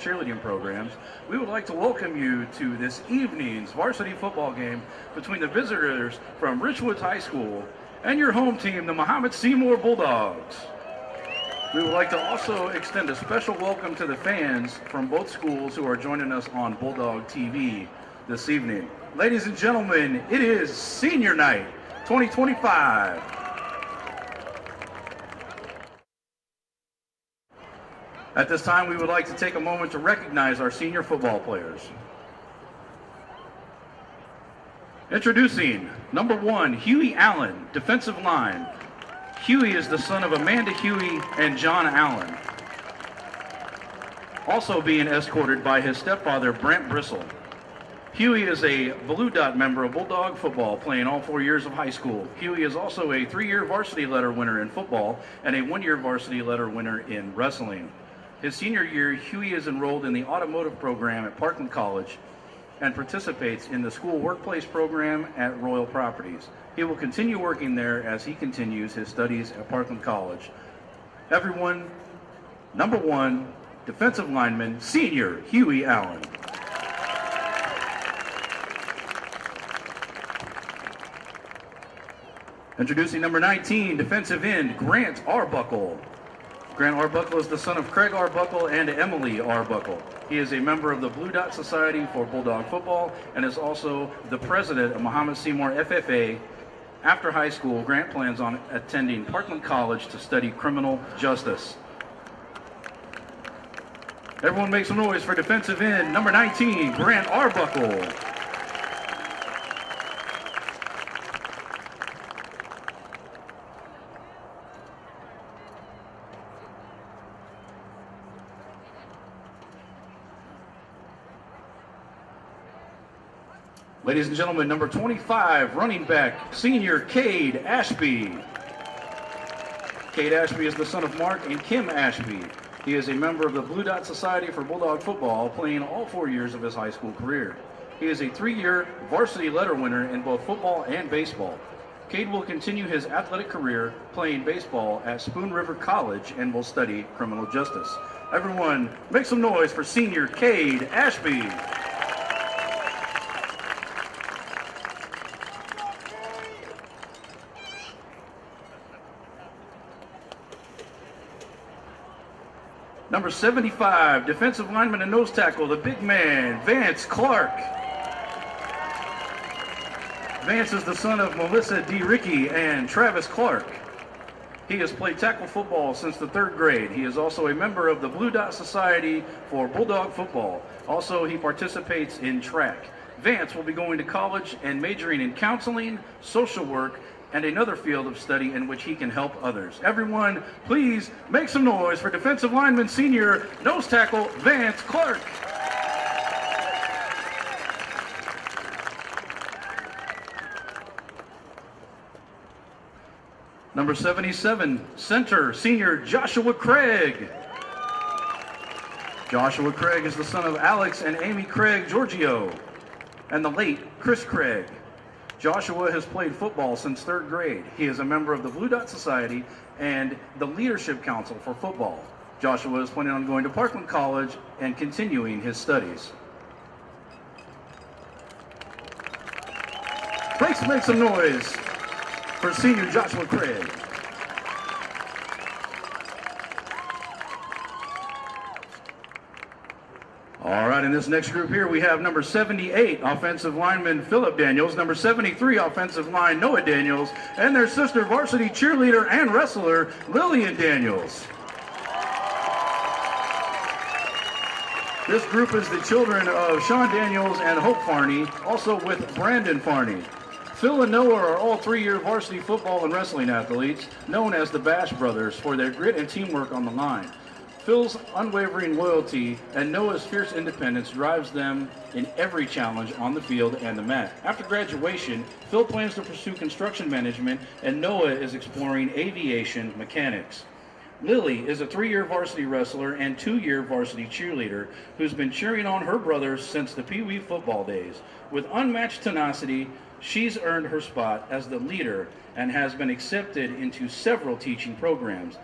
cheerleading programs, we would like to welcome you to this evening's varsity football game between the visitors from Richwoods High School and your home team, the Mahomet-Seymour Bulldogs. We would like to also extend a special welcome to the fans from both schools who are joining us on Bulldog TV this evening. Ladies and gentlemen, it is Senior Night 2025. At this time, we would like to take a moment to recognize our senior football players. Introducing number 1, Huey Allen, defensive line. Huey is the son of Amanda Huey and John Allen. Also being escorted by his stepfather, Brent Bristol. Huey is a Blue Dot member of Bulldog football, playing all 4 years of high school. Huey is also a 3-year varsity letter winner in football and a 1-year varsity letter winner in wrestling. His senior year, Huey is enrolled in the automotive program at Parkland College and participates in the school workplace program at Royal Properties. He will continue working there as he continues his studies at Parkland College. Everyone, number 1, defensive lineman, senior Huey Allen. Introducing number 19, defensive end, Grant Arbuckle. Grant Arbuckle is the son of Craig Arbuckle and Emily Arbuckle. He is a member of the Blue Dot Society for Bulldog football and is also the president of Mahomet-Seymour FFA. After high school, Grant plans on attending Parkland College to study criminal justice. Everyone make some noise for defensive end, number 19, Grant Arbuckle. Ladies and gentlemen, number 25, running back, senior Cade Ashby. Cade Ashby is the son of Mark and Kim Ashby. He is a member of the Blue Dot Society for Bulldog football, playing all 4 years of his high school career. He is a 3-year varsity letter winner in both football and baseball. Cade will continue his athletic career playing baseball at Spoon River College and will study criminal justice. Everyone, make some noise for senior Cade Ashby. Number 75, defensive lineman and nose tackle, the big man, Vance Clark. Vance is the son of Melissa D. Rickey and Travis Clark. He has played tackle football since the 3rd grade. He is also a member of the Blue Dot Society for Bulldog football. Also, he participates in track. Vance will be going to college and majoring in counseling, social work, and another field of study in which he can help others. Everyone, please make some noise for defensive lineman senior nose tackle Vance Clark. Number 77, center senior Joshua Craig. Joshua Craig is the son of Alex and Amy Craig Giorgio and the late Chris Craig. Joshua has played football since 3rd grade. He is a member of the Blue Dot Society and the Leadership Council for football. Joshua is planning on going to Parkland College and continuing his studies. Please make some noise for senior Joshua Craig. All right, in this next group here, we have number 78, offensive lineman Philip Daniels, number 73, offensive line Noah Daniels, and their sister varsity cheerleader and wrestler Lillian Daniels. This group is the children of Sean Daniels and Hope Farney, also with Brandon Farney. Phil and Noah are all 3-year varsity football and wrestling athletes, known as the Bash Brothers, for their grit and teamwork on the line. Phil's unwavering loyalty and Noah's fierce independence drives them in every challenge on the field and the mat. After graduation, Phil plans to pursue construction management and Noah is exploring aviation mechanics. Lily is a 3-year varsity wrestler and 2-year varsity cheerleader who's been cheering on her brothers since the Pee Wee football days. With unmatched tenacity, she's earned her spot as the leader and has been accepted into several teaching programs.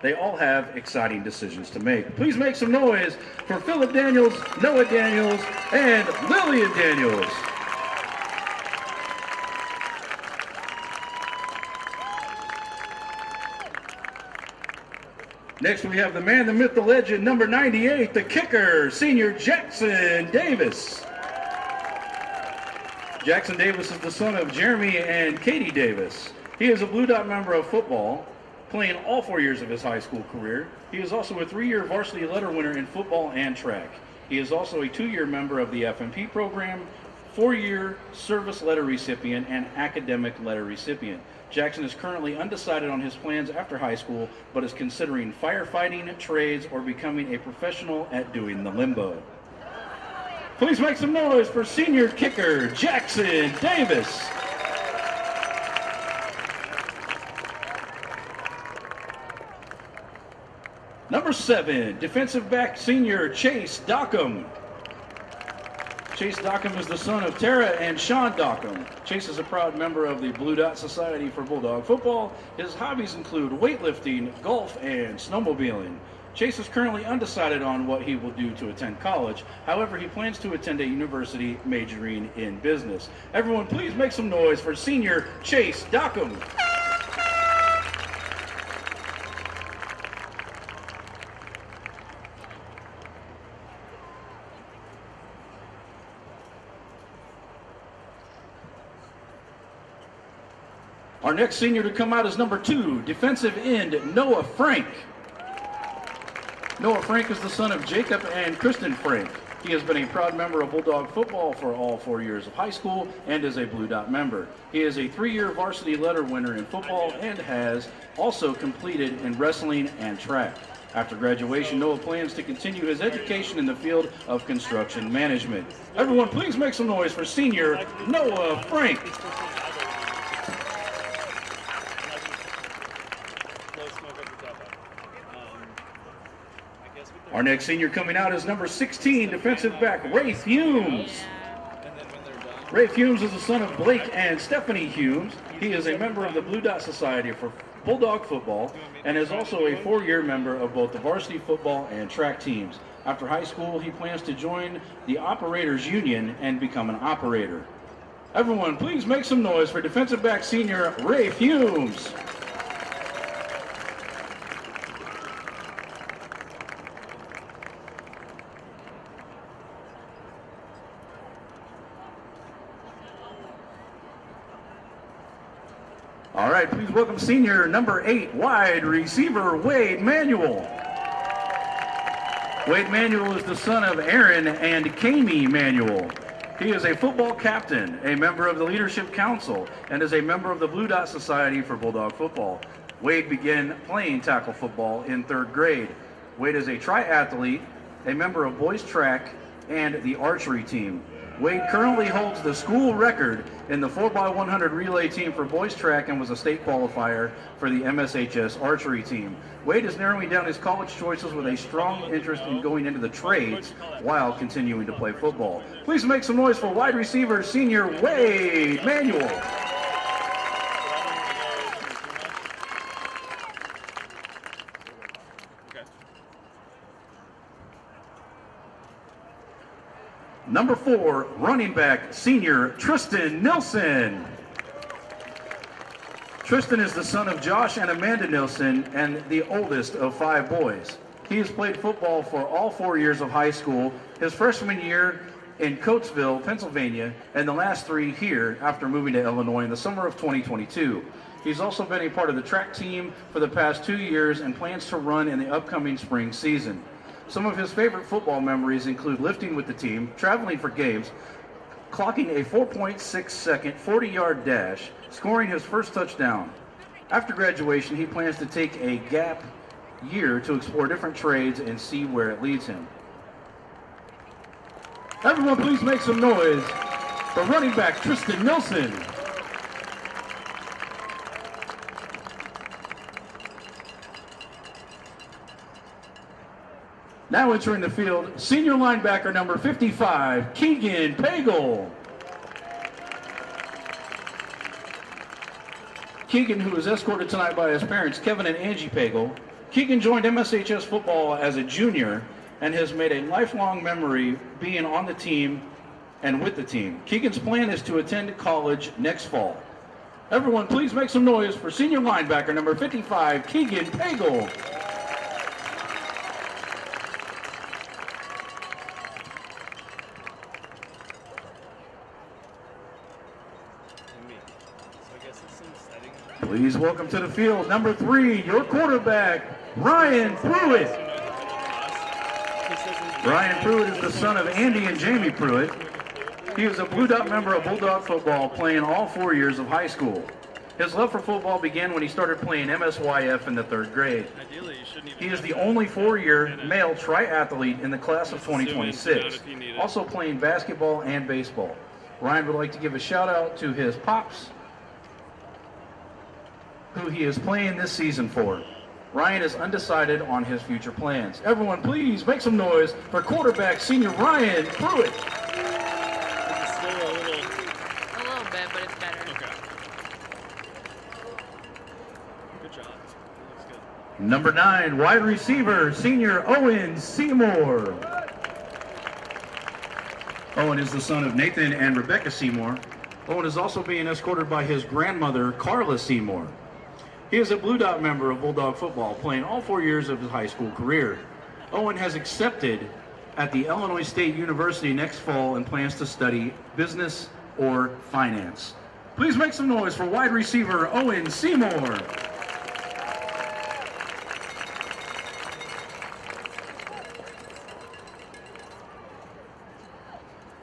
They all have exciting decisions to make. Please make some noise for Philip Daniels, Noah Daniels, and Lillian Daniels. Next, we have the man, the myth, the legend, number 98, the kicker, senior Jackson Davis. Jackson Davis is the son of Jeremy and Katie Davis. He is a Blue Dot member of football, playing all 4 years of his high school career. He is also a 3-year varsity letter winner in football and track. He is also a 2-year member of the FMP program, 4-year service letter recipient, and academic letter recipient. Jackson is currently undecided on his plans after high school, but is considering firefighting, trades, or becoming a professional at doing the limbo. Please make some noise for senior kicker Jackson Davis. Number 7, defensive back senior Chase Dockham. Chase Dockham is the son of Tara and Sean Dockham. Chase is a proud member of the Blue Dot Society for Bulldog Football. His hobbies include weightlifting, golf, and snowmobiling. Chase is currently undecided on what he will do to attend college. However, he plans to attend a university majoring in business. Everyone, please make some noise for senior Chase Dockham. Our next senior to come out is number 2, defensive end Noah Frank. Noah Frank is the son of Jacob and Kristen Frank. He has been a proud member of Bulldog football for all 4 years of high school and is a Blue Dot member. He is a 3-year varsity letter winner in football and has also completed in wrestling and track. After graduation, Noah plans to continue his education in the field of construction management. Everyone, please make some noise for senior Noah Frank. Our next senior coming out is number 16, defensive back Rafe Humes. Rafe Humes is the son of Blake and Stephanie Humes. He is a member of the Blue Dot Society for Bulldog Football and is also a 4-year member of both the varsity football and track teams. After high school, he plans to join the Operators Union and become an operator. Everyone, please make some noise for defensive back senior Rafe Humes. All right, please welcome senior number 8, wide receiver Wade Manuel. Wade Manuel is the son of Aaron and Kami Manuel. He is a football captain, a member of the Leadership Council, and is a member of the Blue Dot Society for Bulldog Football. Wade began playing tackle football in 3rd grade. Wade is a triathlete, a member of boys track, and the archery team. Wade currently holds the school record in the 4x100 relay team for boys track and was a state qualifier for the MSHS archery team. Wade is narrowing down his college choices with a strong interest in going into the trades while continuing to play football. Please make some noise for wide receiver senior Wade Manuel. Number 4, running back, senior Tristan Nilsson. Tristan is the son of Josh and Amanda Nilsson and the oldest of 5 boys. He has played football for all 4 years of high school, his freshman year in Coatesville, Pennsylvania, and the last 3 here after moving to Illinois in the summer of 2022. He's also been a part of the track team for the past 2 years and plans to run in the upcoming spring season. Some of his favorite football memories include lifting with the team, traveling for games, clocking a 4.6-second 40-yard dash, scoring his first touchdown. After graduation, he plans to take a gap year to explore different trades and see where it leads him. Everyone, please make some noise for running back Tristan Nilsson. Now entering the field, senior linebacker number 55, Keegan Pagel. Keegan, who is escorted tonight by his parents, Kevin and Angie Pagel, Keegan joined MSHS football as a junior and has made a lifelong memory being on the team and with the team. Keegan's plan is to attend college next fall. Everyone, please make some noise for senior linebacker number 55, Keegan Pagel. Please welcome to the field, number 3, your quarterback, Ryan Pruitt. Ryan Pruitt is the son of Andy and Jamie Pruitt. He was a Blue Dot member of Bulldog football, playing all 4 years of high school. His love for football began when he started playing MSYF in the 3rd grade. He is the only 4-year male triathlete in the class of 2026, also playing basketball and baseball. Ryan would like to give a shout out to his pops, who he is playing this season for. Ryan is undecided on his future plans. Everyone, please make some noise for quarterback senior Ryan Pruitt. But it's better. Okay. Good job. Looks good. Number 9, wide receiver, senior Owen Seymour. Owen is the son of Nathan and Rebecca Seymour. Owen is also being escorted by his grandmother, Carla Seymour. He is a Blue Dot member of Bulldog football, playing all 4 years of his high school career. Owen has accepted at the Illinois State University next fall and plans to study business or finance. Please make some noise for wide receiver Owen Seymour.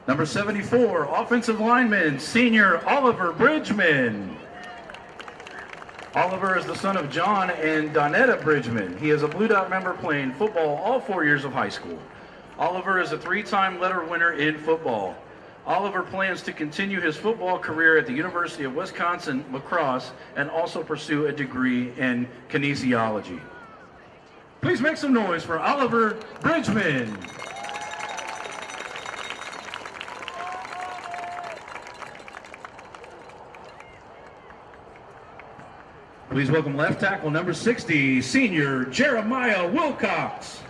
Number 74, offensive lineman, senior Oliver Bridgman. Oliver is the son of John and Donetta Bridgman. He is a Blue Dot member playing football all 4 years of high school. Oliver is a 3-time letter winner in football. Oliver plans to continue his football career at the University of Wisconsin La Crosse and also pursue a degree in kinesiology. Please make some noise for Oliver Bridgman. Please welcome left tackle number 60, senior Jeremiah Wilcox.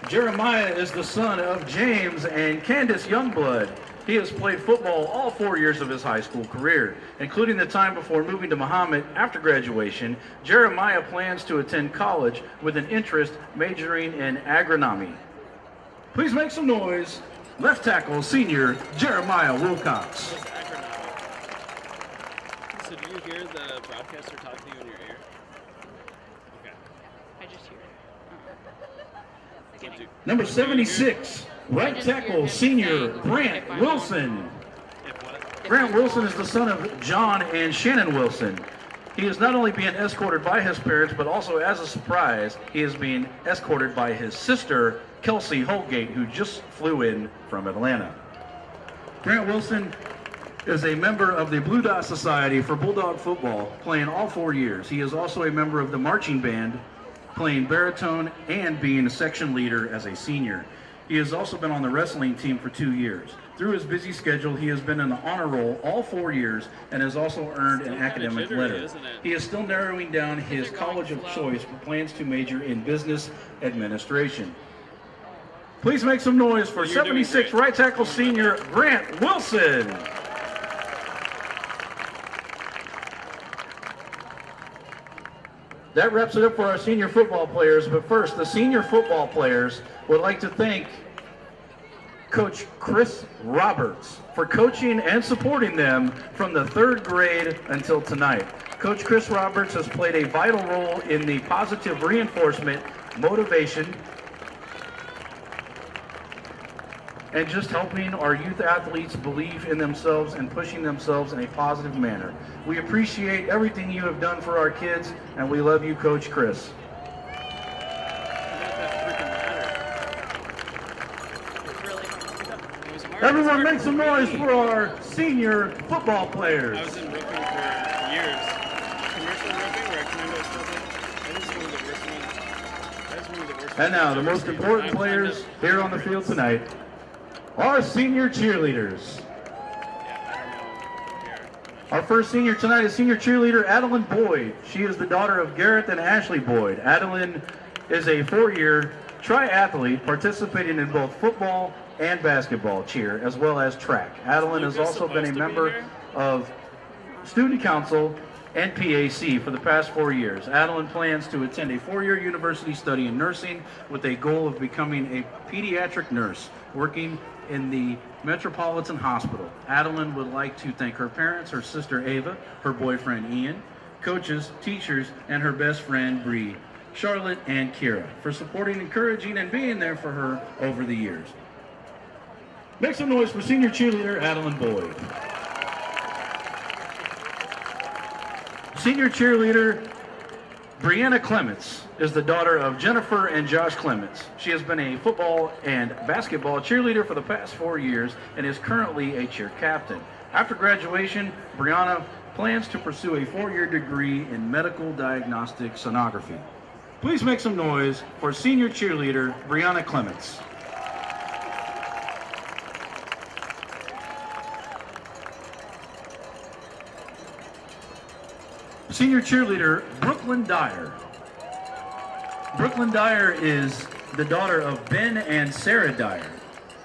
Jeremiah is the son of James and Candace Youngblood. He has played football all 4 years of his high school career, including the time before moving to Mahomet after graduation. Jeremiah plans to attend college with an interest majoring in agronomy. Please make some noise, left tackle senior Jeremiah Wilcox. So do you hear the broadcaster talk to you in your ear? Okay. I just hear it. Number 76, right tackle senior Grant Wilson. Grant Wilson is the son of John and Shannon Wilson. He is not only being escorted by his parents, but also as a surprise, he is being escorted by his sister, Kelsey Holgate, who just flew in from Atlanta. Grant Wilson is a member of the Blue Dot Society for Bulldog football, playing all 4 years. He is also a member of the marching band, playing baritone and being a section leader as a senior. He has also been on the wrestling team for 2 years. Through his busy schedule, he has been in the honor roll all 4 years and has also earned an academic letter. He is still narrowing down his college of choice, but plans to major in business administration. Please make some noise for 76 right tackle senior Grant Wilson. That wraps it up for our senior football players, but first, the senior football players would like to thank Coach Chris Roberts for coaching and supporting them from the 3rd grade until tonight. Coach Chris Roberts has played a vital role in the positive reinforcement, motivation, and just helping our youth athletes believe in themselves and pushing themselves in a positive manner. We appreciate everything you have done for our kids, and we love you, Coach Chris. Everyone make some noise for our senior football players. I was in roofing for years. Commercial roofing where I climbed up stuff. That is one of the worst ones. That is one of the worst ones. And now the most important players here on the field tonight, our senior cheerleaders. Yeah, I don't know. Here. Our first senior tonight is senior cheerleader Adeline Boyd. She is the daughter of Garrett and Ashley Boyd. Adeline is a 4-year triathlete participating in both football and basketball cheer, as well as track. Adeline has also been a member of student council and PAC for the past 4 years. Adeline plans to attend a 4-year university study in nursing with a goal of becoming a pediatric nurse working in the Metropolitan Hospital. Adeline would like to thank her parents, her sister Ava, her boyfriend Ian, coaches, teachers, and her best friend Bree, Charlotte, and Kira for supporting, encouraging, and being there for her over the years. Make some noise for senior cheerleader Adeline Boyd. Senior cheerleader Brianna Clements is the daughter of Jennifer and Josh Clements. She has been a football and basketball cheerleader for the past 4 years and is currently a cheer captain. After graduation, Brianna plans to pursue a 4-year degree in medical diagnostic sonography. Please make some noise for senior cheerleader Brianna Clements. Senior cheerleader Brooklyn Dyer. Brooklyn Dyer is the daughter of Ben and Sarah Dyer.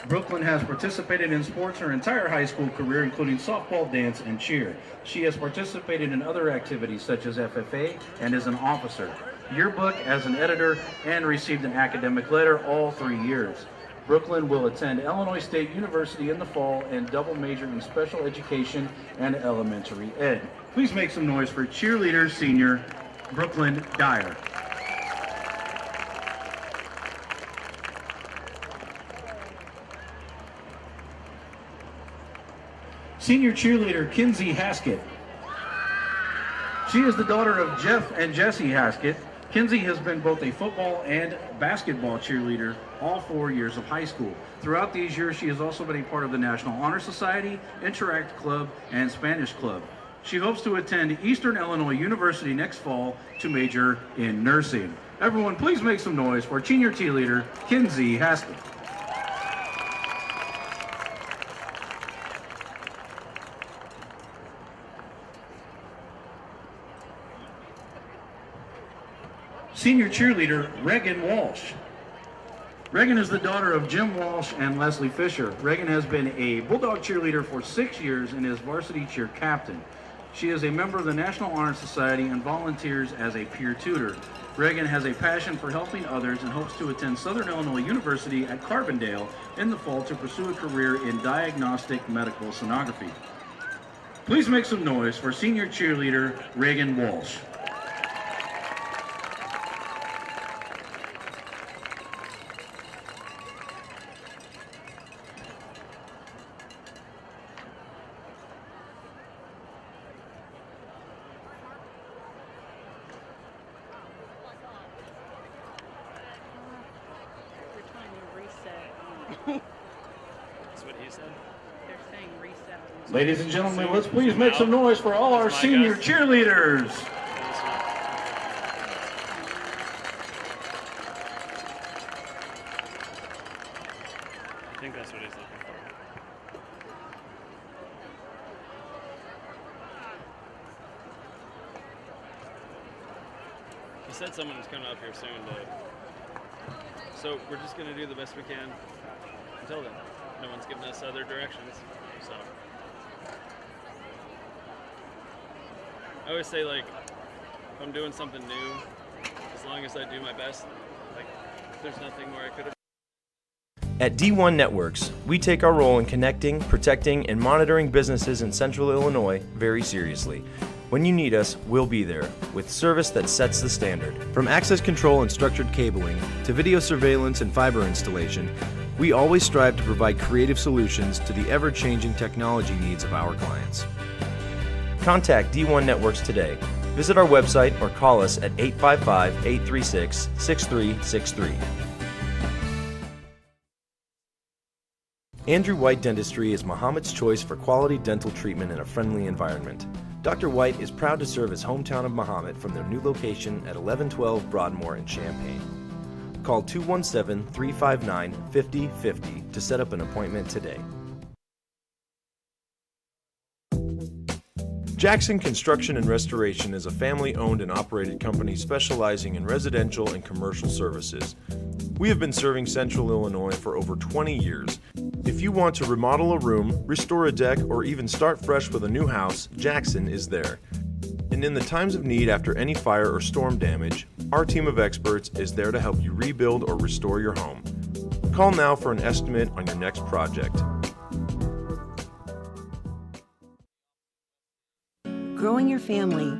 Brooklyn has participated in sports her entire high school career, including softball, dance, and cheer. She has participated in other activities such as FFA and is an officer, yearbook as an editor, and received an academic letter all 3 years. Brooklyn will attend Illinois State University in the fall and double major in special education and elementary ed. Please make some noise for cheerleader senior Brooklyn Dyer. Senior cheerleader Kinsey Haskett. She is the daughter of Jeff and Jesse Haskett. Kinsey has been both a football and basketball cheerleader all 4 years of high school. Throughout these years, she has also been a part of the National Honor Society, Interact Club, and Spanish Club. She hopes to attend Eastern Illinois University next fall to major in nursing. Everyone, please make some noise for senior cheerleader Kinsey Haskett. Senior cheerleader Reagan Walsh. Reagan is the daughter of Jim Walsh and Leslie Fisher. Reagan has been a Bulldog cheerleader for 6 years and is varsity cheer captain. She is a member of the National Honor Society and volunteers as a peer tutor. Reagan has a passion for helping others and hopes to attend Southern Illinois University at Carbondale in the fall to pursue a career in diagnostic medical sonography. Please make some noise for senior cheerleader Reagan Walsh. That's what he said. They're saying reset. Ladies and gentlemen, let's please make some noise for all our senior cheerleaders. I think that's what he's looking for. He said someone was coming up here soon so we're just going to do the best we can until then. No one's giving us other directions, so. I always say, like, if I'm doing something new, as long as I do my best, like, there's nothing where I could have. At D1 Networks, we take our role in connecting, protecting, and monitoring businesses in Central Illinois very seriously. When you need us, we'll be there, with service that sets the standard. From access control and structured cabling, to video surveillance and fiber installation, we always strive to provide creative solutions to the ever-changing technology needs of our clients. Contact D1 Networks today. Visit our website or call us at 855-836-6363. Andrew White Dentistry is Mahomet's choice for quality dental treatment in a friendly environment. Dr. White is proud to serve his hometown of Mahomet from their new location at 1112 Broadmoor in Champaign. Call 217-359-5050 to set up an appointment today. Jackson Construction and Restoration is a family-owned and operated company specializing in residential and commercial services. We have been serving Central Illinois for over 20 years. If you want to remodel a room, restore a deck, or even start fresh with a new house, Jackson is there. And in the times of need after any fire or storm damage, our team of experts is there to help you rebuild or restore your home. Call now for an estimate on your next project. Growing your family,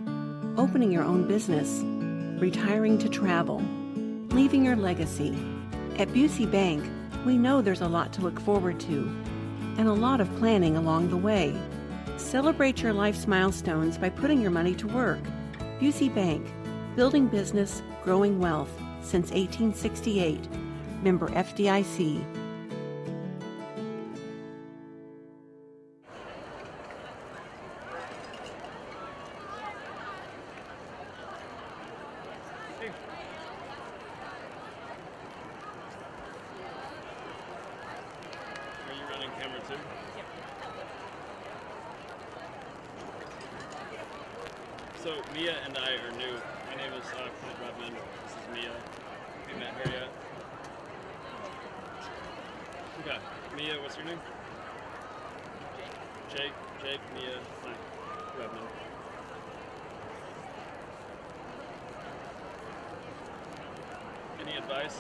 opening your own business, retiring to travel, leaving your legacy. At Busey Bank, we know there's a lot to look forward to and a lot of planning along the way. Celebrate your life's milestones by putting your money to work. Busey Bank, building business, growing wealth since 1868. Member FDIC. Are you running camera too? Yep. So Mia and I are new. My name is Clint Redmond. This is Mia. Have you met her yet? Okay. Mia, what's your name? Jake, Mia, Clint Redmond. Any advice?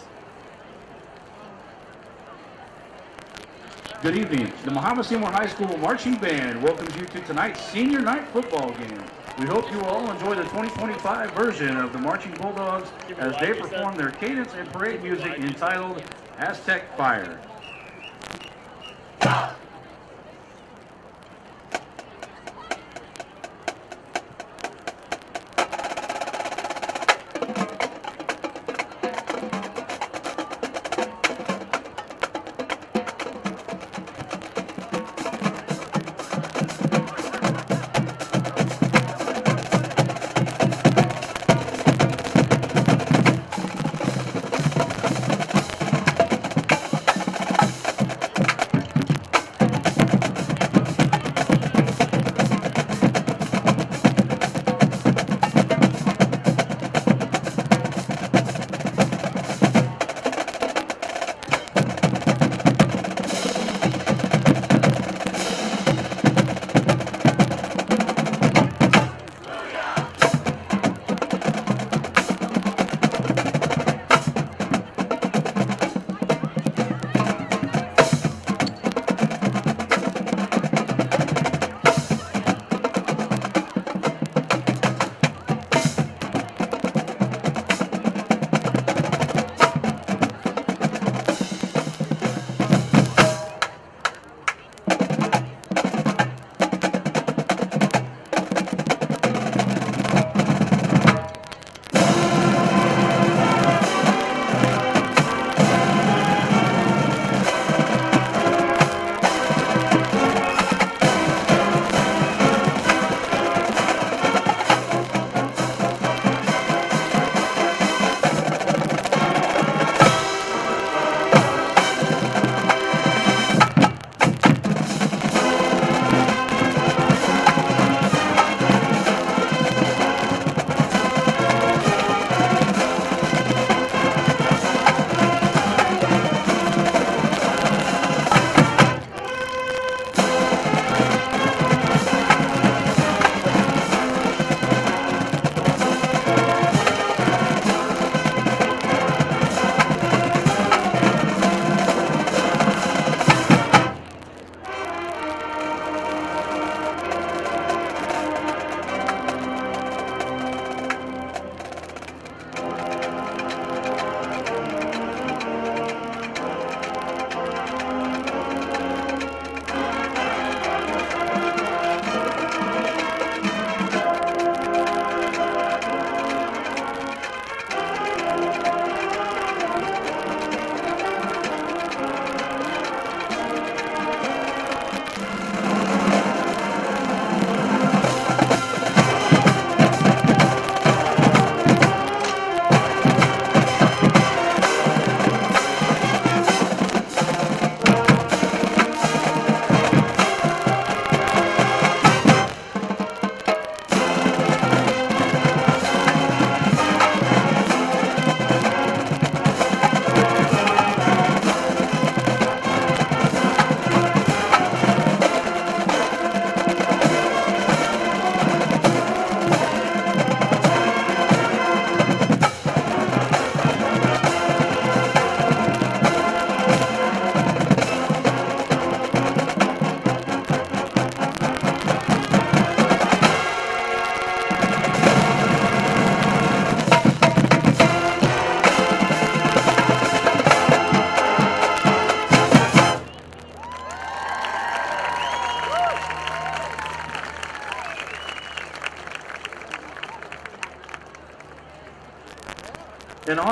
Good evening. The Mahomet-Seymour High School Marching Band welcomes you to tonight's senior night football game. We hope you all enjoy the 2025 version of the Marching Bulldogs as they perform their cadence and parade music entitled Aztec Fire.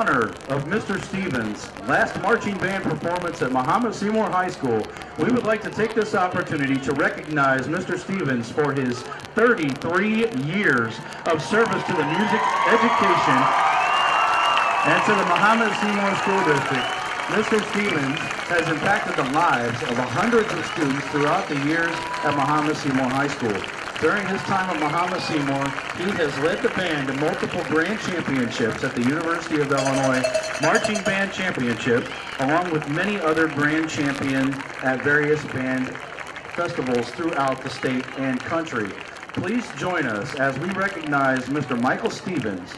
honor of Mr. Stevens' last marching band performance at Mahomet-Seymour High School, we would like to take this opportunity to recognize Mr. Stevens for his 33 years of service to the music education and to the Mahomet-Seymour School District. Mr. Stevens has impacted the lives of hundreds of students throughout the years at Mahomet-Seymour High School. During his time at Mahomet-Seymour, he has led the band to multiple grand championships at the University of Illinois Marching Band Championship, along with many other grand champions at various band festivals throughout the state and country. Please join us as we recognize Mr. Michael Stevens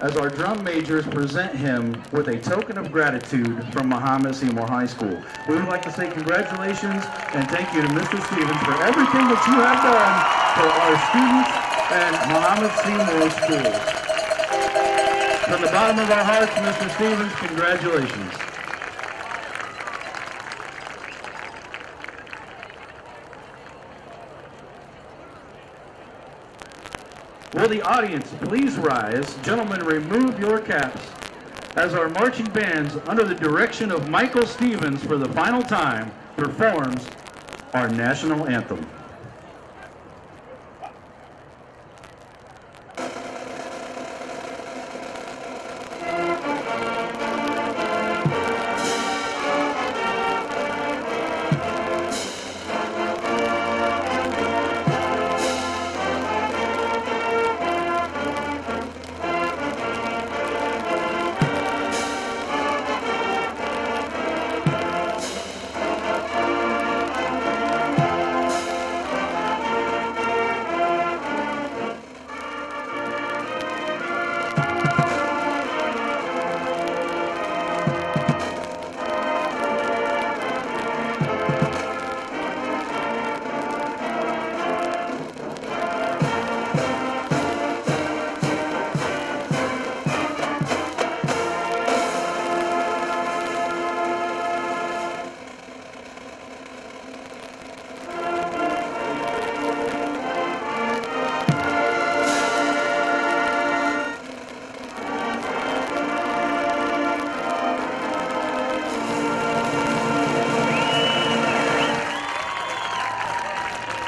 as our drum majors present him with a token of gratitude from Mahomet-Seymour High School. We would like to say congratulations and thank you to Mr. Stevens for everything that you have done for our students and Mahomet-Seymour schools. From the bottom of our hearts, Mr. Stevens, congratulations. Will the audience please rise? Gentlemen, remove your caps as our marching bands, under the direction of Michael Stevens for the final time, performs our national anthem.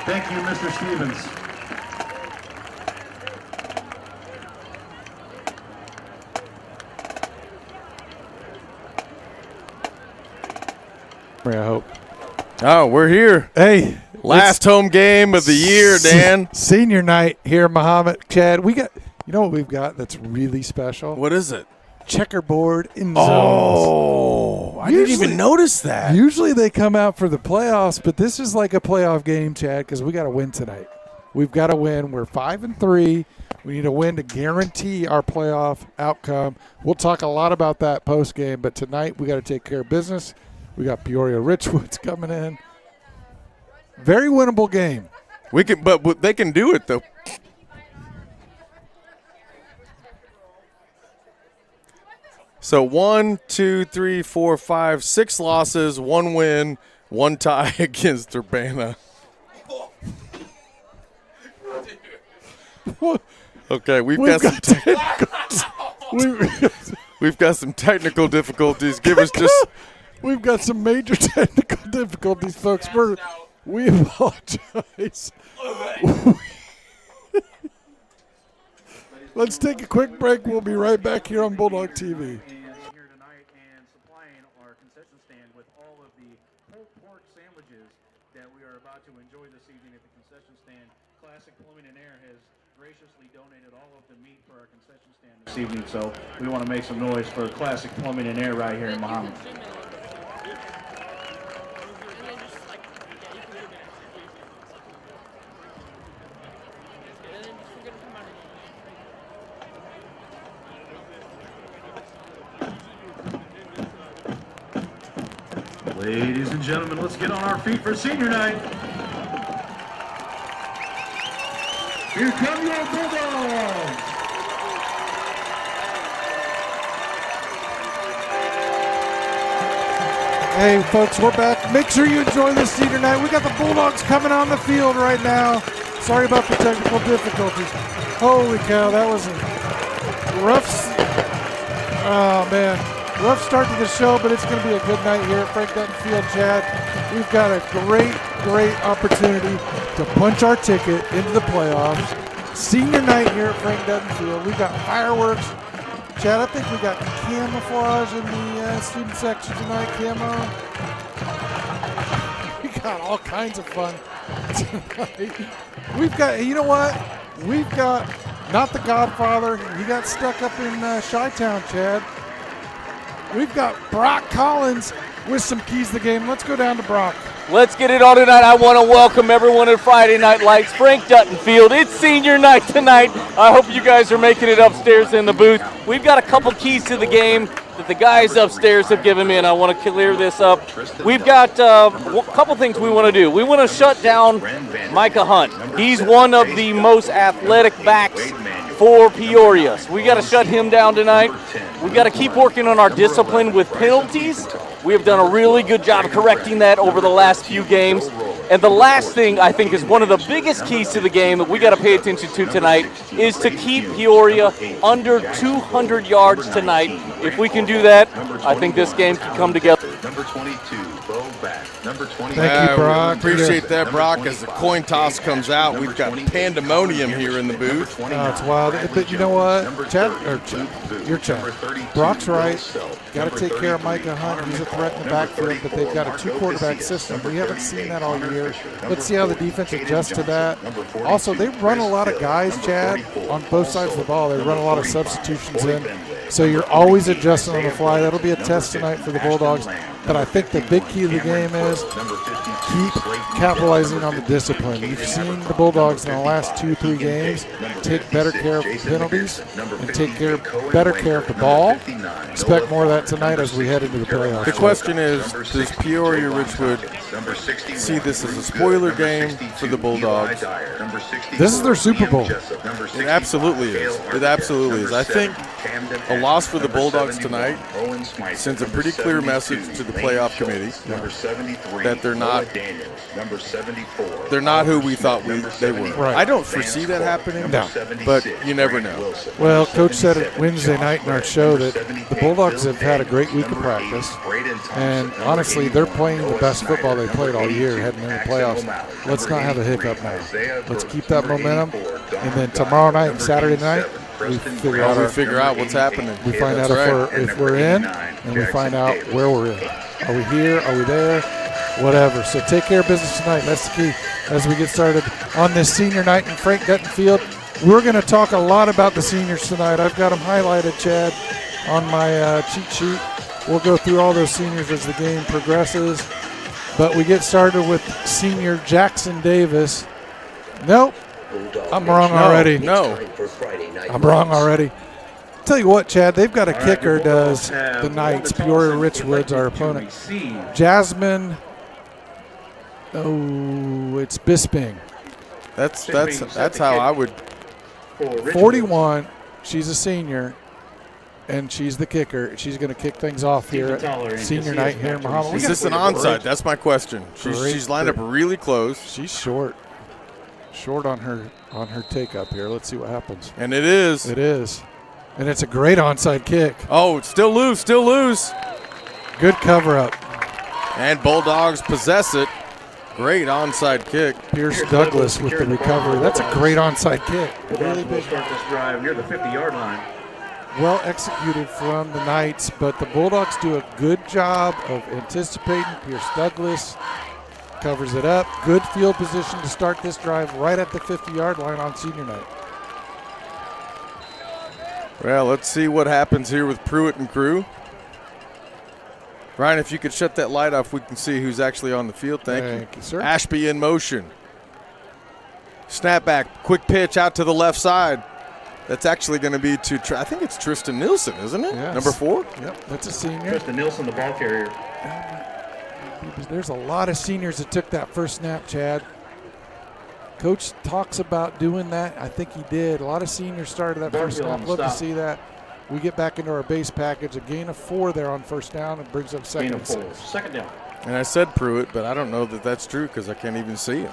Thank you, Mr. Stevens. I hope. Oh, we're here. Hey, Last home game of the year, Dan. Senior night here at Mahomet. Chad, we got, you know what we've got that's really special? What is it? Checkerboard in zones. Oh, I didn't even notice that. Usually they come out for the playoffs, but this is like a playoff game, Chad, because we got to win tonight. We've got to win. We're 5-3. We need a win to guarantee our playoff outcome. We'll talk a lot about that post game, but tonight we got to take care of business. We got Peoria Richwoods coming in. Very winnable game. We can, but they can do it though. So 1, 2, 3, 4, 5, 6 losses, 1 win, 1 tie against Urbana. Okay, we've got some technical difficulties. Give us just. We've got some major technical difficulties, folks. We apologize. Let's take a quick break. We'll be right back here on Bulldog TV. Here tonight and supplying our concession stand with all of the pulled pork sandwiches that we are about to enjoy this evening at the concession stand. Classic Plumbing and Air has graciously donated all of the meat for our concession stand this evening, so we want to make some noise for Classic Plumbing and Air right here in Mahomet. Ladies and gentlemen, let's get on our feet for senior night. Here come your Bulldogs. Hey, folks, we're back. Make sure you enjoy this senior night. We got the Bulldogs coming on the field right now. Sorry about the technical difficulties. Holy cow, that was a rough. Oh, man. Rough start to the show, but it's going to be a good night here at Frank Dutton Field, Chad. We've got a great opportunity to punch our ticket into the playoffs. Senior night here at Frank Dutton Field. We've got fireworks. Chad, I think we got camouflage in the student section tonight, camo. We got all kinds of fun tonight. We've got, you know what? We've got not the Godfather. He got stuck up in Chi-Town, Chad. We've got Brock Collins with some keys to the game. Let's go down to Brock. Let's get it on tonight. I want to welcome everyone to Friday Night Lights, Frank Dutton Field. It's senior night tonight. I hope you guys are making it upstairs in the booth. We've got a couple keys to the game that the guys upstairs have given me, and I want to clear this up. We've got a couple things we want to do. We want to shut down Micah Hunt. He's one of the most athletic backs for Peoria. So we got to shut him down tonight. We got to keep working on our discipline with penalties. We have done a really good job of correcting that over the last few games. And the last thing I think is one of the biggest keys to the game that we got to pay attention to tonight is to keep Peoria under 200 yards tonight. If we can do that, I think this game can come together. Number 22, Bo back. Number 20. Thank you, Brock. Appreciate that, Brock. As the coin toss comes out, we've got pandemonium here in the booth. It's wild. But you know what? Chad, you're Chad. Brock's right. Got to take care of Micah Hunt. He's a threat in the backfield, but they've got a two-quarterback system. We haven't seen that all year. Let's see how the defense adjusts to that. Also, they run a lot of guys, Chad, on both sides of the ball. They run a lot of substitutions in. So you're always adjusting on the fly. That'll be a test tonight for the Bulldogs. But I think the big key of the game is keep capitalizing on the discipline. You've seen the Bulldogs in the last 2-3 games take better care of penalties and take better care of the ball. Expect more of that tonight as we head into the playoffs. The question is, does Peoria Richwood see this as a spoiler game for the Bulldogs? This is their Super Bowl. It absolutely is. It absolutely is. I think a loss for the Bulldogs tonight sends a pretty clear message to the playoff committee that they're not who we thought they were. Right. I don't foresee that happening, but you never know. Well, Coach said it Wednesday night in our show that the Bulldogs have had a great week of practice, and honestly, they're playing the best football they played all year heading into the playoffs. Let's not have a hiccup now. Let's keep that momentum, and then tomorrow night and Saturday night, we figure out what's happening. We find out if we're in, and we find out where we're in. Are we here? Are we there? Whatever. So take care of business tonight. That's the key as we get started on this senior night in Frank Dutton Field. We're going to talk a lot about the seniors tonight. I've got them highlighted, Chad, on my cheat sheet. We'll go through all those seniors as the game progresses. But we get started with senior Jackson Davis. Nope. I'm wrong already. No. I'm wrong already. Tell you what, Chad, they've got a kicker, does the Knights. Peoria Richwoods, our opponent. Jasmine. Oh, it's Bisping. That's how I would. 41. She's a senior, and she's the kicker. She's going to kick things off here at senior night here in Mahomet. Is this an onside? That's my question. She's lined up really close. She's short on her take up here. Let's see what happens. And it is. It is. And it's a great onside kick. Oh, it's still loose. Good cover up. And Bulldogs possess it. Great onside kick. Pierce Douglas with the recovery. That's a great onside kick. Really big. Start this drive near the 50-yard line. Well executed from the Knights, but the Bulldogs do a good job of anticipating. Pierce Douglas covers it up. Good field position to start this drive right at the 50-yard line on senior night. Well, let's see what happens here with Pruitt and crew. Ryan, if you could shut that light off, we can see who's actually on the field. Thank you, sir. Ashby in motion. Snapback, quick pitch out to the left side. That's actually going to be to, I think it's Tristan Nielsen, isn't it? Yes. Number 4? Yep, that's a senior. Tristan Nielsen, the ball carrier. There's a lot of seniors that took that first snap, Chad. Coach talks about doing that. I think he did. A lot of seniors started that first snap. Love to see that. We get back into our base package. A gain of 4 there on first down and brings up second and 6. Second down. And I said Pruitt, but I don't know that that's true because I can't even see him.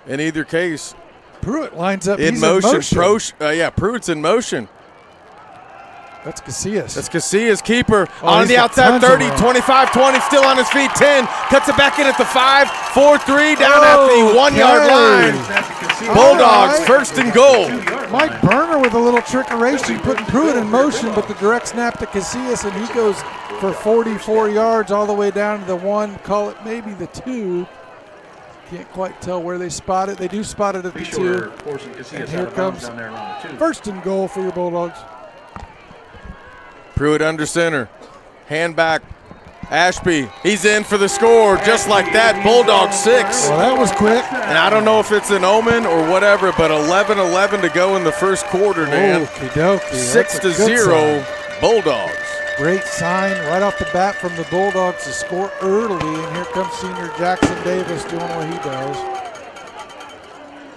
In either case, Pruitt lines up. In motion. Pruitt's in motion. That's Casillas. That's Casillas, keeper. Oh, On he's the got outside, tons of 30, room. 25, 20, still on his feet, 10. Cuts it back in at the 5, 4-3, down at the 1 yard line. Bulldogs, right. first and goal. Mike Berner with a little trickeration, putting Pruitt in motion, but the direct snap to Casillas, and he goes for 44 yards all the way down to the 1, call it maybe the 2. Can't quite tell where they spot it. They do spot it at the 2. And here comes first and goal for your Bulldogs. Pruitt under center. Hand back. Ashby, he's in for the score. Just like that, Bulldogs 6. Well, that was quick. And I don't know if it's an omen or whatever, but 11-11 to go in the first quarter, Dan. Okie dokie. 6-0 Bulldogs. Great sign right off the bat from the Bulldogs to score early, and here comes senior Jackson Davis doing what he does.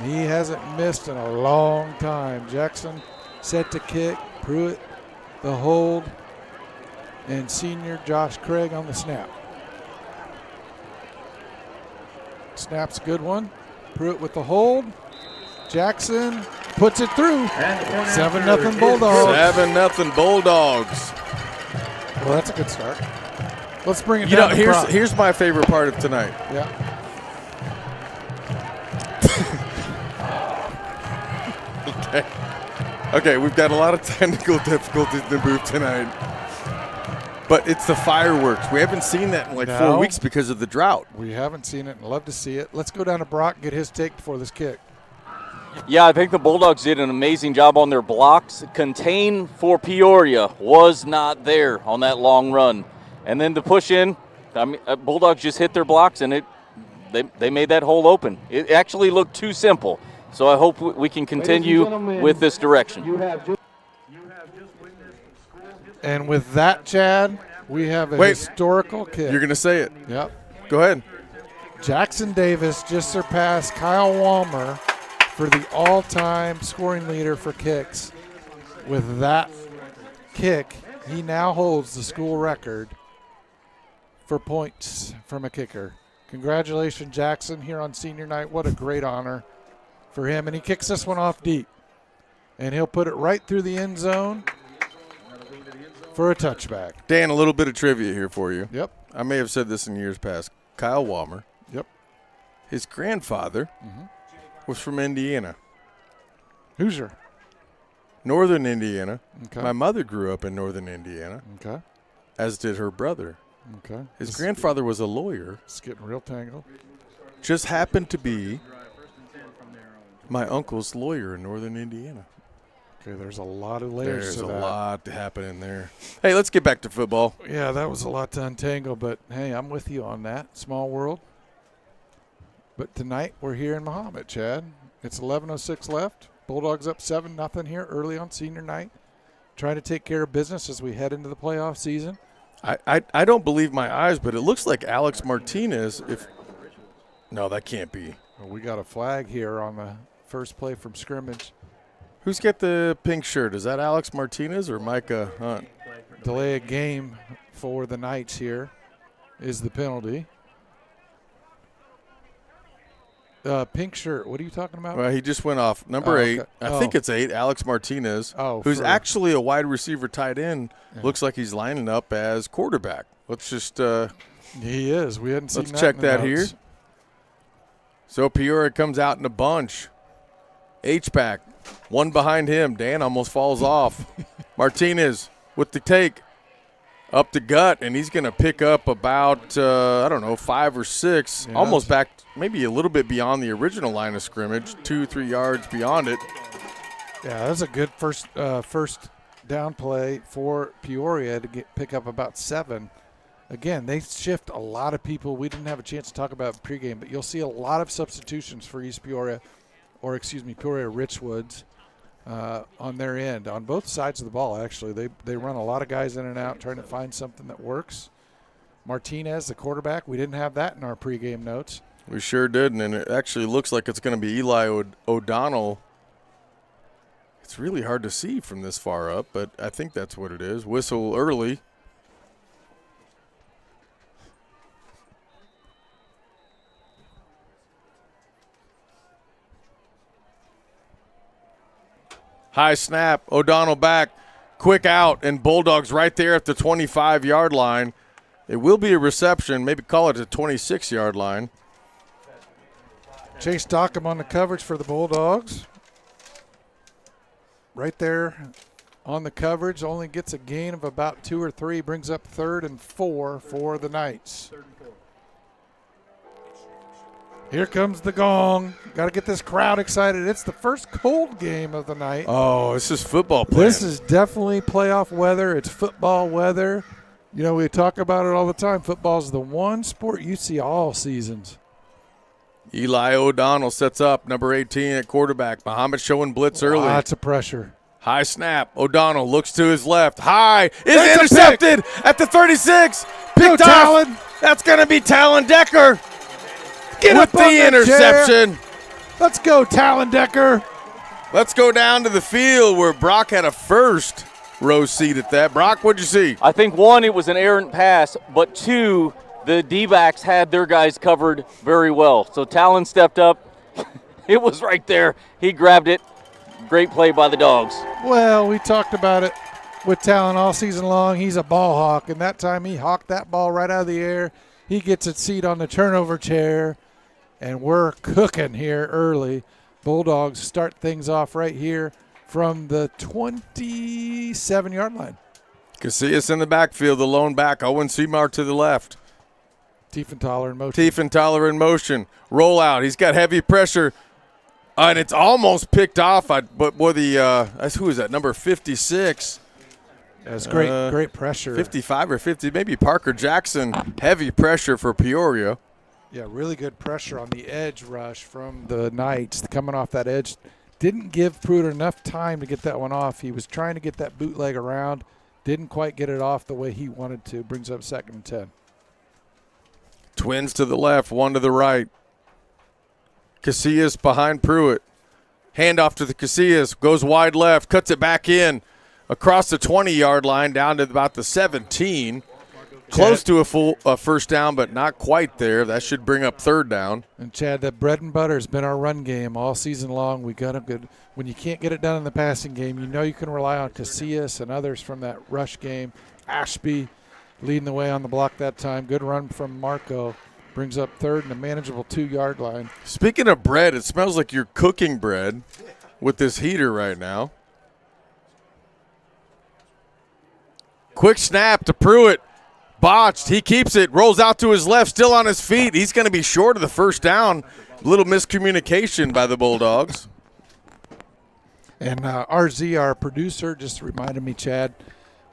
He hasn't missed in a long time. Jackson set to kick, Pruitt the hold, and senior Josh Craig on the snap. Snap's a good one. Pruitt with the hold. Jackson puts it through. 7-0 Bulldogs. 7-0 Bulldogs. Well, that's a good start. Let's bring it down. Here's my favorite part of tonight. Yeah. Okay, we've got a lot of technical difficulties in the booth tonight. But it's the fireworks. We haven't seen that in like 4 weeks because of the drought. We haven't seen it and love to see it. Let's go down to Brock and get his take before this kick. Yeah, I think the Bulldogs did an amazing job on their blocks. Contain for Peoria was not there on that long run. And then the push in, Bulldogs just hit their blocks and they made that hole open. It actually looked too simple. So I hope we can continue with this direction. And with that, Chad, we have a historical kick. You're going to say it. Yep. Go ahead. Jackson Davis just surpassed Kyle Walmer for the all-time scoring leader for kicks. With that kick, he now holds the school record for points from a kicker. Congratulations, Jackson, here on senior night. What a great honor for him. And he kicks this one off deep. And he'll put it right through the end zone for a touchback. Dan, a little bit of trivia here for you. Yep. I may have said this in years past. Kyle Walmer. Yep. His grandfather was from Indiana. Hoosier. Northern Indiana. Okay. My mother grew up in northern Indiana. Okay. As did her brother. Okay. His grandfather was a lawyer. It's getting real tangled. Just happened to be my uncle's lawyer in northern Indiana. Okay, there's a lot of layers There's to a that. lot to happen in there. Hey, let's get back to football. Yeah, that was a lot to untangle, but hey, I'm with you on that. Small world. But tonight we're here in Mahomet, Chad. It's 11:06 left. Bulldogs up 7-0 here early on senior night. Trying to take care of business as we head into the playoff season. I don't believe my eyes, but it looks like Alex Martinez. No, that can't be. Well, we got a flag here on the first play from scrimmage. Who's got the pink shirt? Is that Alex Martinez or Micah Hunt? Delay a game for the Knights here is the penalty. Pink shirt, what are you talking about? Well, he just went off. Number 8. Okay. I think it's 8, Alex Martinez, who's actually a wide receiver tight end. Yeah. Looks like he's lining up as quarterback. Let's just he is. We hadn't seen that. Let's check that notes. here. So Peoria comes out in a bunch. H-back, one behind him. Dan almost falls off. Martinez with the take. Up the gut, and he's going to pick up about, 5 or 6, almost back, maybe a little bit beyond the original line of scrimmage, 2-3 yards beyond it. Yeah, that's a good first down play for Peoria to pick up about 7. Again, they shift a lot of people. We didn't have a chance to talk about pregame, but you'll see a lot of substitutions for Peoria Richwoods. On their end, on both sides of the ball, actually. They run a lot of guys in and out trying to find something that works. Martinez, the quarterback, we didn't have that in our pregame notes. We sure didn't, and it actually looks like it's going to be Eli O'Donnell. It's really hard to see from this far up, but I think that's what it is. Whistle early. High snap, O'Donnell back, Quick out, and Bulldogs right there at the 25-yard line. It will be a reception, maybe call it a 26-yard line. Chase Dockham on the coverage for the Bulldogs. Right there on the coverage, only gets a gain of about 2 or 3, brings up 3rd and 4 for the Knights. Here comes the gong. Got to get this crowd excited. It's the first cold game of the night. Oh, this is football play. This is definitely playoff weather. It's football weather. You know, we talk about it all the time. Football is the one sport you see all seasons. Eli O'Donnell sets up, number 18 at quarterback. Mahomet showing blitz early. Lots of pressure. High snap. O'Donnell looks to his left. High is intercepted at the 36. Picked off. Talon. That's going to be Talon Decker. Get up the interception. Let's go, Talon Decker. Let's go down to the field where Brock had a first row seat at that. Brock, what'd you see? I think, 1, it was an errant pass, but 2, the D-backs had their guys covered very well. So Talon stepped up. It was right there. He grabbed it. Great play by the Dogs. Well, we talked about it with Talon all season long. He's a ball hawk, and that time he hawked that ball right out of the air. He gets a seat on the turnover chair, and we're cooking here early. Bulldogs start things off right here from the 27-yard line. Casillas in the backfield, the lone back. Mahomet-Seymour to the left. Tiefenthaler in motion. Tiefenthaler in motion. Roll out. He's got heavy pressure. And it's almost picked off. But who is that? Number 56. That's great pressure. 55 or 50. Maybe Parker Jackson. Heavy pressure for Peoria. Yeah, really good pressure on the edge rush from the Knights. Coming off that edge. Didn't give Pruitt enough time to get that one off. He was trying to get that bootleg around. Didn't quite get it off the way he wanted to. Brings up 2nd and 10. Twins to the left, one to the right. Casillas behind Pruitt. Handoff to the Casillas. Goes wide left. Cuts it back in. Across the 20-yard line down to about the 17. Close to a first down, but not quite there. That should bring up 3rd down. And, Chad, that bread and butter has been our run game all season long. We got a good – when you can't get it done in the passing game, you know you can rely on Casillas and others from that rush game. Ashby leading the way on the block that time. Good run from Marco. Brings up 3rd and a manageable 2-yard line. Speaking of bread, it smells like you're cooking bread with this heater right now. Quick snap to Pruitt. Botched. He keeps it. Rolls out to his left. Still on his feet. He's going to be short of the first down. A little miscommunication by the Bulldogs. And RZ, our producer, just reminded me, Chad,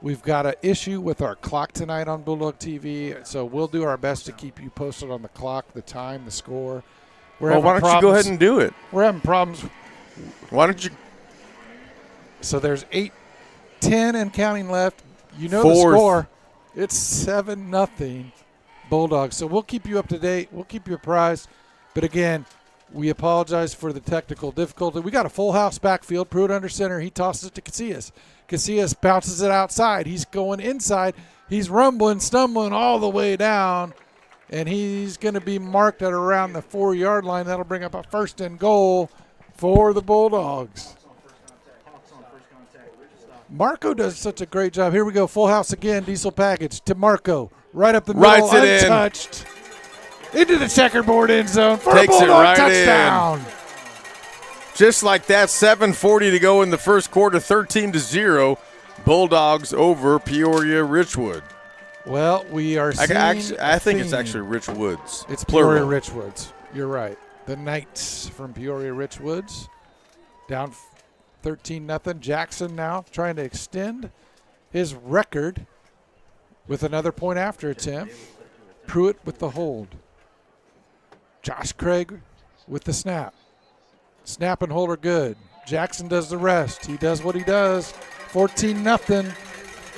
we've got an issue with our clock tonight on Bulldog TV, so we'll do our best to keep you posted on the clock, the time, the score. Well, why don't you go ahead and do it? We're having problems. Why don't you? So there's 8-10 and counting left. You know Fourth. the score. It's 7-0 Bulldogs. So we'll keep you up to date. We'll keep you apprised. But again, we apologize for the technical difficulty. We got a full house backfield. Pruitt under center. He tosses it to Casillas. Casillas bounces it outside. He's going inside. He's rumbling, stumbling all the way down. And he's going to be marked at around the 4-yard line. That'll bring up a 1st and goal for the Bulldogs. Marco does such a great job. Here we go. Full house again. Diesel package to Marco. Right up the middle. Writes it untouched. Into the checkerboard end zone for Takes a Bulldog it right touchdown. in. Just like that, 7:40 to go in the first quarter, 13-0. Bulldogs over Peoria Richwood. Well, we are seeing I think it's actually Richwoods. It's plural. Peoria Richwoods. You're right. The Knights from Peoria Richwoods down 13-0. Jackson now trying to extend his record with another point after attempt. Pruitt with the hold. Josh Craig with the snap. Snap and hold are good. Jackson does the rest. He does what he does. 14-0.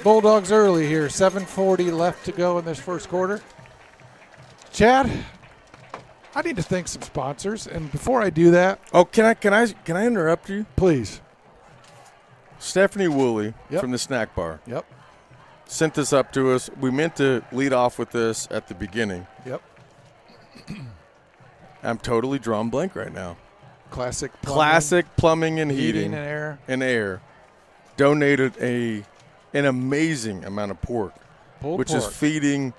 Bulldogs early here. 7:40 left to go in this first quarter. Chad, I need to thank some sponsors, and before I do that, can I interrupt you? please. Stephanie Woolley Yep. from the Snack Bar Yep. sent this up to us. We meant to lead off with this at the beginning. Yep. I'm totally drawn blank right now. Classic Classic Plumbing and heating Heating and air. and Air donated a an amazing amount of pork, Pulled which pork. is feeding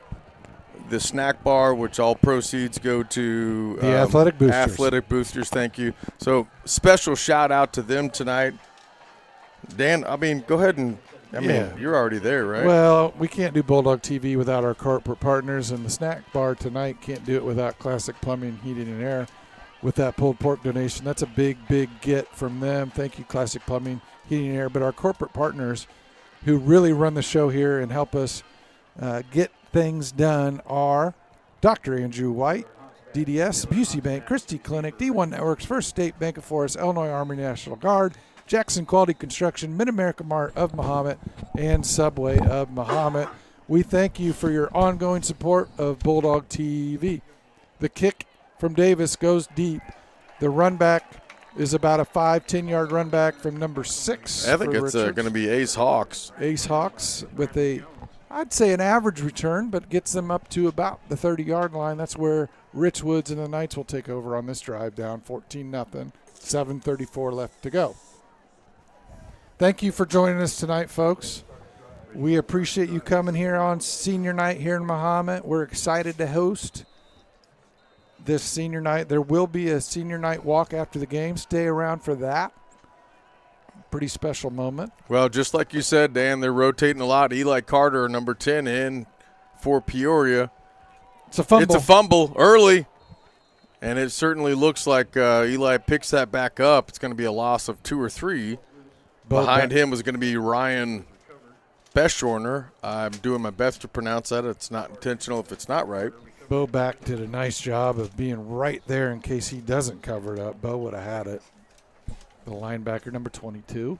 the snack bar, which all proceeds go to The Athletic Boosters. Athletic Boosters, thank you. So special shout out to them tonight. Dan, I mean, go ahead and, I mean, you're already there, right? Well, we can't do Bulldog TV without our corporate partners, and the snack bar tonight can't do it without Classic Plumbing, Heating, and Air. With that pulled pork donation, that's a big, big get from them. Thank you, Classic Plumbing, Heating, and Air. But our corporate partners who really run the show here and help us get things done are Dr. Andrew White, DDS, Busey Bank, Christie Clinic, D1 Networks, First State Bank of Forest, Illinois Army National Guard, Jackson Quality Construction, Mid-America Mart of Mahomet, and Subway of Mahomet. We thank you for your ongoing support of Bulldog TV. The kick from Davis goes deep. The run back is about a 5-10 yard run back from number 6. I think it's going to be Ace Hawks. Ace Hawks with I'd say an average return, but gets them up to about the 30-yard line. That's where Richwoods and the Knights will take over on this drive, down 14-0, 7:34 left to go. Thank you for joining us tonight, folks. We appreciate you coming here on senior night here in Mahomet. We're excited to host this senior night. There will be a senior night walk after the game. Stay around for that. Pretty special moment. Well, just like you said, Dan, they're rotating a lot. Eli Carter, number 10, in for Peoria. It's a fumble. It's a fumble early, and it certainly looks like Eli picks that back up. It's going to be a loss of 2 or 3. Behind him was going to be Ryan Beschorner. I'm doing my best to pronounce that. It's not intentional if it's not right. Bo Back did a nice job of being right there in case he doesn't cover it up. Bo would have had it. The linebacker, number 22.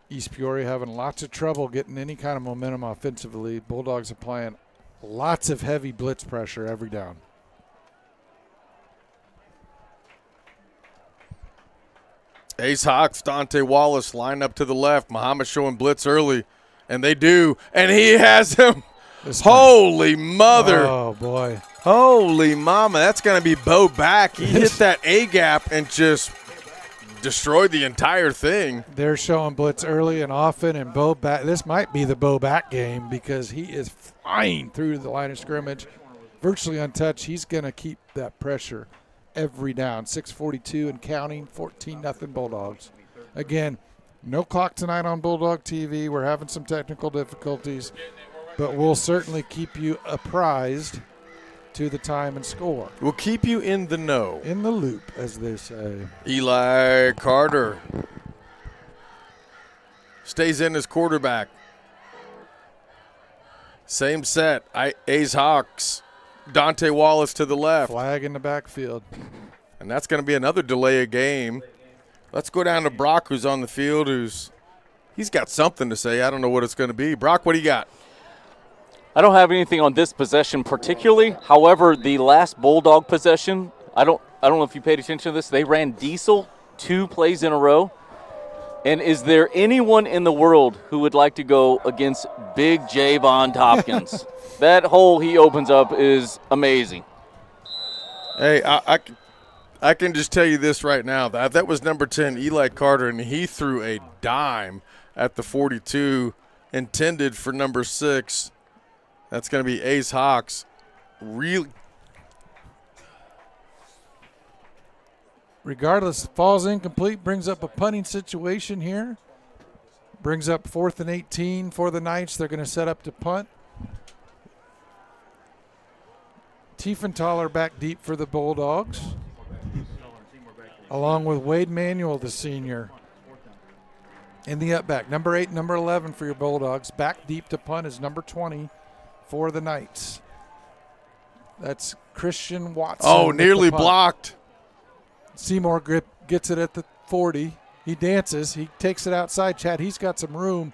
East Peoria having lots of trouble getting any kind of momentum offensively. Bulldogs applying lots of heavy blitz pressure every down. Ace Hawks, Dante Wallace line up to the left. Mahomet showing blitz early, and they do. And he has him. Holy mother. Oh, boy. Holy mama. That's going to be Bo Back. He hit that A-gap and just destroyed the entire thing. They're showing blitz early and often, and Bo Back. This might be the Bo Back game because he is flying through the line of scrimmage, virtually untouched. He's going to keep that pressure every down. 6:42 and counting, 14-0 Bulldogs. Again, no clock tonight on Bulldog TV. We're having some technical difficulties, but we'll certainly keep you apprised to the time and score. We'll keep you in the know. In the loop, as they say. Eli Carter stays in as quarterback. Same set. Ace Hawks. Dante Wallace to the left. Flag in the backfield. And that's going to be another delay of game. Let's go down to Brock, who's on the field, he's got something to say. I don't know what it's going to be. Brock, what do you got? I don't have anything on this possession particularly. However, the last Bulldog possession, I don't know if you paid attention to this. They ran diesel 2 plays in a row. And is there anyone in the world who would like to go against Big Javon Hopkins? That hole he opens up is amazing. Hey, I can just tell you this right now. That was number 10, Eli Carter, and he threw a dime at the 42 intended for number 6. That's going to be Ace Hawks. Really. Regardless, falls incomplete, brings up a punting situation here. Brings up 4th and 18 for the Knights. They're going to set up to punt. Tiefenthaler back deep for the Bulldogs, along with Wade Manuel, the senior, in the up back. Number 8, number 11 for your Bulldogs. Back deep to punt is number 20 for the Knights. That's Christian Watson. Oh, nearly blocked. Seymour gets it at the 40. He dances. He takes it outside, Chad. He's got some room,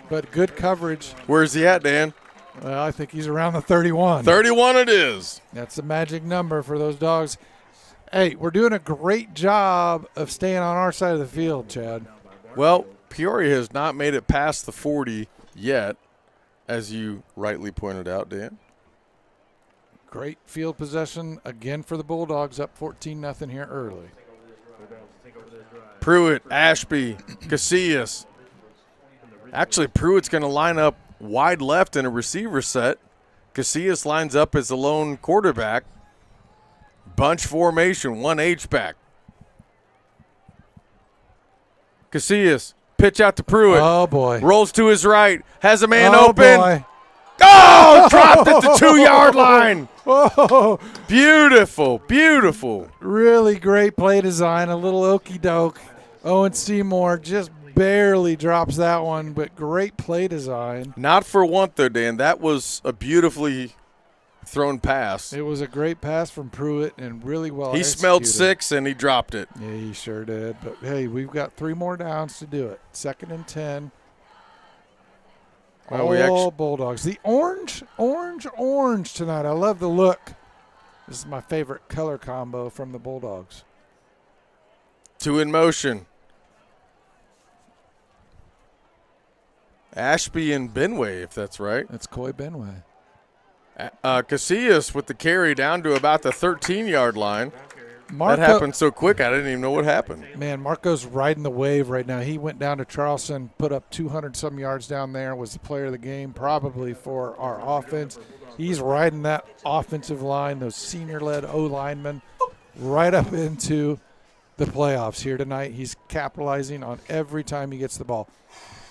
but good coverage. Where's he at, Dan? Well, I think he's around the 31. 31 it is. That's the magic number for those dogs. Hey, we're doing a great job of staying on our side of the field, Chad. Well, Peoria has not made it past the 40 yet, as you rightly pointed out, Dan. Great field possession again for the Bulldogs, up 14-0 here early. Pruitt, Ashby, Casillas Actually, Pruitt's going to line up wide left in a receiver set. Casillas lines up as the lone quarterback. Bunch formation, 1 H-back. Casillas, pitch out to Pruitt. Oh, boy. Rolls to his right, has a man Oh, open. boy. Oh, dropped at the 2-yard line. Oh, Beautiful, beautiful. really great play design. A little okey-doke. Mahomet-Seymour just barely drops that one, but great play design. Not for one, though, Dan. That was a beautifully thrown pass. It was a great pass from Pruitt and really well He smelled executed. 6, and he dropped it. Yeah, he sure did. But, hey, we've got 3 more downs to do it. 2nd and 10. Well, we All actu- Bulldogs. The orange tonight. I love the look. This is my favorite color combo from the Bulldogs. 2 in motion. Ashby and Benway, if that's right. That's Coy Benway. Casillas with the carry down to about the 13-yard line. Marco, That happened so quick, I didn't even know what happened. Man, Marco's riding the wave right now. He went down to Charleston, put up 200-some yards down there, was the player of the game probably for our offense. He's riding that offensive line, those senior-led O-linemen, right up into the playoffs here tonight. He's capitalizing on every time he gets the ball.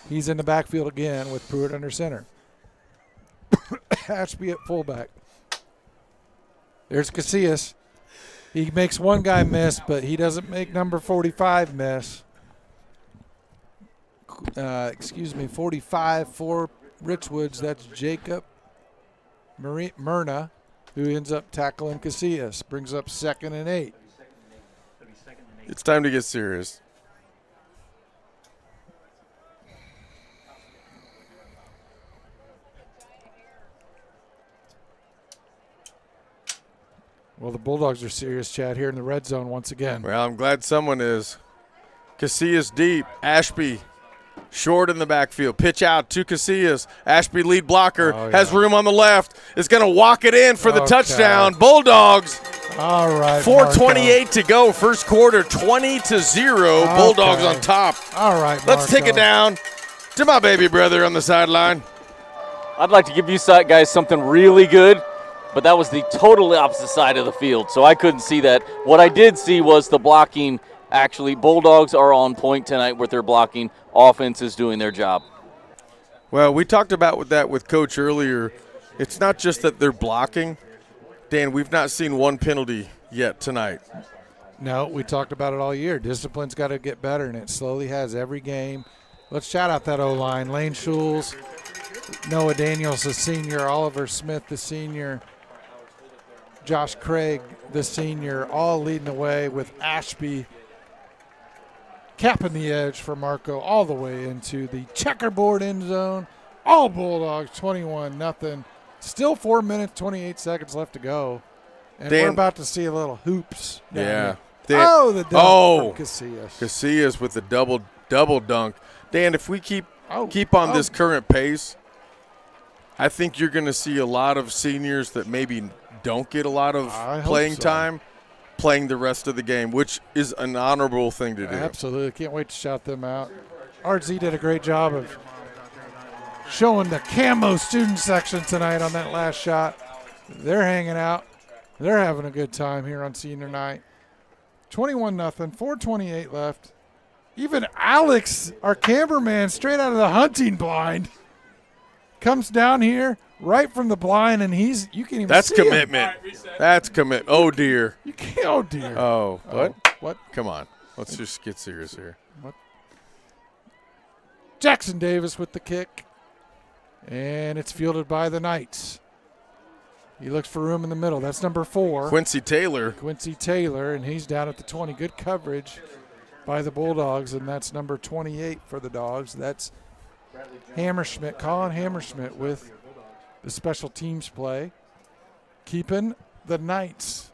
He's in the backfield again with Pruitt under center. Ashby at fullback. There's Casillas. He makes one guy miss, but he doesn't make number 45 miss. 45 for Richwoods. That's Jacob Myrna, who ends up tackling Casillas. Brings up 2nd and 8. It's time to get serious. Well, the Bulldogs are serious, Chad, here in the red zone once again. Well, I'm glad someone is. Casillas deep. Ashby short in the backfield. Pitch out to Casillas. Ashby lead blocker. Has room on the left. Is going to walk it in for the touchdown. Bulldogs. All right. 4:28 to go. First quarter, 20-0. Bulldogs on top. All right, Let's take it down to my baby brother on the sideline. I'd like to give you guys something really good, but that was the totally opposite side of the field, so I couldn't see that. What I did see was the blocking. Actually, Bulldogs are on point tonight with their blocking. Offense is doing their job. Well, we talked about that with Coach earlier. It's not just that they're blocking. Dan, we've not seen one penalty yet tonight. No, we talked about it all year. Discipline's got to get better, and it slowly has every game. Let's shout out that O-line. Lane Schulz, Noah Daniels, the senior, Oliver Smith, the senior, Josh Craig, the senior, all leading the way with Ashby capping the edge for Marco all the way into the checkerboard end zone. All Bulldogs, 21-0. Still 4 minutes, 28 seconds left to go. And we're about to see a little hoops. Yeah. The dunk from Casillas. Casillas with the double dunk. Dan, if we keep on this current pace, I think you're going to see a lot of seniors that maybe don't get a lot of playing time playing the rest of the game, which is an honorable thing to do. Absolutely. Can't wait to shout them out. RZ did a great job of showing the camo student section tonight on that last shot. They're hanging out. They're having a good time here on senior night. 21-0, 4:28 left. Even Alex, our cameraman, straight out of the hunting blind, comes down here right from the blind, and you can't even That's see commitment. him. That's commitment. Oh, dear. You can't, oh, dear. Oh, what? What? Come on. Let's just get serious here. What? Jackson Davis with the kick, and it's fielded by the Knights. He looks for room in the middle. That's number 4. Quincy Taylor, and he's down at the 20. Good coverage by the Bulldogs, and that's number 28 for the Dogs. That's Hammerschmidt, Colin Hammerschmidt with the special teams play, keeping the Knights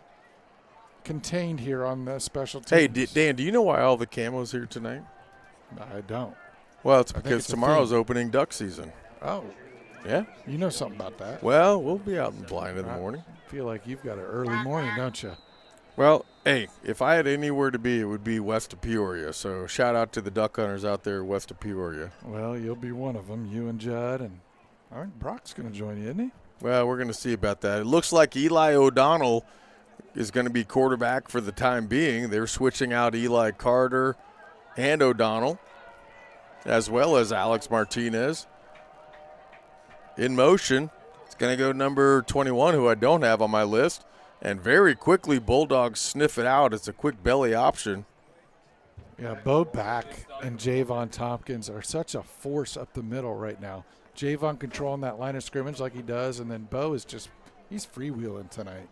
contained here on the special teams. Hey, Dan, do you know why all the camo's here tonight? I don't. Well, it's I think because it's a tomorrow's theme. opening duck season. Oh, Yeah? you know something about that. Well, we'll be out in the blind in the morning. I feel like you've got an early morning, don't you? Well, hey, if I had anywhere to be, it would be west of Peoria. So shout out to the duck hunters out there west of Peoria. Well, you'll be one of them, you and Judd. And all right, Brock's going to join you, isn't he? Well, we're going to see about that. It looks like Eli O'Donnell is going to be quarterback for the time being. They're switching out Eli Carter and O'Donnell, as well as Alex Martinez. In motion, it's going to go number 21, who I don't have on my list. And very quickly, Bulldogs sniff it out. It's a quick belly option. Yeah, Bo Back and Javon Tompkins are such a force up the middle right now. Javon controlling that line of scrimmage like he does, and then Bo is just – he's freewheeling tonight.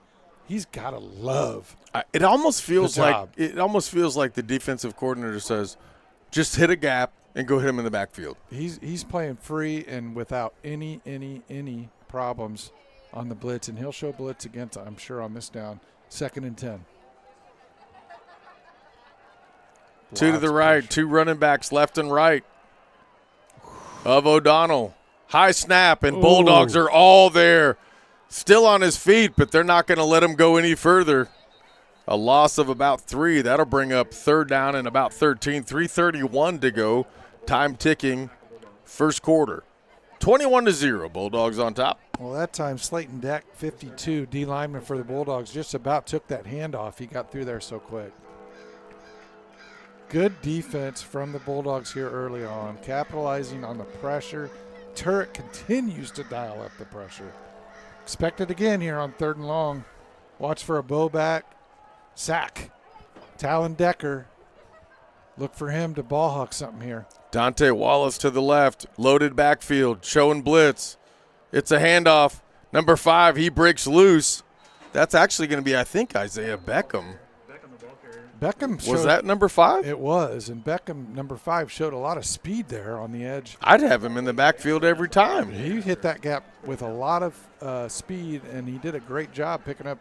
He's got to love It almost feels the like job. it almost feels like the defensive coordinator says, just hit a gap and go hit him in the backfield. He's playing free and without any problems on the blitz, and he'll show blitz against, I'm sure, on this down, 2nd and 10. Two to the right, two running backs left and right of O'Donnell. High snap, and Bulldogs are all there. Still on his feet, but they're not going to let him go any further. A loss of about 3. That'll bring up 3rd down and about 13. 3:31 to go. Time ticking. First quarter. 21-0. Bulldogs on top. Well, that time Slayton Deck, 52, D lineman for the Bulldogs, just about took that handoff. He got through there so quick. Good defense from the Bulldogs here early on, capitalizing on the pressure. Turret continues to dial up the pressure. Expect it again here on 3rd and long. Watch for a bow back. Sack. Talon Decker. Look for him to ball hawk something here. Dante Wallace to the left. Loaded backfield. Showing blitz. It's a handoff. Number 5, he breaks loose. That's actually going to be, I think, Isaiah Beckham. Beckham showed, Was that number 5? It was, and Beckham, number 5, showed a lot of speed there on the edge. I'd have him in the backfield every time. He hit that gap with a lot of speed, and he did a great job picking up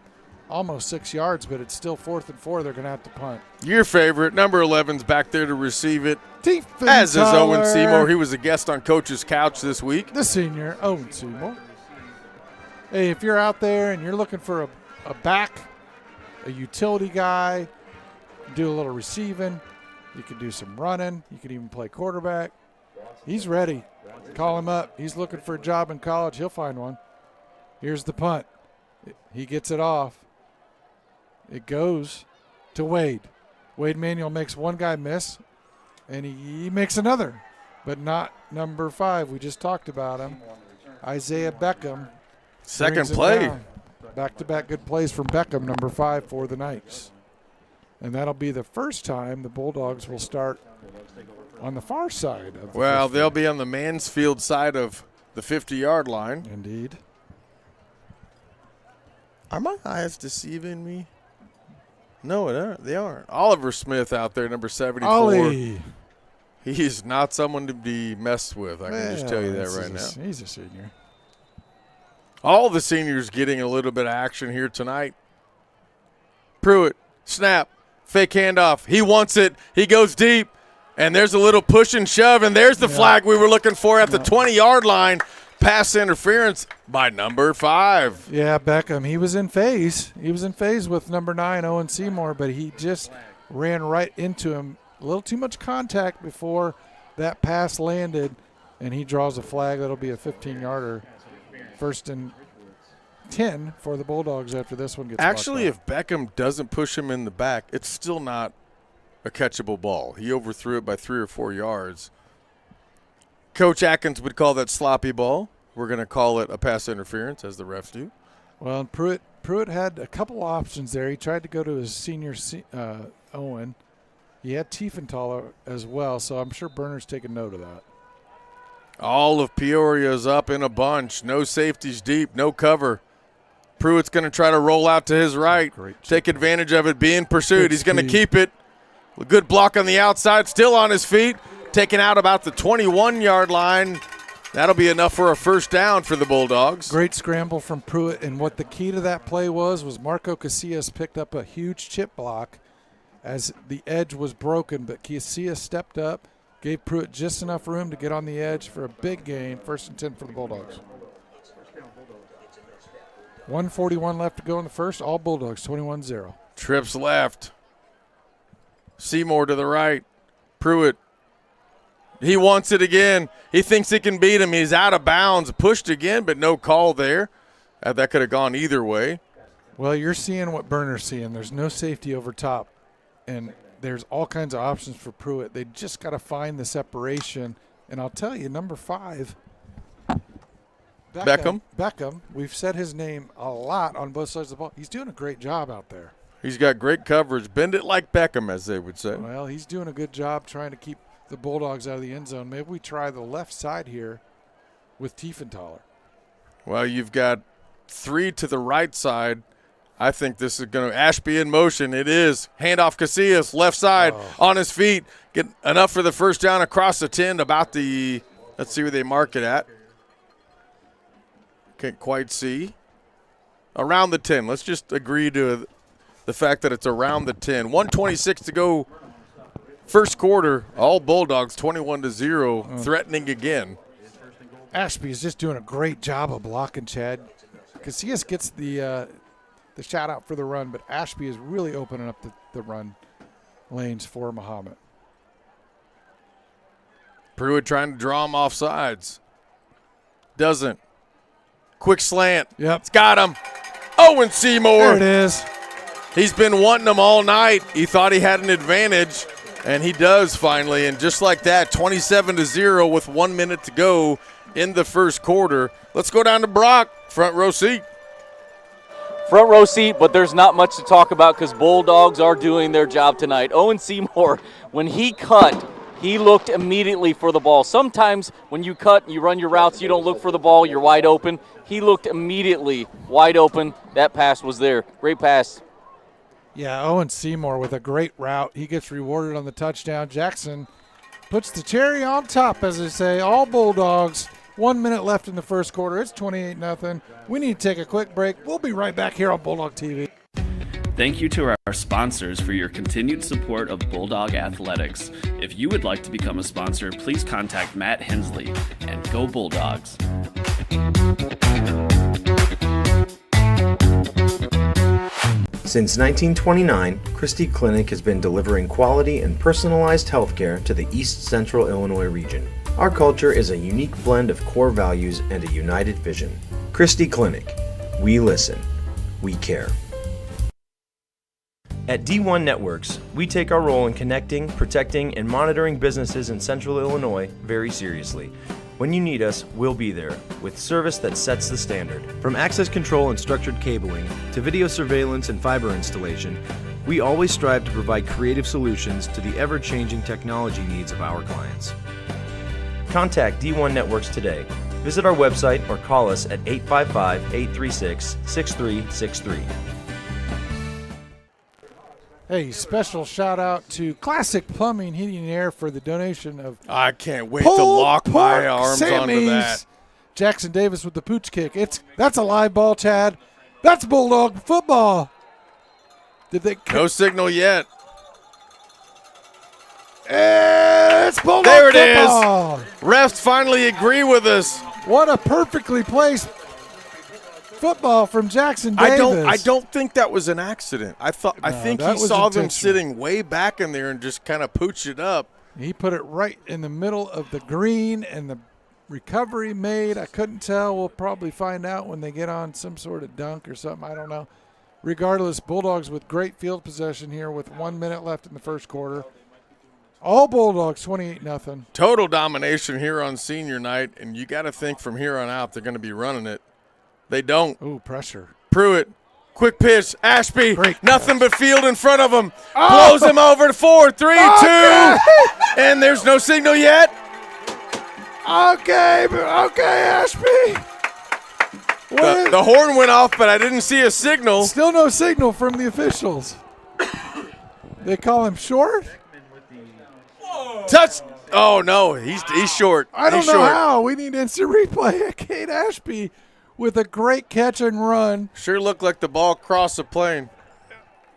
almost 6 yards, but it's still 4th and 4. They're going to have to punt. Your favorite, number 11's back there to receive it. Defense As is Owen Holler. Seymour. He was a guest on Coach's Couch this week. The senior, Owen Seymour. Hey, if you're out there and you're looking for a back, a utility guy, do a little receiving, you can do some running, you can even play quarterback. He's ready. Call him up. He's looking for a job in college. He'll find one. Here's the punt. He gets it off. It goes to Wade. Wade Manuel makes one guy miss, and he makes another, but not number 5. We just talked about him. Isaiah Beckham. Second brings it play. down. Back-to-back good plays from Beckham, number 5 for the Knights. And that'll be the first time the Bulldogs will start on the far side of the Well, 50. they'll be on the Mansfield side of the 50-yard line. Indeed. Are my eyes deceiving me? No, they aren't. Oliver Smith out there, number 74. Ollie. He is not someone to be messed with. I can just tell you that right now. He's a senior. All the seniors getting a little bit of action here tonight. Pruitt, snap, fake handoff. He wants it. He goes deep, and there's a little push and shove, and there's the flag we were looking for at the 20-yard line. Pass interference by number 5. Yeah, Beckham. He was in phase. He was in phase with number 9, Owen Seymour, but he just ran right into him. A little too much contact before that pass landed, and he draws a flag. That'll be a 15-yarder. 1st and 10 for the Bulldogs after this one gets Actually, blocked if Beckham doesn't push him in the back, it's still not a catchable ball. He overthrew it by 3 or 4 yards. Coach Atkins would call that sloppy ball. We're going to call it a pass interference, as the refs do. Well, and Pruitt had a couple options there. He tried to go to his senior Owen. He had Tiefenthaler as well, so I'm sure Berner's taking note of that. All of Peoria's up in a bunch. No safeties deep, no cover. Pruitt's going to try to roll out to his right, take advantage of it being pursued. He's going to keep it. A good block on the outside, still on his feet, taken out about the 21-yard line. That'll be enough for a first down for the Bulldogs. Great scramble from Pruitt, and what the key to that play was Marco Casillas picked up a huge chip block as the edge was broken, but Casillas stepped up, gave Pruitt just enough room to get on the edge for a big gain. 1st and 10 for the Bulldogs. 1:41 left to go in the first. All Bulldogs, 21-0. Trips left. Seymour to the right. Pruitt. He wants it again. He thinks he can beat him. He's out of bounds. Pushed again, but no call there. That could have gone either way. Well, you're seeing what Burner's seeing. There's no safety over top, and there's all kinds of options for Pruitt. They just got to find the separation. And I'll tell you, number 5, Beckham. We've said his name a lot on both sides of the ball. He's doing a great job out there. He's got great coverage. Bend it like Beckham, as they would say. Well, he's doing a good job trying to keep the Bulldogs out of the end zone. Maybe we try the left side here with Tiefenthaler. Well, you've got 3 to the right side. I think this is going to – Ashby in motion. It is. Handoff Casillas, left side, on his feet. Get enough for the first down across the 10, about the – let's see where they mark it at. Can't quite see. Around the 10. Let's just agree to the fact that it's around the 10. 1:26 to go first quarter. All Bulldogs 21-0, threatening again. Ashby is just doing a great job of blocking, Chad. Casillas gets the shout out for the run, but Ashby is really opening up the run lanes for Mahomet. Pruitt trying to draw him off sides. Doesn't. Quick slant. Yep. It's got him. Seymour. There it is. He's been wanting them all night. He thought he had an advantage, and he does finally. And just like that, 27-0 with 1 minute to go in the first quarter. Let's go down to Brock, front row seat. Front row seat, but there's not much to talk about because Bulldogs are doing their job tonight. Seymour, when he cut, he looked immediately for the ball. Sometimes when you cut and you run your routes, you don't look for the ball, you're wide open. He looked immediately wide open. That pass was there. Great pass. Yeah, Seymour with a great route. He gets rewarded on the touchdown. Jackson puts the cherry on top, as they say. All Bulldogs. 1 minute left in the first quarter. It's 28-0. We need to take a quick break. We'll be right back here on Bulldog TV. Thank you to our sponsors for your continued support of Bulldog Athletics. If you would like to become a sponsor, please contact Matt Hensley, and go Bulldogs. Since 1929, Christie Clinic has been delivering quality and personalized healthcare to the East Central Illinois region. Our culture is a unique blend of core values and a united vision. Christie Clinic. We listen. We care. At D1 Networks, we take our role in connecting, protecting, and monitoring businesses in Central Illinois very seriously. When you need us, we'll be there, with service that sets the standard. From access control and structured cabling, to video surveillance and fiber installation, we always strive to provide creative solutions to the ever-changing technology needs of our clients. Contact D1 Networks today. Visit our website or call us at 855-836-6363. Hey, special shout out to Classic Plumbing, Heating, and Air for the donation of I can't wait to lock my arms onto that. Jackson Davis with the pooch kick. That's a live ball, Chad. That's Bulldog football. No signal yet. It's Bulldog there it football. is. Refs finally agree with us. What a perfectly placed football from Jackson Davis. I don't think that was an accident. I think he saw them sitting way back in there and just kind of pooched it up. He put it right in the middle of the green, and the recovery made. I couldn't tell. We'll probably find out when they get on some sort of dunk or something. I don't know. Regardless, Bulldogs with great field possession here with 1 minute left in the first quarter. All Bulldogs 28-0. Total domination here on senior night, and you got to think from here on out they're going to be running it. They don't. Ooh, pressure. Pruitt, quick pitch. Ashby, nothing but field in front of him. Oh. Blows him over to 4, 3, 2. And there's no signal yet. Okay, Ashby. The horn went off, but I didn't see a signal. Still no signal from the officials. They call him short? Touch. Oh, no, he's short. I don't know how. We need instant replay. Kate Ashby with a great catch and run. Sure looked like the ball crossed the plane.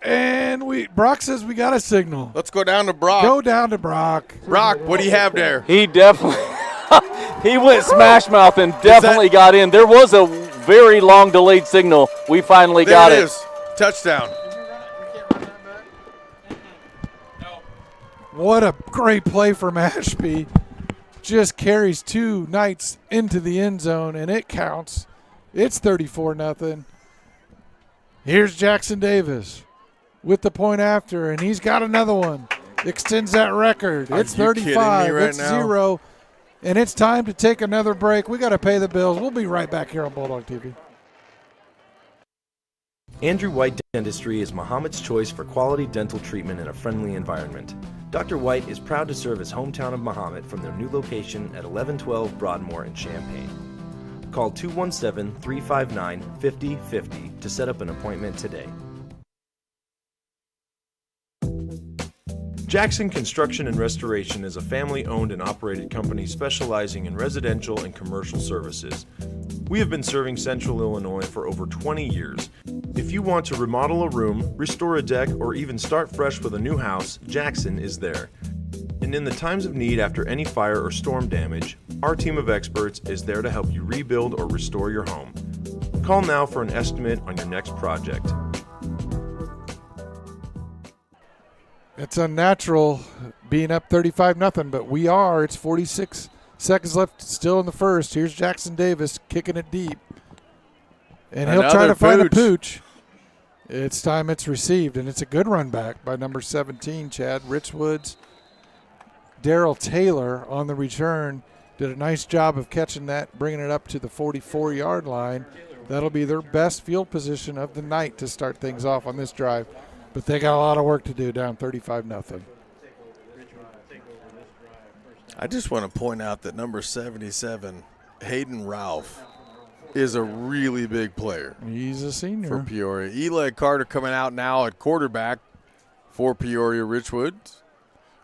And Brock says we got a signal. Let's go down to Brock. Go down to Brock. Brock, what do you have there? He definitely he went smash mouth and definitely got in. There was a very long delayed signal. We finally got it. There it is. Touchdown. What a great play from Ashby. Just carries two Knights into the end zone, and it counts. It's 34-0. Here's Jackson Davis with the point after, and he's got another one. Extends that record. It's 35. It's 0. And it's time to take another break. We got to pay the bills. We'll be right back here on Bulldog TV. Andrew White Dentistry is Mahomet's choice for quality dental treatment in a friendly environment. Dr. White is proud to serve his hometown of Mahomet from their new location at 1112 Broadmoor in Champaign. Call 217-359-5050 to set up an appointment today. Jackson Construction and Restoration is a family-owned and operated company specializing in residential and commercial services. We have been serving Central Illinois for over 20 years. If you want to remodel a room, restore a deck, or even start fresh with a new house, Jackson is there. And in the times of need after any fire or storm damage, our team of experts is there to help you rebuild or restore your home. Call now for an estimate on your next project. It's unnatural being up 35-0, but we are. It's 46 seconds left still in the first. Here's Jackson Davis kicking it deep. And he'll try to find a pooch. It's time it's received, and it's a good run back by number 17, Chad. Richwoods. Daryl Taylor on the return did a nice job of catching that, bringing it up to the 44-yard line. That'll be their best field position of the night to start things off on this drive. But they got a lot of work to do, down 35-0. I just want to point out that number 77, Hayden Ralph, is a really big player. He's a senior. For Peoria. Eli Carter coming out now at quarterback for Peoria Richwoods.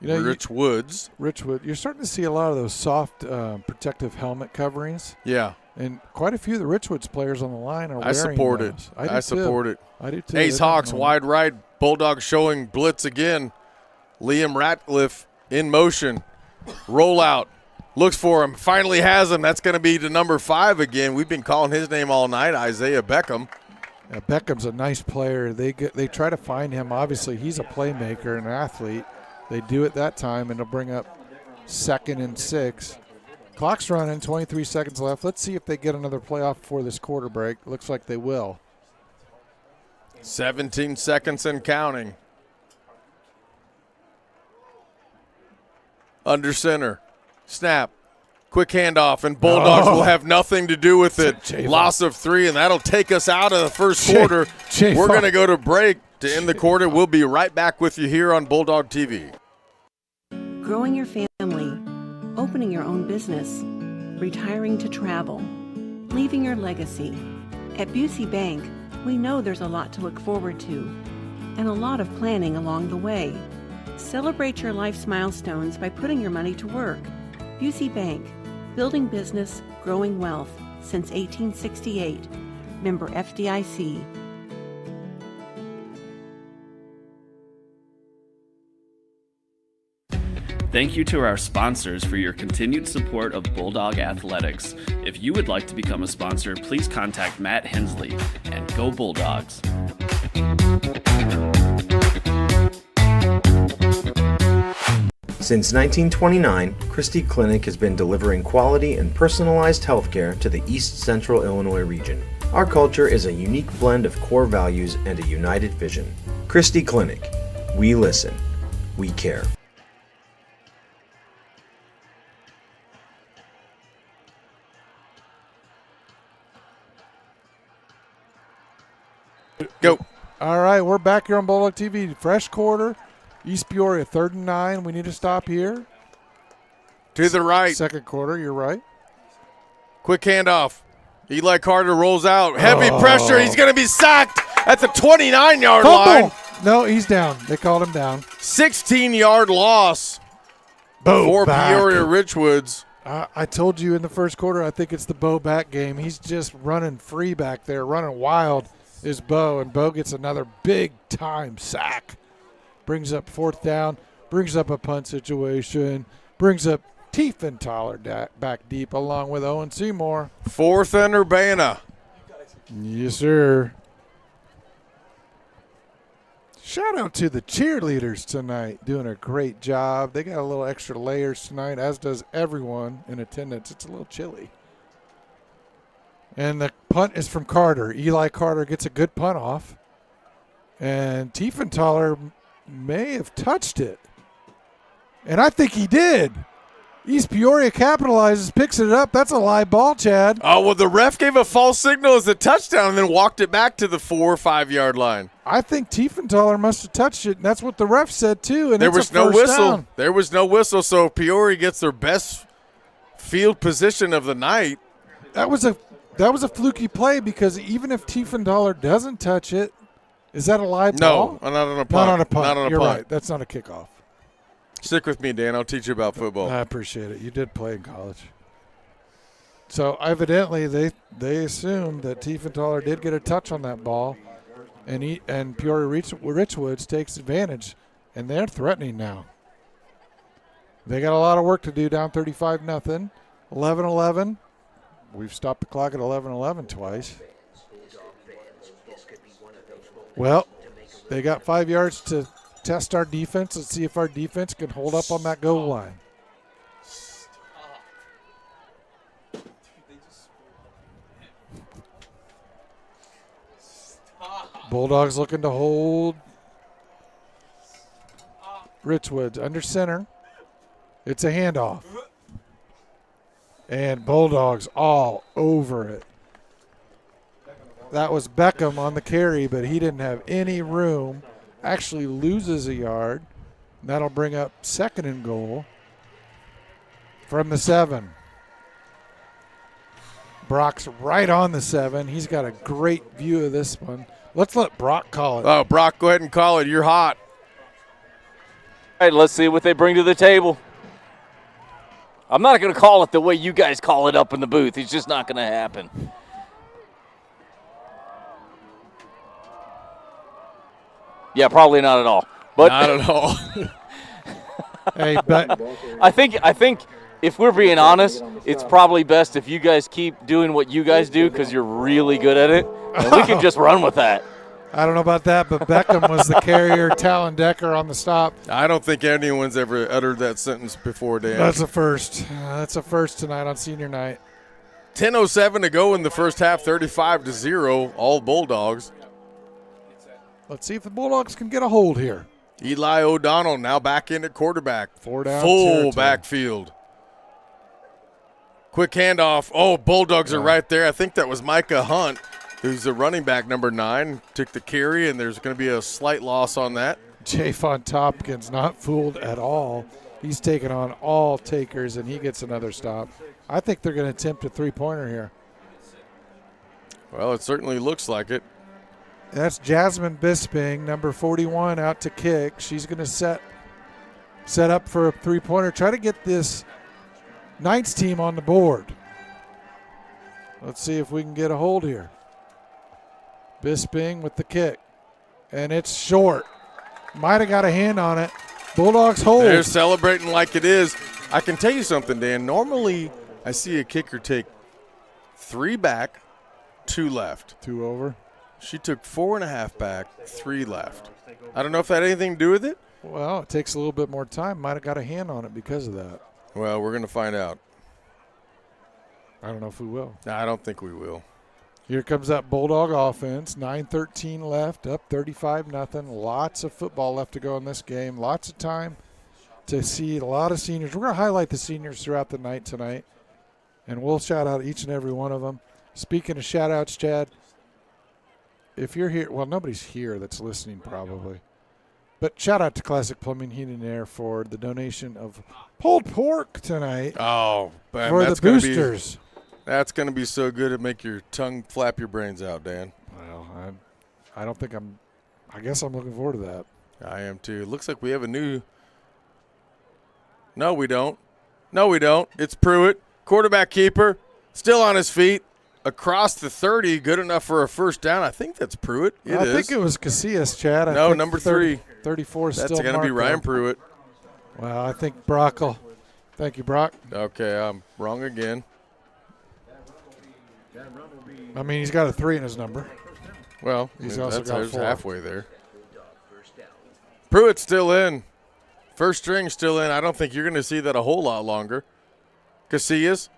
Richwoods. Richwood. You're starting to see a lot of those soft protective helmet coverings. Yeah. And quite a few of the Richwoods players on the line are wearing I support those. it. I support it. I do too. Ace Hawks wide right. Bulldog showing blitz again. Liam Ratcliffe in motion. Rollout. Looks for him. Finally has him. That's going to be to number 5 again. We've been calling his name all night, Isaiah Beckham. Yeah, Beckham's a nice player. They try to find him. Obviously, he's a playmaker and an athlete. They do it that time, and it'll bring up 2nd and 6. Clock's running, 23 seconds left. Let's see if they get another playoff before this quarter break. Looks like they will. 17 seconds and counting. Under center. Snap. Quick handoff, and Bulldogs will have nothing to do with it. Loss of 3, and that'll take us out of the first quarter. We're going to go to break to end the quarter. We'll be right back with you here on Bulldog TV. Growing your family, opening your own business, retiring to travel, leaving your legacy. At Busey Bank, we know there's a lot to look forward to and a lot of planning along the way. Celebrate your life's milestones by putting your money to work. Busey Bank, building business, growing wealth since 1868. Member FDIC. Thank you to our sponsors for your continued support of Bulldog Athletics. If you would like to become a sponsor, please contact Matt Hensley and go Bulldogs. Since 1929, Christie Clinic has been delivering quality and personalized healthcare to the East Central Illinois region. Our culture is a unique blend of core values and a united vision. Christie Clinic. We listen. We care. Go. All right, we're back here on Bulldog TV. Fresh quarter. East Peoria, 3rd and 9. We need to stop here. To the right. Second quarter, you're right. Quick handoff. Eli Carter rolls out. Heavy pressure. He's going to be sacked at the 29-yard line. No, he's down. They called him down. 16-yard loss for Peoria Richwoods. I told you in the first quarter, I think it's the Bo back game. He's just running free back there. Running wild is Bo, and Bo gets another big-time sack. Brings up 4th down, brings up a punt situation, brings up Tiefenthaler back deep along with Mahomet-Seymour. 4th and Urbana. Yes, sir. Shout out to the cheerleaders tonight, doing a great job. They got a little extra layers tonight, as does everyone in attendance. It's a little chilly. And the punt is from Carter. Eli Carter gets a good punt off. And Tiefenthaler may have touched it. And I think he did. East Peoria capitalizes, picks it up. That's a live ball, Chad. Oh, well, the ref gave a false signal as a touchdown and then walked it back to the 4 or 5 yard line. I think Tiefenthaler must have touched it, and that's what the ref said, too. And There it's was a no first whistle. down. There was no whistle, so Peoria gets their best field position of the night. That was a fluky play because even if Tiefenthaler doesn't touch it, is that a live ball? No, not on a punt. Not on a punt. Not on a You're punt. right. That's not a kickoff. Stick with me, Dan. I'll teach you about football. I appreciate it. You did play in college. So evidently they assumed that Tiefenthaler did get a touch on that ball, and Peoria Richwoods takes advantage, and they're threatening now. They got a lot of work to do, down 35-0, 11-11. We've stopped the clock at 11-11 twice. Well, they got 5 yards to test our defense. Let's see if our defense can hold up on that goal line. Bulldogs looking to hold Richwoods under center. It's a handoff. And Bulldogs all over it. That was Beckham on the carry, but he didn't have any room. Actually loses a yard. That'll bring up 2nd and goal from the 7. Brock's right on the 7. He's got a great view of this one. Let's let Brock call it. Oh, Brock, go ahead and call it. You're hot. All right, let's see what they bring to the table. I'm not going to call it the way you guys call it up in the booth. It's just not going to happen. Yeah, probably not at all. But Not at all. Hey, but I think if we're being honest, it's probably best if you guys keep doing what you guys do because you're really good at it, and we can just run with that. I don't know about that, but Beckham was the carrier, Talon Decker on the stop. I don't think anyone's ever uttered that sentence before, Dan. That's a first. That's a first tonight on senior night. 10:07 to go in the first half, 35-0, all Bulldogs. Let's see if the Bulldogs can get a hold here. Eli O'Donnell now back in at quarterback. 4 down Full territory. backfield. Quick handoff. Oh, Bulldogs are right there. I think that was Micah Hunt, who's the running back, number 9, took the carry, and there's going to be a slight loss on that. Jafon Tompkins not fooled at all. He's taking on all takers, and he gets another stop. I think they're going to attempt a three-pointer here. Well, it certainly looks like it. That's Jasmine Bisping, number 41, out to kick. She's going to set up for a three-pointer. Try to get this Knights team on the board. Let's see if we can get a hold here. Bisping with the kick. And it's short. Might have got a hand on it. Bulldogs hold. They're celebrating like it is. I can tell you something, Dan. Normally, I see a kicker take 3 back, 2 left. 2 over. She took 4.5 back, 3 left. I don't know if that had anything to do with it. Well, it takes a little bit more time. Might have got a hand on it because of that. Well, we're going to find out. I don't know if we will. I don't think we will. Here comes that Bulldog offense. 9:13 left, up 35-0. Lots of football left to go in this game. Lots of time to see a lot of seniors. We're going to highlight the seniors throughout the night tonight, and we'll shout out each and every one of them. Speaking of shout-outs, Chad, if you're here, well, nobody's here that's listening probably, but shout out to Classic Plumbing, Heating, and Air for the donation of pulled pork tonight Oh, man, for the that's gonna boosters. That's going to be so good to make your tongue flap your brains out, Dan. Well, I don't think I guess I'm looking forward to that. I am too. Looks like we have a new. No, we don't. No, we don't. It's Pruitt, quarterback keeper, still on his feet, across the 30, good enough for a first down. I think that's Pruitt. I think it was Casillas, Chad. I No, think number 30, 3. 34 is That's still going to be Marco. Ryan Pruitt. Well, I think Brock will. Thank you, Brock. Okay, I'm wrong again. I mean, he's got a 3 in his number. Well, He's also got there's 4. halfway there. Pruitt's still in. First string still in. I don't think you're going to see that a whole lot longer. Casillas,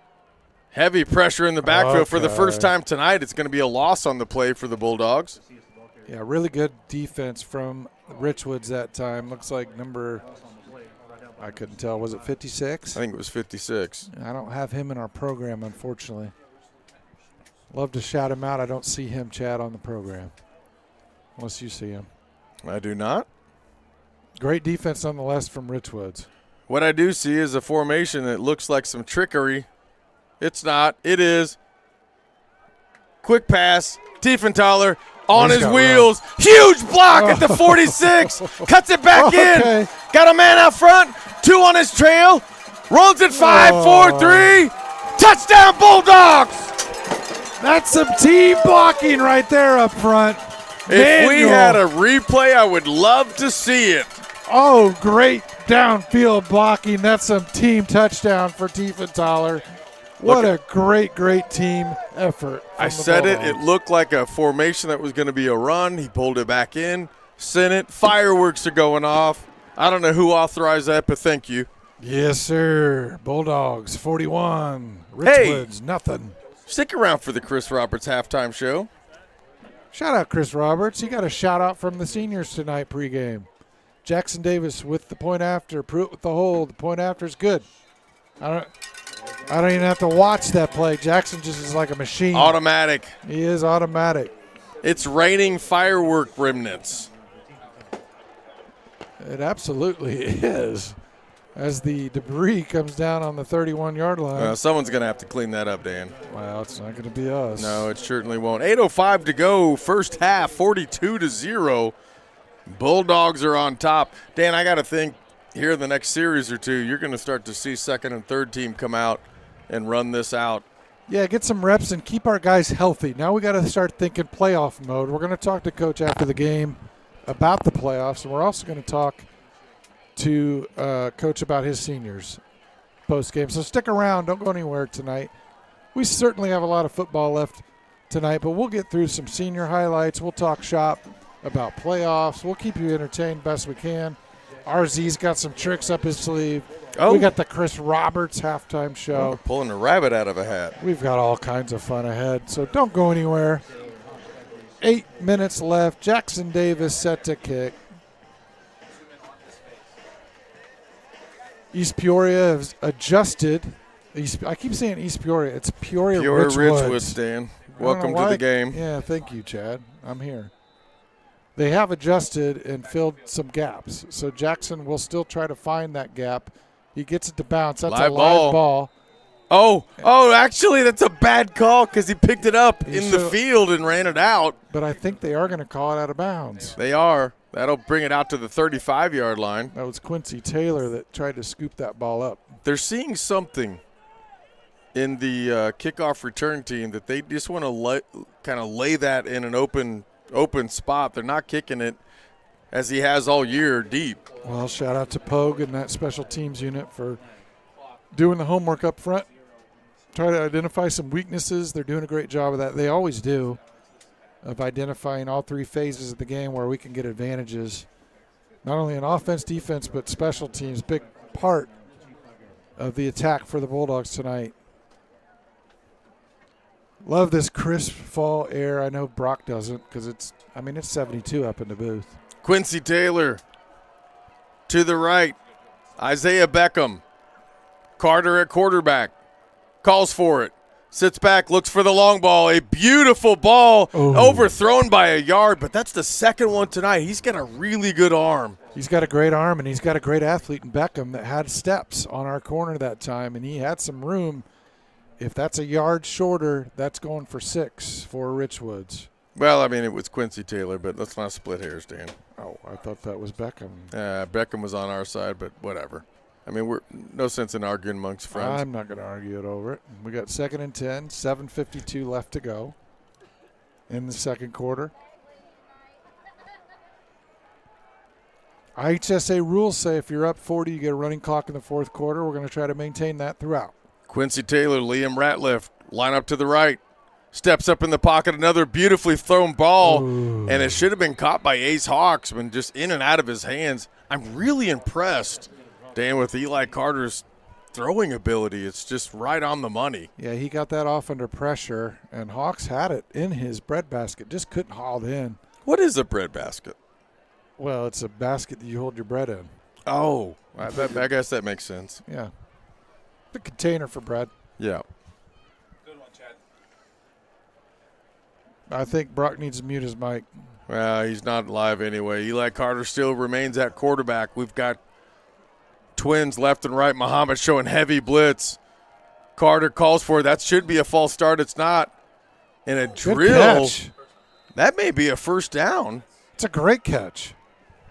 heavy pressure in the backfield for the first time tonight. It's going to be a loss on the play for the Bulldogs. Yeah, really good defense from Richwoods that time. Looks like number, I couldn't tell, was it 56? I think it was 56. I don't have him in our program, unfortunately. Love to shout him out. I don't see him, Chad, on the program, unless you see him. I do not. Great defense nonetheless from Richwoods. What I do see is a formation that looks like some trickery. It's not. It is. Quick pass. Tiefenthaler on his wheels. Run. Huge block at the 46. Cuts it back in. Got a man out front. 2 on his trail. Rolls it 5, 4, 3. Touchdown Bulldogs. That's some team blocking right there up front. If we had a replay, I would love to see it. Oh, great downfield blocking. That's some team touchdown for Tiefenthaler. What a great, great team effort. I said it. It looked like a formation that was going to be a run. He pulled it back in, sent it. Fireworks are going off. I don't know who authorized that, but thank you. Yes, sir. Bulldogs, 41. Richwoods, nothing. Stick around for the Chris Roberts halftime show. Shout out Chris Roberts. He got a shout out from the seniors tonight pregame. Jackson Davis with the point after. Pruitt with the hold. The point after is good. I don't even have to watch that play. Jackson just is like a machine. Automatic. He is automatic. It's raining firework remnants. It absolutely is. As the debris comes down on the 31-yard line. Someone's going to have to clean that up, Dan. Well, it's not going to be us. No, it certainly won't. 8:05 to go. First half, 42-0. Bulldogs are on top. Dan, I got to think here in the next series or two, you're going to start to see second and third team come out and run this out. Yeah, get some reps and keep our guys healthy. Now we got to start thinking playoff mode. We're going to talk to Coach after the game about the playoffs, and we're also going to talk to Coach about his seniors post-game. So stick around. Don't go anywhere tonight. We certainly have a lot of football left tonight, but we'll get through some senior highlights. We'll talk shop about playoffs. We'll keep you entertained best we can. RZ's got some tricks up his sleeve. Oh. We got the Chris Roberts halftime show. Oh, pulling a rabbit out of a hat. We've got all kinds of fun ahead, so don't go anywhere. 8 minutes left. Jackson Davis set to kick. East Peoria has adjusted. I keep saying East Peoria. It's Peoria Richwoods, Dan. Welcome to the game. Yeah, thank you, Chad. I'm here. They have adjusted and filled some gaps. So Jackson will still try to find that gap. He gets it to bounce. That's a live ball. Oh, actually, that's a bad call because he picked it up in the field and ran it out. But I think they are going to call it out of bounds. They are. That'll bring it out to the 35-yard line. That was Quincy Taylor that tried to scoop that ball up. They're seeing something in the kickoff return team that they just want to kind of lay that in an open spot. They're not kicking it as he has all year deep. Well, shout out to Pogue and that special teams unit for doing the homework up front. Try to identify some weaknesses. They're doing a great job of that. They always do, of identifying all three phases of the game where we can get advantages, not only in offense, defense, but special teams. Big part of the attack for the Bulldogs tonight. Love this crisp fall air. I know Brock doesn't because it's 72 up in the booth. Quincy Taylor to the right. Isaiah Beckham. Carter at quarterback. Calls for it. Sits back, looks for the long ball. A beautiful ball overthrown by a yard, but that's the second one tonight. He's got a really good arm. He's got a great arm, and he's got a great athlete in Beckham that had steps on our corner that time, and he had some room. If that's a yard shorter, that's going for 6 for Richwoods. Well, it was Quincy Taylor, but let's not split hairs, Dan. Oh, I thought that was Beckham. Beckham was on our side, but whatever. We're no sense in arguing amongst friends. I'm not going to argue it over it. We got 2nd and 10, 7:52 left to go in the second quarter. IHSA rules say if you're up 40, you get a running clock in the fourth quarter. We're going to try to maintain that throughout. Quincy Taylor, Liam Ratliff, line up to the right. Steps up in the pocket, another beautifully thrown ball, and it should have been caught by Ace Hawks, but just in and out of his hands. I'm really impressed, Dan, with Eli Carter's throwing ability. It's just right on the money. Yeah, he got that off under pressure, and Hawks had it in his bread basket, just couldn't haul it in. What is a bread basket? Well, it's a basket that you hold your bread in. Oh, I guess that makes sense. Yeah. The container for bread. Yeah. I think Brock needs to mute his mic. Well, he's not live anyway. Eli Carter still remains at quarterback. We've got twins left and right. Mahomet showing heavy blitz. Carter calls for it. That should be a false start. It's not. And a drill. Catch. That may be a first down. It's a great catch.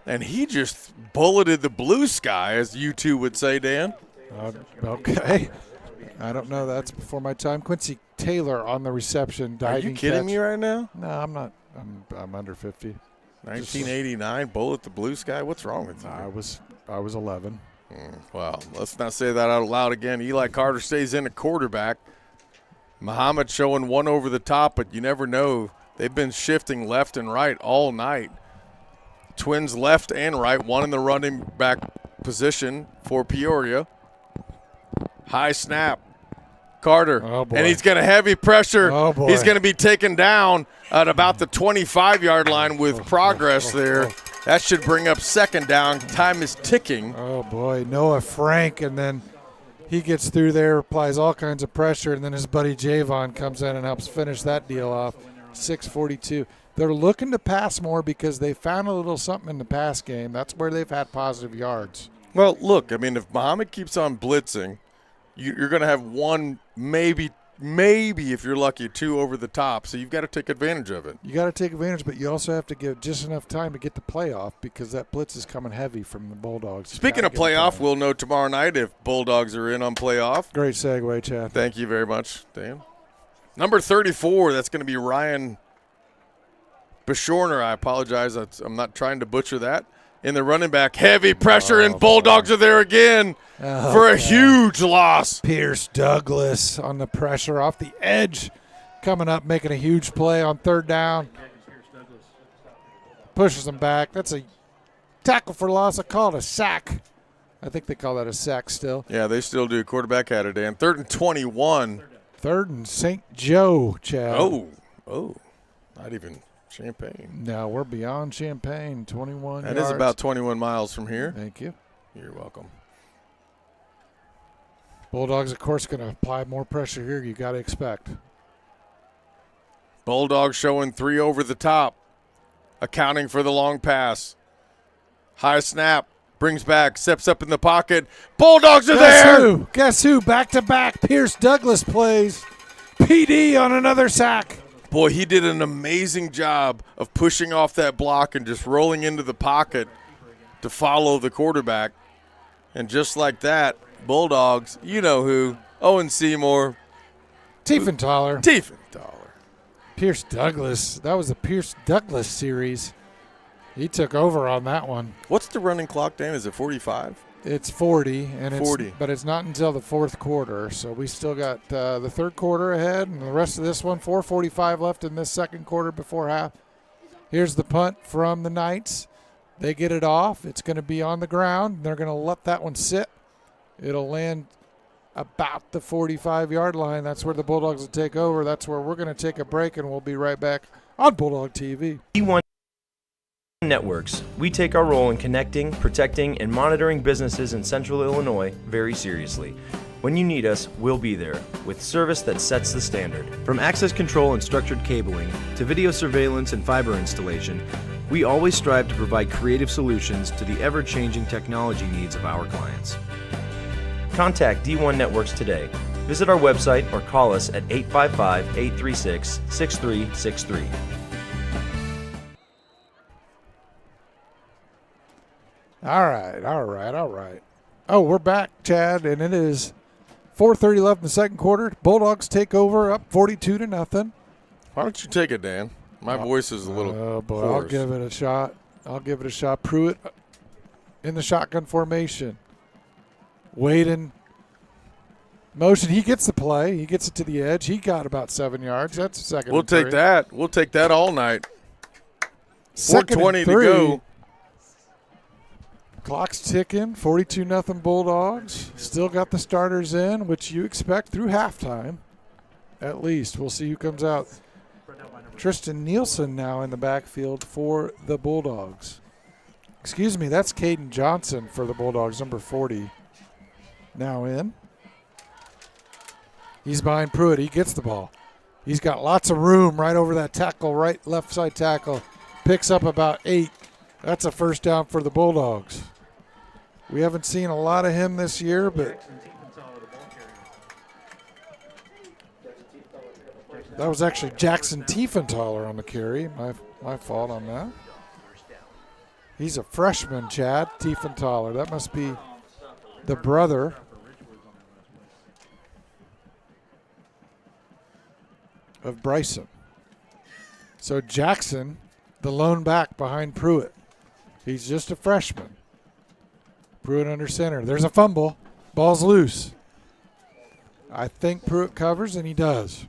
And he just bulleted the blue sky, as you two would say, Dan. Okay. I don't know. That's before my time. Quincy Taylor on the reception. Are you kidding me right now? No, I'm not. I'm under 50. 1989, bullet the blue sky. What's wrong with you? I was 11. Well, let's not say that out loud again. Eli Carter stays in at quarterback. Mahomet showing one over the top, but you never know. They've been shifting left and right all night. Twins left and right, one in the running back position for Peoria. High snap. Carter. Oh, boy. And he's got a heavy pressure. Oh, boy. He's going to be taken down at about the 25-yard line with progress there. That should bring up second down. Time is ticking. Oh, boy. Noah Frank, and then he gets through there, applies all kinds of pressure, and then his buddy Javon comes in and helps finish that deal off. 6:42. They're looking to pass more because they found a little something in the pass game. That's where they've had positive yards. Well, look, I mean, if Mahomet keeps on blitzing, you're going to have one, maybe if you're lucky, two over the top. So you've got to take advantage of it. You got to take advantage, but you also have to give just enough time to get the playoff because that blitz is coming heavy from the Bulldogs. Speaking of playoff, we'll know tomorrow night if Bulldogs are in on playoff. Great segue, Chad. Thank you very much, Dan. Number 34, that's going to be Ryan Bashorner. I apologize. I'm not trying to butcher that. In the running back, heavy pressure, and Bulldogs are there again for a huge loss. Pierce Douglas on the pressure off the edge, coming up, making a huge play on third down. Pushes him back. That's a tackle for loss. I call it a sack. I think they call that a sack still. Yeah, they still do. Quarterback had it, Dan. 3rd and 21. 3rd and St. Joe, Chad. Oh, not even Champaign. No, we're beyond Champaign, 21 That yards. is about 21 miles from here. Thank you. You're welcome. Bulldogs, of course, going to apply more pressure here. You got to expect. Bulldogs showing 3 over the top, accounting for the long pass. High snap, brings back, steps up in the pocket. Bulldogs are there. Guess who? Back-to-back Pierce Douglas plays. PD on another sack. Boy, he did an amazing job of pushing off that block and just rolling into the pocket to follow the quarterback. And just like that, Bulldogs, you know who, Mahomet-Seymour. Tiefenthaler. Tiefenthaler. Pierce Douglas. That was the Pierce Douglas series. He took over on that one. What's the running clock, Dan? Is it 45? It's 40, and 40. But it's not until the 4th quarter. So we still got the 3rd quarter ahead, and the rest of this one, 4:45 left in this 2nd quarter before half. Here's the punt from the Knights. They get it off. It's going to be on the ground. They're going to let that one sit. It'll land about the 45-yard line. That's where the Bulldogs will take over. That's where we're going to take a break, and we'll be right back on Bulldog TV. D1 Networks, we take our role in connecting, protecting, and monitoring businesses in Central Illinois very seriously. When you need us, we'll be there, with service that sets the standard. From access control and structured cabling, to video surveillance and fiber installation, we always strive to provide creative solutions to the ever-changing technology needs of our clients. Contact D1 Networks today. Visit our website or call us at 855-836-6363. All right. Oh, we're back, Chad, and it is 4:30 left in the 2nd quarter. Bulldogs take over, up 42-0. Why don't you take it, Dan? My voice is a little hoarse. I'll give it a shot. Pruitt in the shotgun formation. Waden Motion, he gets the play. He gets it to the edge. He got about 7 yards. That's second. We'll take that. We'll take that all night. Second 4:20 to 3. go. Clock's ticking. 42-0 Bulldogs. Still got the starters in, which you expect through halftime. At least. We'll see who comes out. Tristan Nielsen now in the backfield for the Bulldogs. Excuse me, that's Caden Johnson for the Bulldogs, number 40. Now in. He's behind Pruitt. He gets the ball. He's got lots of room right over that tackle, right left side tackle. Picks up about 8. That's a first down for the Bulldogs. We haven't seen a lot of him this year, but that was actually Jackson Tiefenthaler on the carry. My fault on that. He's a freshman, Chad Tiefenthaler. That must be the brother of Bryson. So Jackson, the lone back behind Pruitt. He's just a freshman. Pruitt under center. There's a fumble. Ball's loose. I think Pruitt covers, and he does.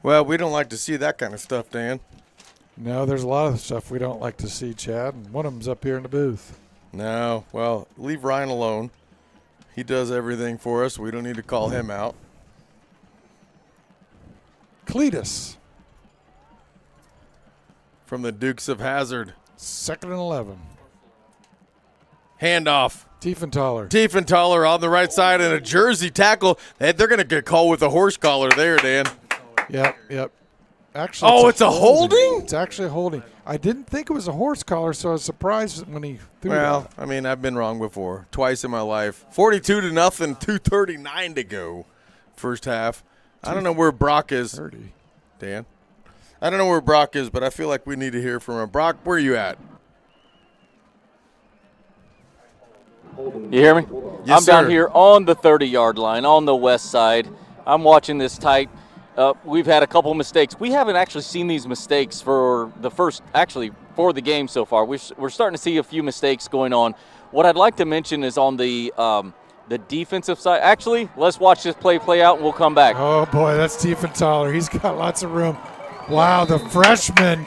Well, we don't like to see that kind of stuff, Dan. No, there's a lot of stuff we don't like to see, Chad, and one of them's up here in the booth. No, well, leave Ryan alone. He does everything for us. We don't need to call him out. Cletus. From the Dukes of Hazzard. 2nd and 11. Handoff. Tiefenthaler on the right side and a jersey tackle. They're going to get called with a horse collar there, Dan. Yep. Actually, it's a holding? It's actually a holding. I didn't think it was a horse collar, so I was surprised when he threw that. I mean, I've been wrong before, twice in my life. 42-0, 2:39 to go, first half. I don't know where Brock is, 30. Dan. I don't know where Brock is, but I feel like we need to hear from him. Brock, where are you at? You hear me? Yes, I'm down sir. here on the 30-yard line on the west side. I'm watching this tight. We've had a couple mistakes. We haven't actually seen these mistakes for the game so far. We're starting to see a few mistakes going on. What I'd like to mention is on the defensive side. Actually, let's watch this play out, and we'll come back. Oh, boy, that's Tiefenthaler. He's got lots of room. Wow, the freshman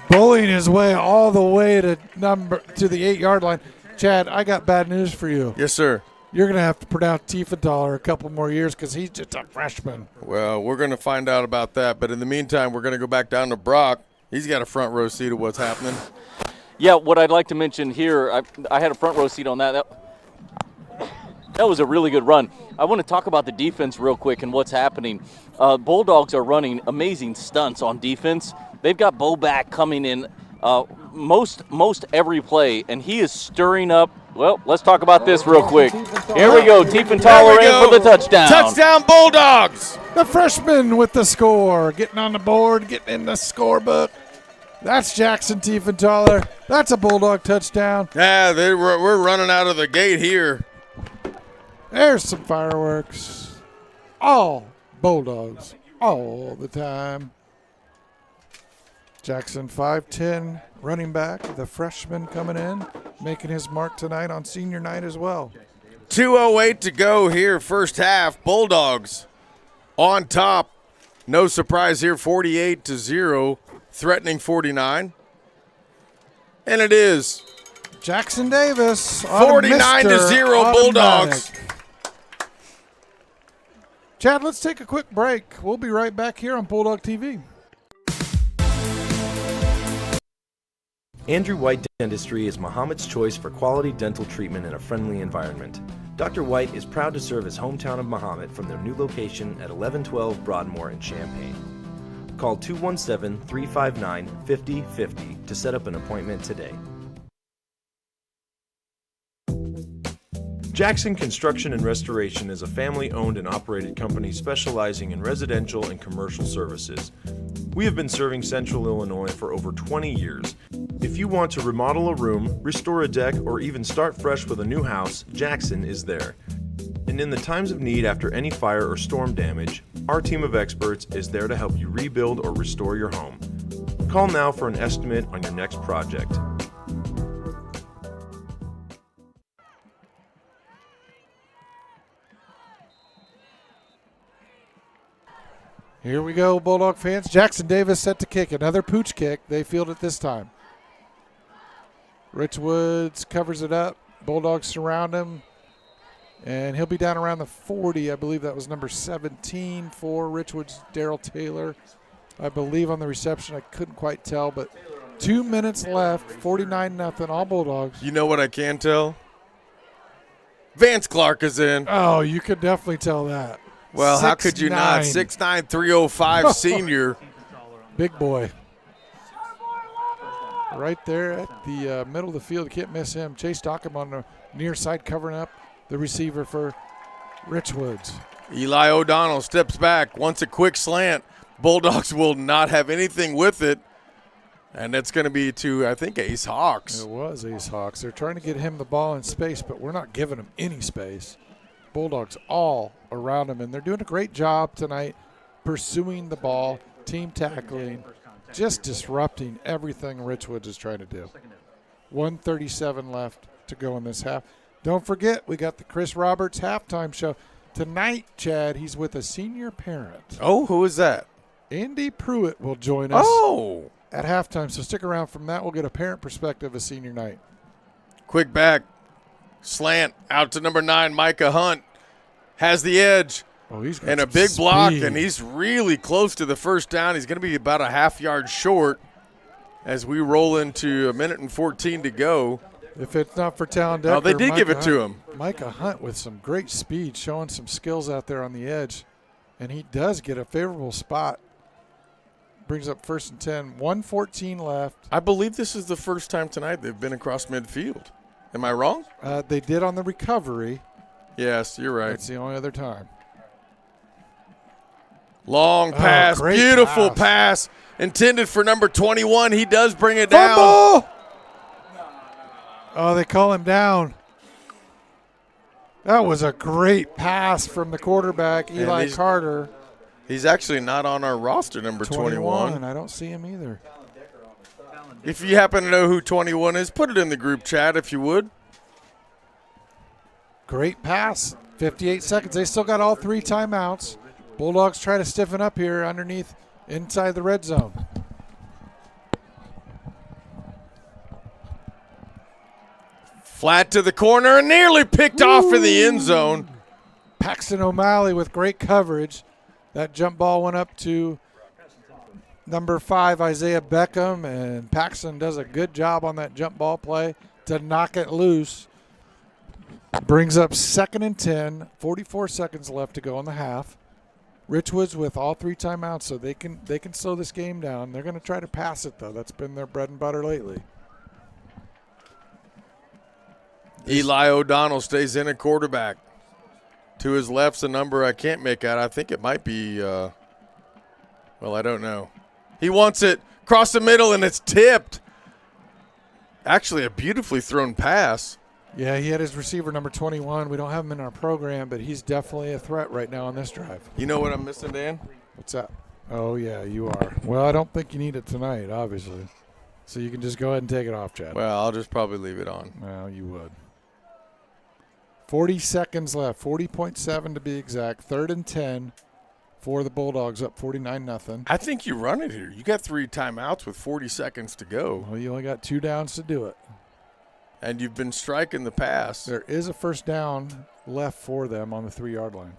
bullying his way all the way to the 8-yard line. Chad, I got bad news for you. Yes, sir. You're going to have to pronounce Tiefenthaler a couple more years because he's just a freshman. Well, we're going to find out about that. But in the meantime, we're going to go back down to Brock. He's got a front row seat of what's happening. Yeah, what I'd like to mention here, I had a front row seat on that. That was a really good run. I want to talk about the defense real quick and what's happening. Bulldogs are running amazing stunts on defense. They've got Bo back coming in most every play, and he is stirring up. Well, let's talk about this real quick. Here we go. Tiefenthaler in for the touchdown. Touchdown, Bulldogs! The freshman with the score, getting on the board, getting in the scorebook. That's Jackson Tiefenthaler. That's a Bulldog touchdown. Yeah, we're running out of the gate here. There's some fireworks. All Bulldogs, all the time. Jackson, 5'10", running back, the freshman coming in, making his mark tonight on senior night as well. 2:08 to go here, first half. Bulldogs on top. No surprise here, 48-0, threatening 49. And it is Jackson Davis. 49-0 Bulldogs. Chad, let's take a quick break. We'll be right back here on Bulldog TV. Andrew White Dentistry is Mahomet's choice for quality dental treatment in a friendly environment. Dr. White is proud to serve his hometown of Mahomet from their new location at 1112 Broadmoor in Champaign. Call 217-359-5050 to set up an appointment today. Jackson Construction and Restoration is a family-owned and operated company specializing in residential and commercial services. We have been serving Central Illinois for over 20 years. If you want to remodel a room, restore a deck, or even start fresh with a new house, Jackson is there. And in the times of need after any fire or storm damage, our team of experts is there to help you rebuild or restore your home. Call now for an estimate on your next project. Here we go, Bulldog fans. Jackson Davis set to kick. Another pooch kick. They field it this time. Richwoods covers it up. Bulldogs surround him. And he'll be down around the 40. I believe that was number 17 for Richwoods, Daryl Taylor. I believe on the reception. I couldn't quite tell, but 2 minutes left, 49-0, all Bulldogs. You know what I can tell? Vance Clark is in. Oh, you could definitely tell that. Well, how could you not? 6'9". 6'9", 305 senior. Big boy. Right there at the middle of the field. You can't miss him. Chase Dockham on the near side covering up the receiver for Richwoods. Eli O'Donnell steps back, wants a quick slant. Bulldogs will not have anything with it. And that's going to be to, I think, Ace Hawks. It was Ace Hawks. They're trying to get him the ball in space, but we're not giving him any space. Bulldogs all around him, and they're doing a great job tonight pursuing the ball, team tackling, just disrupting everything Richwoods is trying to do. 1:37 left to go in this half. Don't forget, we got the Chris Roberts halftime show. Tonight, Chad, he's with a senior parent. Oh, who is that? Andy Pruitt will join us. Oh! At halftime, so stick around. From that, we'll get a parent perspective of senior night. Quick back, slant out to number 9, Micah Hunt. Has the edge. Oh, he's got and a some big block, speed. and he's really close to the first down. He's going to be about a half yard short as we roll into 1:14 to go. If it's not for Talon Decker. Oh, they did give it to him. Micah Hunt with some great speed, showing some skills out there on the edge. And he does get a favorable spot. Brings up 1st and 10. 1:14 left. I believe this is the first time tonight they've been across midfield. Am I wrong? They did on the recovery. Yes, you're right. That's the only other time. Long pass, great beautiful pass. Intended for number 21. He does bring it down. Fumble! Oh, they call him down. That was a great pass from the quarterback, Eli Carter. He's actually not on our roster, number 21. I don't see him either. If you happen to know who 21 is, put it in the group chat if you would. Great pass. 58 seconds. They still got all 3 timeouts. Bulldogs try to stiffen up here underneath inside the red zone. Flat to the corner and nearly picked off in the end zone. Paxton O'Malley with great coverage. That jump ball went up to number 5, Isaiah Beckham, and Paxton does a good job on that jump ball play to knock it loose. Brings up 2nd and 10, 44 seconds left to go in the half. Richwoods with all 3 timeouts, so they can slow this game down. They're going to try to pass it, though. That's been their bread and butter lately. Eli O'Donnell stays in at quarterback. To his left's a number I can't make out. I think it might be, well, I don't know. He wants it across the middle, and it's tipped. Actually, a beautifully thrown pass. Yeah, he had his receiver, number 21. We don't have him in our program, but he's definitely a threat right now on this drive. You know what I'm missing, Dan? What's that? Oh, yeah, you are. Well, I don't think you need it tonight, obviously. So you can just go ahead and take it off, Chad. Well, I'll just probably leave it on. Well, you would. 40 seconds left, 40.7 to be exact. 3rd and 10 for the Bulldogs, up 49-0. I think you run it here. You got 3 timeouts with 40 seconds to go. Well, you only got 2 downs to do it. And you've been striking the pass. There is a 1st down left for them on the 3-yard line.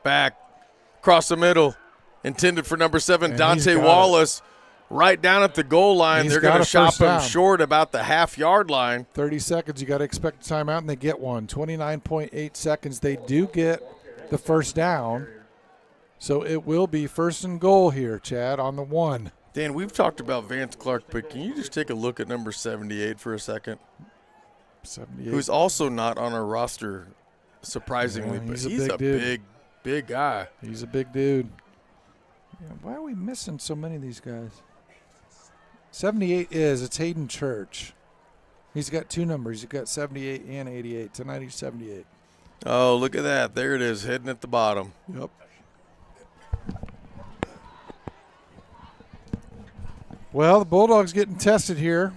Back, across the middle, intended for number 7, And Dante Wallace. Right down at the goal line. They're going to shop him short about the half-yard line. 30 seconds. You got to expect a timeout, and they get one. 29.8 seconds. They do get the 1st down. So it will be 1st and goal here, Chad, on the 1. Dan, we've talked about Vance Clark, but can you just take a look at number 78 for a second? 78. Who's also not on our roster, surprisingly, but he's a big guy. He's a big dude. Yeah, why are we missing so many of these guys? 78 it's Hayden Church. He's got 2 numbers. He's got 78 and 88. Tonight he's 78. Oh, look at that. There it is, hidden at the bottom. Yep. Well, the Bulldogs getting tested here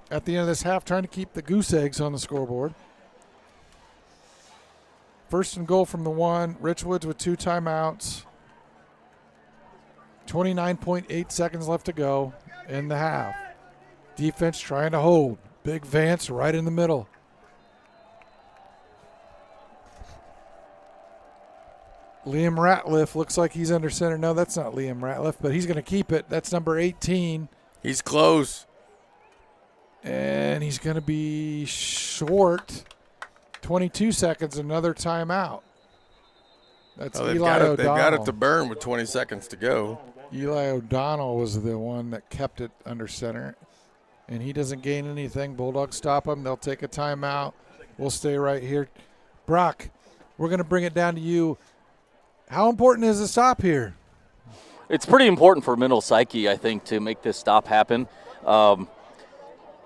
at the end of this half, trying to keep the goose eggs on the scoreboard. 1st and goal from the 1. Richwoods with 2 timeouts. 29.8 seconds left to go in the half. Defense trying to hold. Big Vance right in the middle. Liam Ratliff looks like he's under center. No, that's not Liam Ratliff, but he's going to keep it. That's number 18. He's close. And he's going to be short. 22 seconds, another timeout. That's Eli O'Donnell. They've got it to burn with 20 seconds to go. Eli O'Donnell was the one that kept it under center. And he doesn't gain anything. Bulldogs stop him. They'll take a timeout. We'll stay right here. Brock, we're going to bring it down to you. How important is the stop here? It's pretty important for mental psyche, I think, to make this stop happen.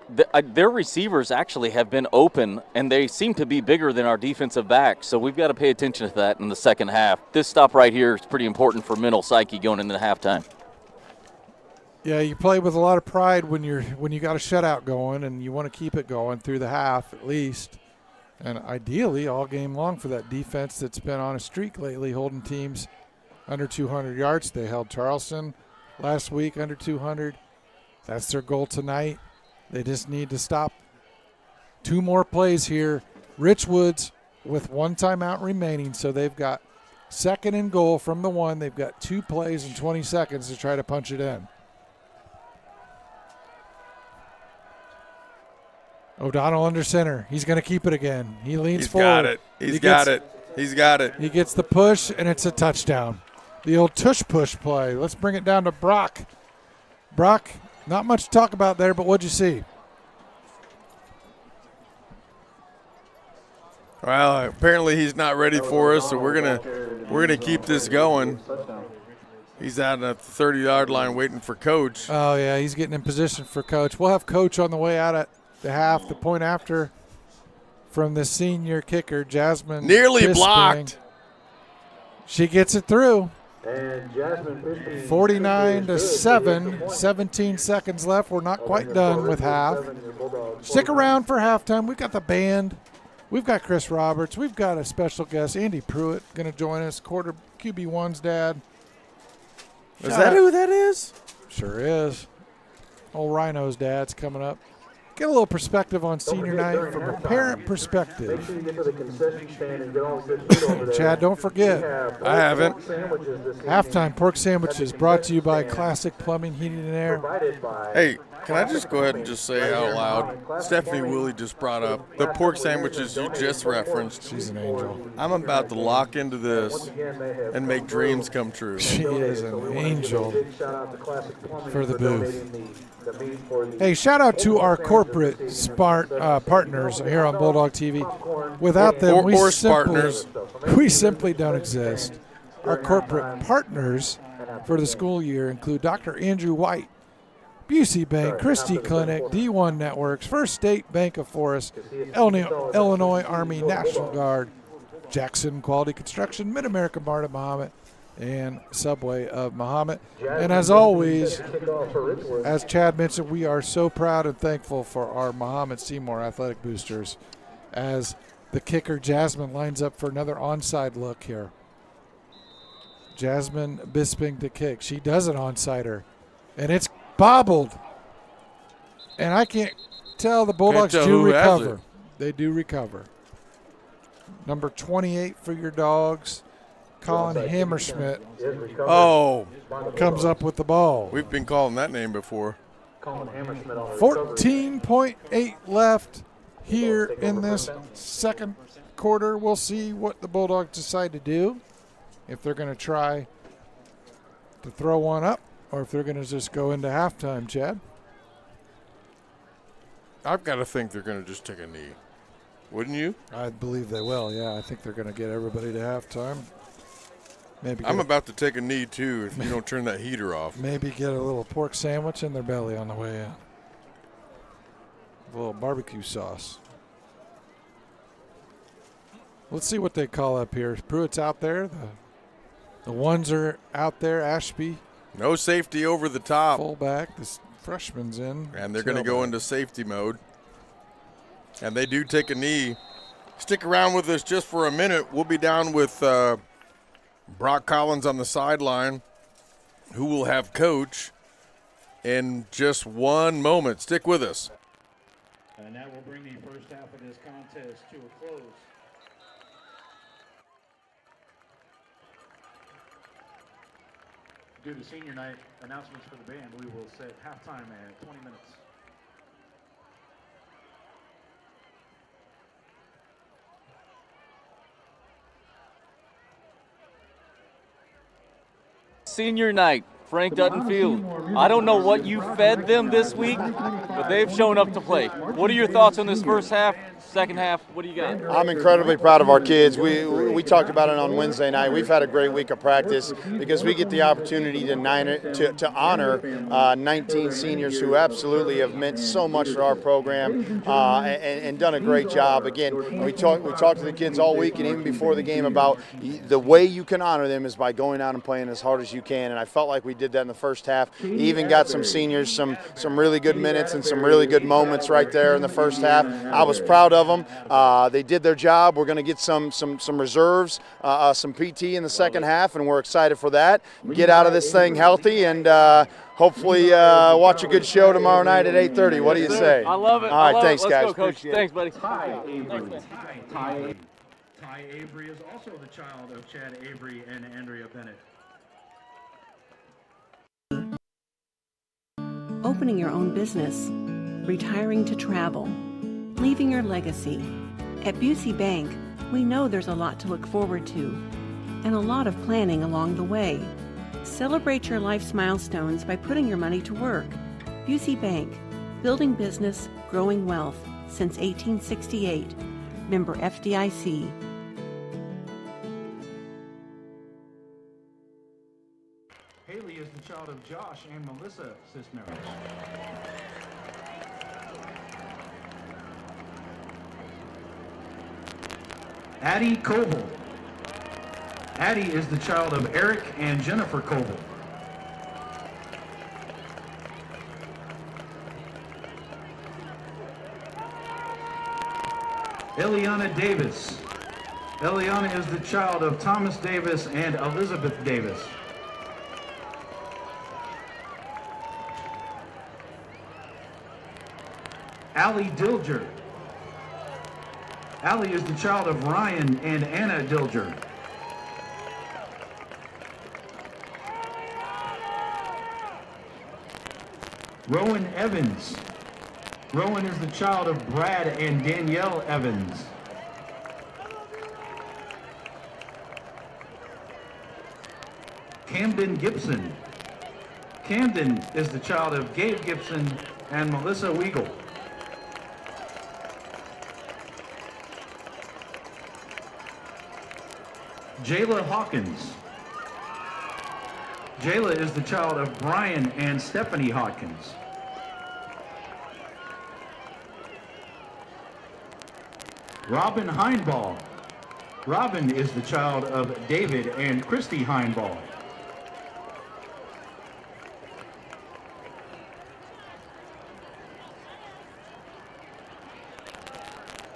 Their receivers actually have been open, and they seem to be bigger than our defensive backs, so we've got to pay attention to that in the second half. This stop right here is pretty important for mental psyche going into halftime. Yeah, you play with a lot of pride when you got a shutout going, and you want to keep it going through the half at least. And ideally, all game long for that defense that's been on a streak lately, holding teams under 200 yards. They held Charleston last week under 200. That's their goal tonight. They just need to stop 2 more plays here. Richwoods with 1 timeout remaining, so they've got 2nd and goal from the 1. They've got 2 plays and 20 seconds to try to punch it in. O'Donnell under center. He's going to keep it again. He leans forward. He's got it. He gets the push, and it's a touchdown. The old tush-push play. Let's bring it down to Brock. Brock, not much to talk about there, but what'd you see? Well, apparently he's not ready for us, so we're gonna keep this going. He's out at the 30-yard line waiting for Coach. Oh, yeah, he's getting in position for Coach. We'll have Coach on the way out at the half, the point after from the senior kicker, Jasmine. Nearly Bisping. blocked. She gets it through. 49-7, 17 seconds left. We're not quite done with half. Stick around for halftime. We've got the band. We've got Chris Roberts. We've got a special guest, Andy Pruitt, going to join us, quarter QB1's dad. Is that who that is? Sure is. Old Rhino's dad's coming up. Get a little perspective on senior night from a parent perspective. Chad, don't forget. I haven't. Halftime pork sandwiches brought to you by Classic Plumbing, Heating, and Air. Hey, can I just go ahead and just say out loud, Stephanie Woolley just brought up the pork sandwiches you just referenced. She's an angel. I'm about to lock into this and make dreams come true. She is an angel for the booth. Hey, shout out to our corporate partners here on Bulldog TV. Without them, we simply don't exist. Our corporate partners for the school year include Dr. Andrew White, Busey Bank, Christie Clinic, D1 Networks, First State Bank of Forest, Illinois Army National Guard, Jackson Quality Construction, Mid-America Marta Mahomet, and Subway of Mahomet. And as always, as Chad mentioned, we are so proud and thankful for our Mahomet-Seymour athletic boosters as the kicker Jasmine lines up for another onside look here. Jasmine Bisping to kick. She does an onsider, and it's bobbled. And I can't tell the Bulldogs do recover. They do recover. Number 28 for your Dogs, Colin Hammerschmidt, comes up with the ball. We've been calling that name before. 14.8 left here in this second quarter. We'll see what the Bulldogs decide to do, if they're going to try to throw one up or if they're going to just go into halftime, Chad. I've got to think they're going to just take a knee. Wouldn't you? I believe they will, yeah. I think they're going to get everybody to halftime. Maybe I'm about to take a knee, too, if you don't turn that heater off. Maybe get a little pork sandwich in their belly on the way in. A little barbecue sauce. Let's see what they call up here. Pruitt's out there. The ones are out there. Ashby. No safety over the top. Fullback. This freshman's in. And they're going to go into safety mode. And they do take a knee. Stick around with us just for a minute. We'll be down with Brock Collins on the sideline. who will have coach in just one moment. Stick with us. And that will bring the first half of this contest to a close. Due to senior night announcements for the band, we will set halftime at 20 minutes. Senior night, Frank Dutton Field. I don't know what you fed them this week, but they've shown up to play. What are your thoughts on this first half, second half? What do you got? I'm incredibly proud of our kids. We talked about it on Wednesday night. We've had a great week of practice because we get the opportunity to honor 19 seniors who absolutely have meant so much for our program and done a great job. Again, we talked to the kids all week and even before the game about the way you can honor them is by going out and playing as hard as you can. And I felt like we did that in the first half. Even got some seniors some really good minutes and some really good moments right there in the first half. I was proud of them. They did their job. We're going to get some reserves, some PT in the second half, and we're excited for that. Get out of this thing healthy and hopefully watch a good show tomorrow night at 8:30. What do you say? I love it. All right, thanks, Let's guys. go, Coach. Thanks, buddy. Ty Avery is also the child of Chad Avery and Andrea Bennett. Opening your own business, retiring to travel, leaving your legacy. At Busey Bank, we know there's a lot to look forward to and a lot of planning along the way. Celebrate your life's milestones by putting your money to work. Busey Bank, building business, growing wealth since 1868. Member FDIC. Haley is the child of Josh and Melissa Cisneros. Addie Coble. Addie is the child of Eric and Jennifer Coble. Eliana Davis. Eliana is the child of Thomas Davis and Elizabeth Davis. Allie Dilger. Allie is the child of Ryan and Anna Dilger. Rowan Evans. Rowan is the child of Brad and Danielle Evans. Camden Gibson. Camden is the child of Gabe Gibson and Melissa Weigel. Jayla Hawkins. Jayla is the child of Brian and Stephanie Hawkins. Robin Heinball. Robin is the child of David and Christy Heinball.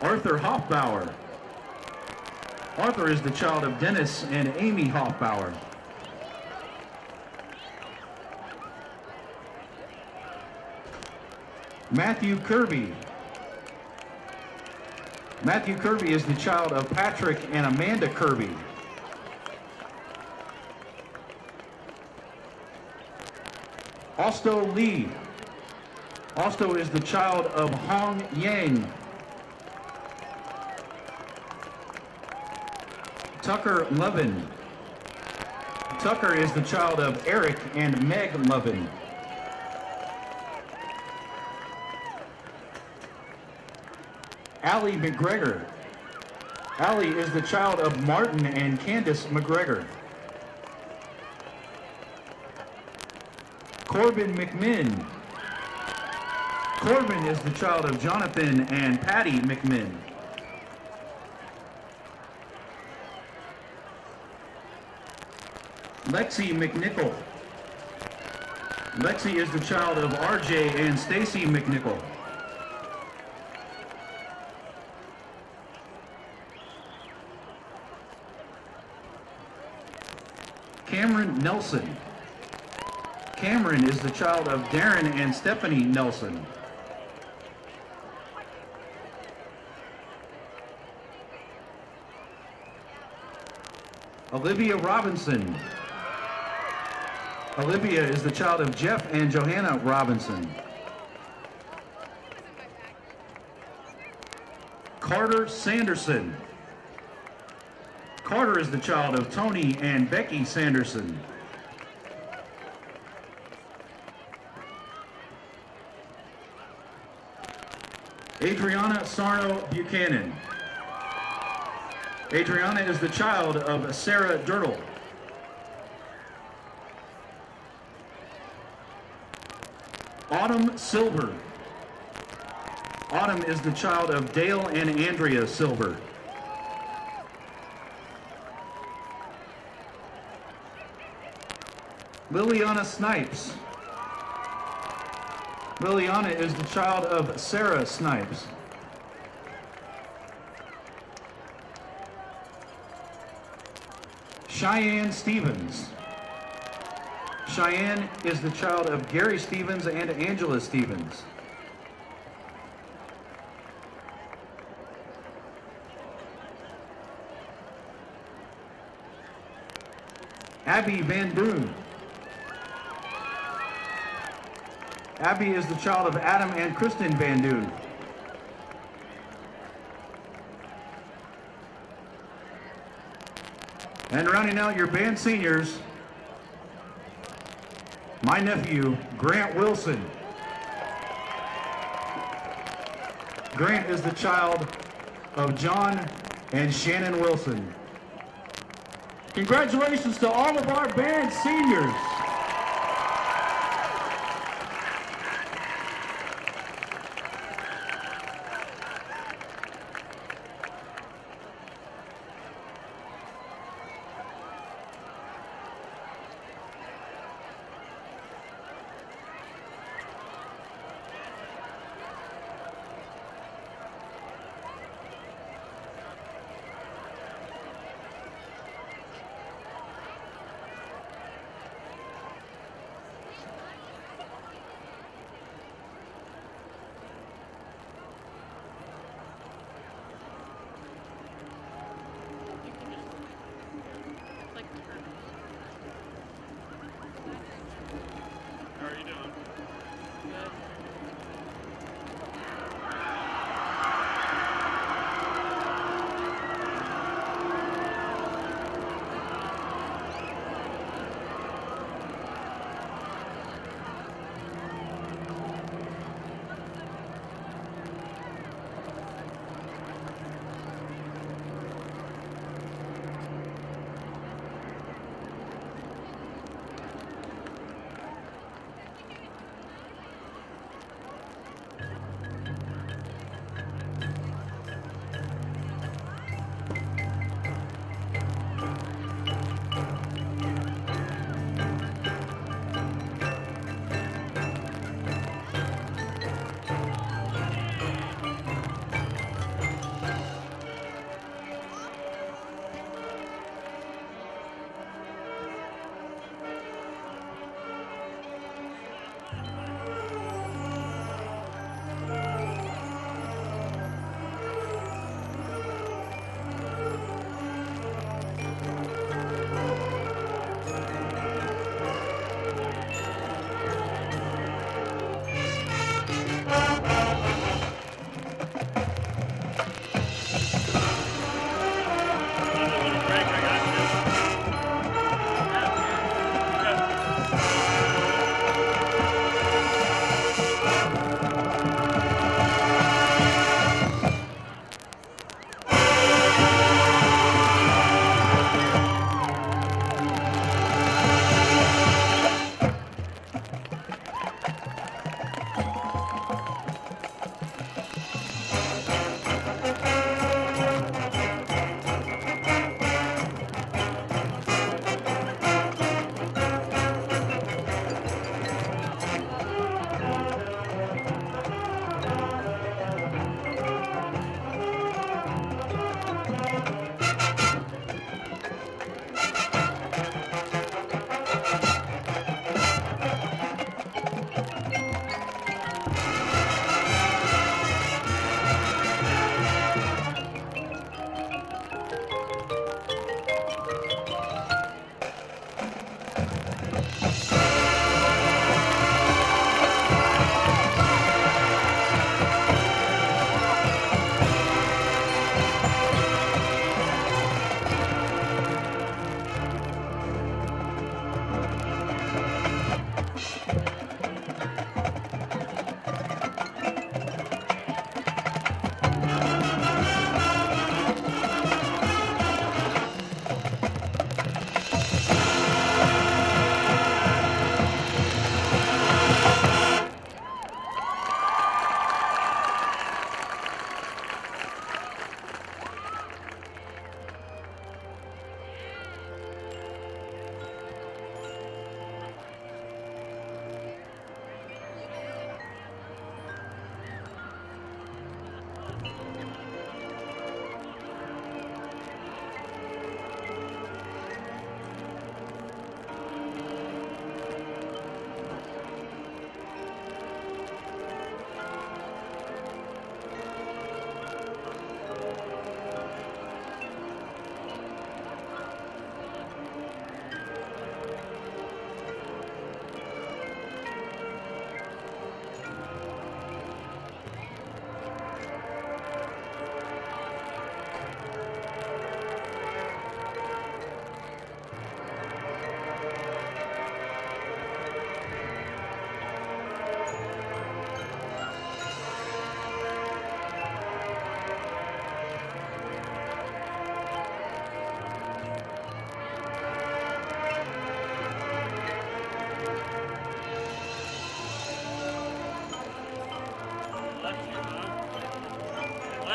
Arthur Hoffbauer. Arthur is the child of Dennis and Amy Hoffbauer. Matthew Kirby. Matthew Kirby is the child of Patrick and Amanda Kirby. Osto Lee. Osto is the child of Hong Yang. Tucker Levin. Tucker is the child of Eric and Meg Levin. Allie McGregor. Allie is the child of Martin and Candace McGregor. Corbin McMinn. Corbin is the child of Jonathan and Patty McMinn. Lexi McNichol. Lexi is the child of RJ and Stacy McNichol. Cameron Nelson. Cameron is the child of Darren and Stephanie Nelson. Olivia Robinson. Olivia is the child of Jeff and Johanna Robinson. Carter Sanderson. Carter is the child of Tony and Becky Sanderson. Adriana Sarno Buchanan. Adriana is the child of Sarah Dirtle. Autumn Silver. Autumn is the child of Dale and Andrea Silver. Liliana Snipes. Liliana is the child of Sarah Snipes. Cheyenne Stevens. Cheyenne is the child of Gary Stevens and Angela Stevens. Abby Van Doon. Abby is the child of Adam and Kristen Van Doon. And rounding out your band seniors, my nephew, Grant Wilson. Grant is the child of John and Shannon Wilson. Congratulations to all of our band seniors.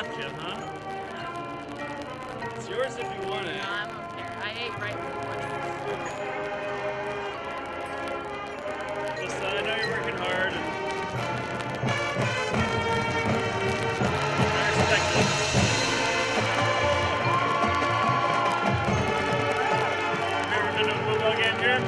Gotcha, huh? It's yours if you want it. No, I won't care. I ate right before this. Just, I know you're working hard. And I respect it. Have you ever been to a football game here?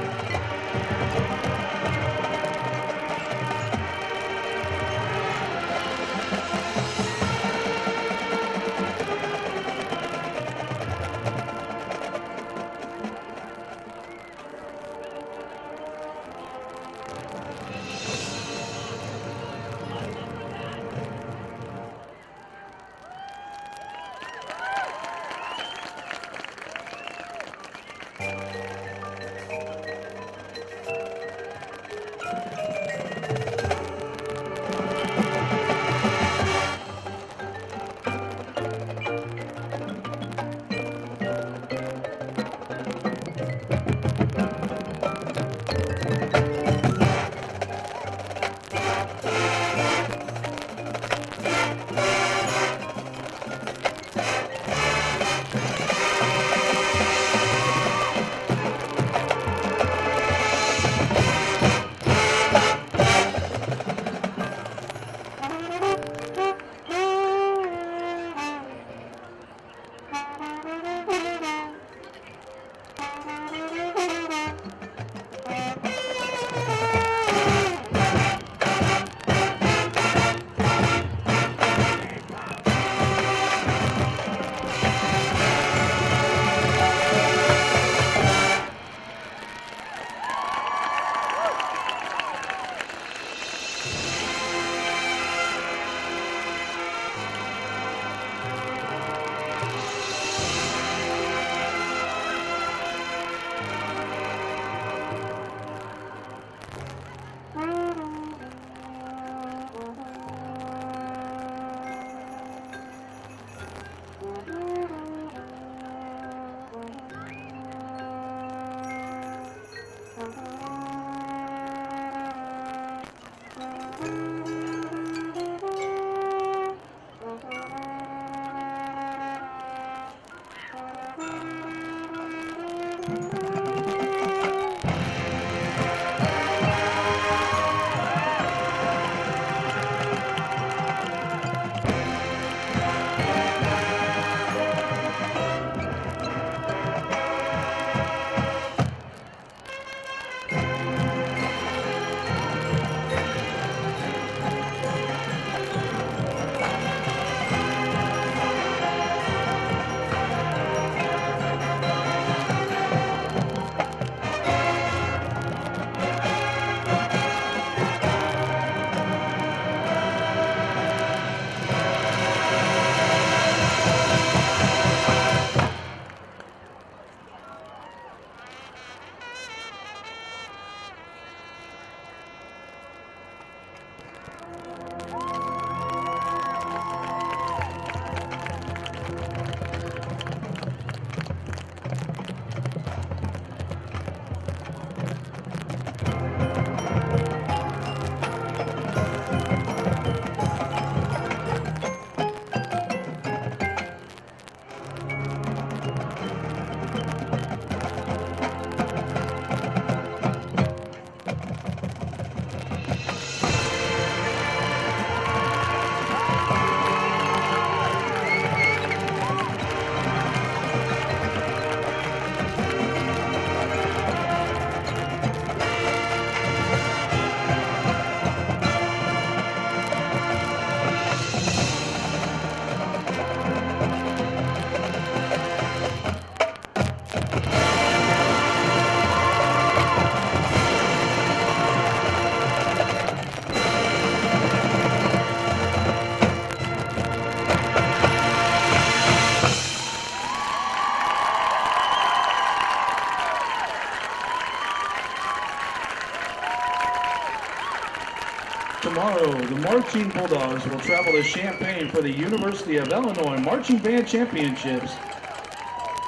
Tomorrow, the Marching Bulldogs will travel to Champaign for the University of Illinois Marching Band Championships.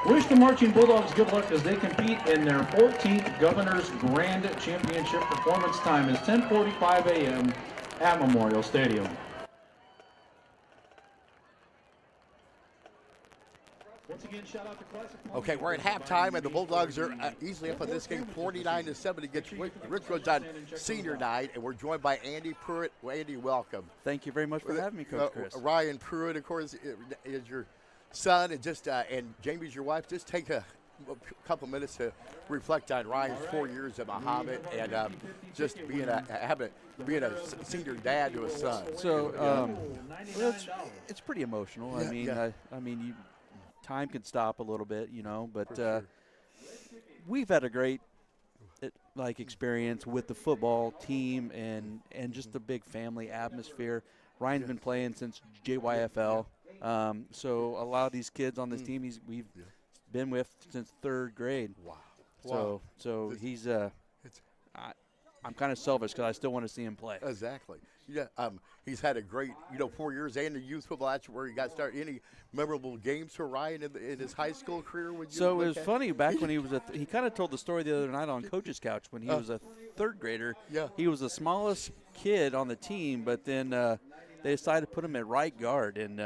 Wish the Marching Bulldogs good luck as they compete in their 14th Governor's Grand Championship. Performance time is 10:45 a.m. at Memorial Stadium. Okay, we're at halftime, and the Bulldogs are easily up in this game, 49-7 against Richwoods on senior night, and we're joined by Andy Pruitt. Andy, welcome. Thank you very much for having me, Coach Chris. Ryan Pruitt, of course, is your son, and and Jamie's your wife. Just take a couple minutes to reflect on Ryan's 4 years at Mahomet and just being a senior dad to a son. So it's pretty emotional. Yeah, I mean, time can stop a little bit, but we've had a great experience with the football team and just the big family atmosphere. Ryan's been playing since JYFL, so a lot of these kids on this team we've been with since third grade. Wow. So he's I'm kind of selfish because I still want to see him play. Exactly. Yeah. He's had a great 4 years and the youth football. That's where he got started. Any memorable games for Ryan in his high school career? So it was funny back when he was he kind of told the story the other night on Coach's Couch when he was a third grader. Yeah. He was the smallest kid on the team, but then they decided to put him at right guard and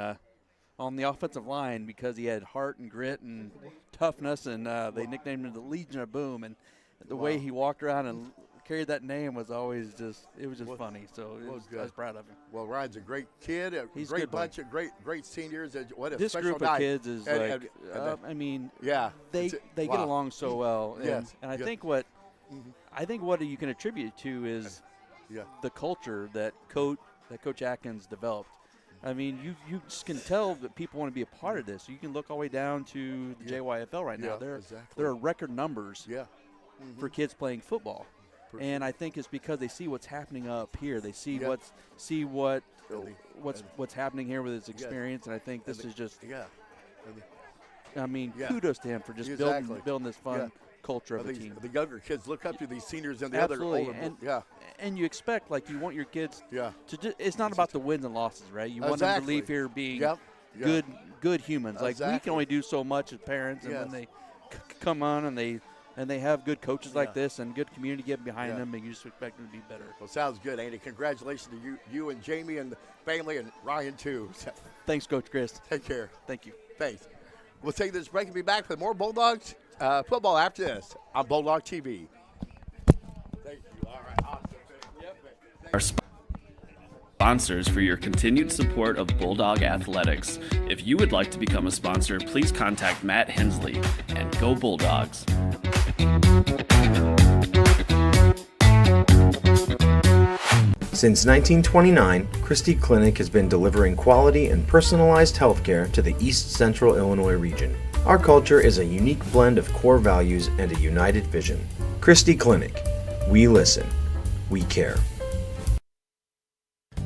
on the offensive line because he had heart and grit and toughness, and they nicknamed him the Legion of Boom. And the way he walked around and carried that name was always funny. So I was proud of him. Well, Ryan's a great kid, He's great good bunch of great seniors. What a this special group night. of kids is they get along so well. And I think what you can attribute to is the culture that Coach Atkins developed. I mean, you just can tell that people want to be a part of this. You can look all the way down to the JYFL right now. There are record numbers for kids playing football. And I think it's because they see what's happening up here. They see what's happening here with his experience, and I think this is just. I mean, kudos to him for just building this fun culture of the team. The younger kids look up to these seniors and the Absolutely. other older. And you expect you want your kids to. It's not about the wins and losses, right? You want them to leave here being good humans. We can only do so much as parents, and when they come on and they have good coaches like this and good community getting behind them, and you just expect them to be better. Well, sounds good, Andy. Congratulations to you and Jamie and the family and Ryan, too. Thanks, Coach Chris. Take care. Thank you. Thanks. We'll take this break and be back with more Bulldogs football after this on Bulldog TV. Thank you. All right. Awesome. Our sponsors for your continued support of Bulldog Athletics. If you would like to become a sponsor, please contact Matt Hensley and go Bulldogs. Since 1929, Christie Clinic has been delivering quality and personalized healthcare to the East Central Illinois region. Our culture is a unique blend of core values and a united vision. Christie Clinic. We listen. We care.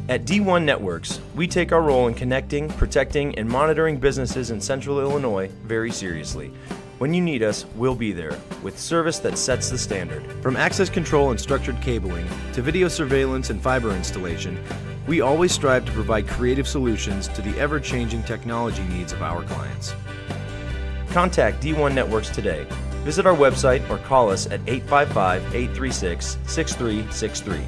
At D1 Networks, we take our role in connecting, protecting, and monitoring businesses in Central Illinois very seriously. When you need us, we'll be there, with service that sets the standard. From access control and structured cabling, to video surveillance and fiber installation, we always strive to provide creative solutions to the ever-changing technology needs of our clients. Contact D1 Networks today. Visit our website or call us at 855-836-6363.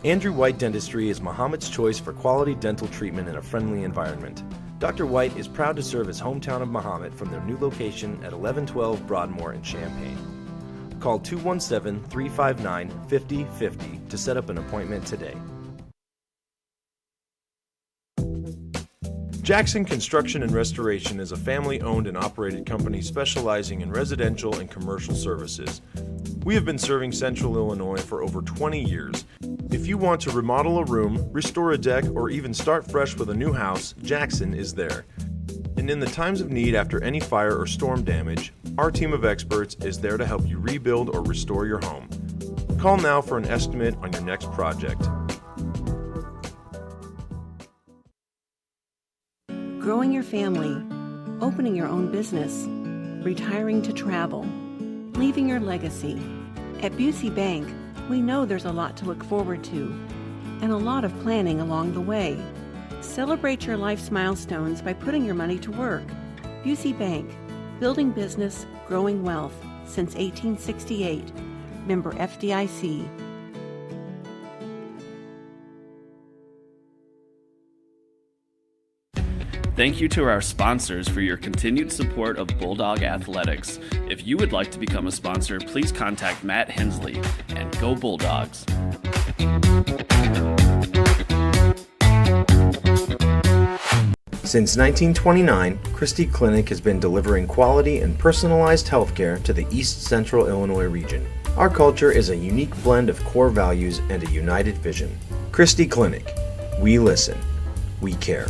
Andrew White Dentistry is Mahomet's choice for quality dental treatment in a friendly environment. Dr. White is proud to serve his hometown of Mahomet from their new location at 1112 Broadmoor in Champaign. Call 217-359-5050 to set up an appointment today. Jackson Construction and Restoration is a family-owned and operated company specializing in residential and commercial services. We have been serving Central Illinois for over 20 years. If you want to remodel a room, restore a deck, or even start fresh with a new house, Jackson is there. And in the times of need after any fire or storm damage, our team of experts is there to help you rebuild or restore your home. Call now for an estimate on your next project. Growing your family, opening your own business, retiring to travel, leaving your legacy. At Busey Bank, we know there's a lot to look forward to and a lot of planning along the way. Celebrate your life's milestones by putting your money to work. Busey Bank, building business, growing wealth since 1868. Member FDIC. Thank you to our sponsors for your continued support of Bulldog Athletics. If you would like to become a sponsor, please contact Matt Hensley, and go Bulldogs. Since 1929, Christie Clinic has been delivering quality and personalized healthcare to the East Central Illinois region. Our culture is a unique blend of core values and a united vision. Christie Clinic. We listen. We care.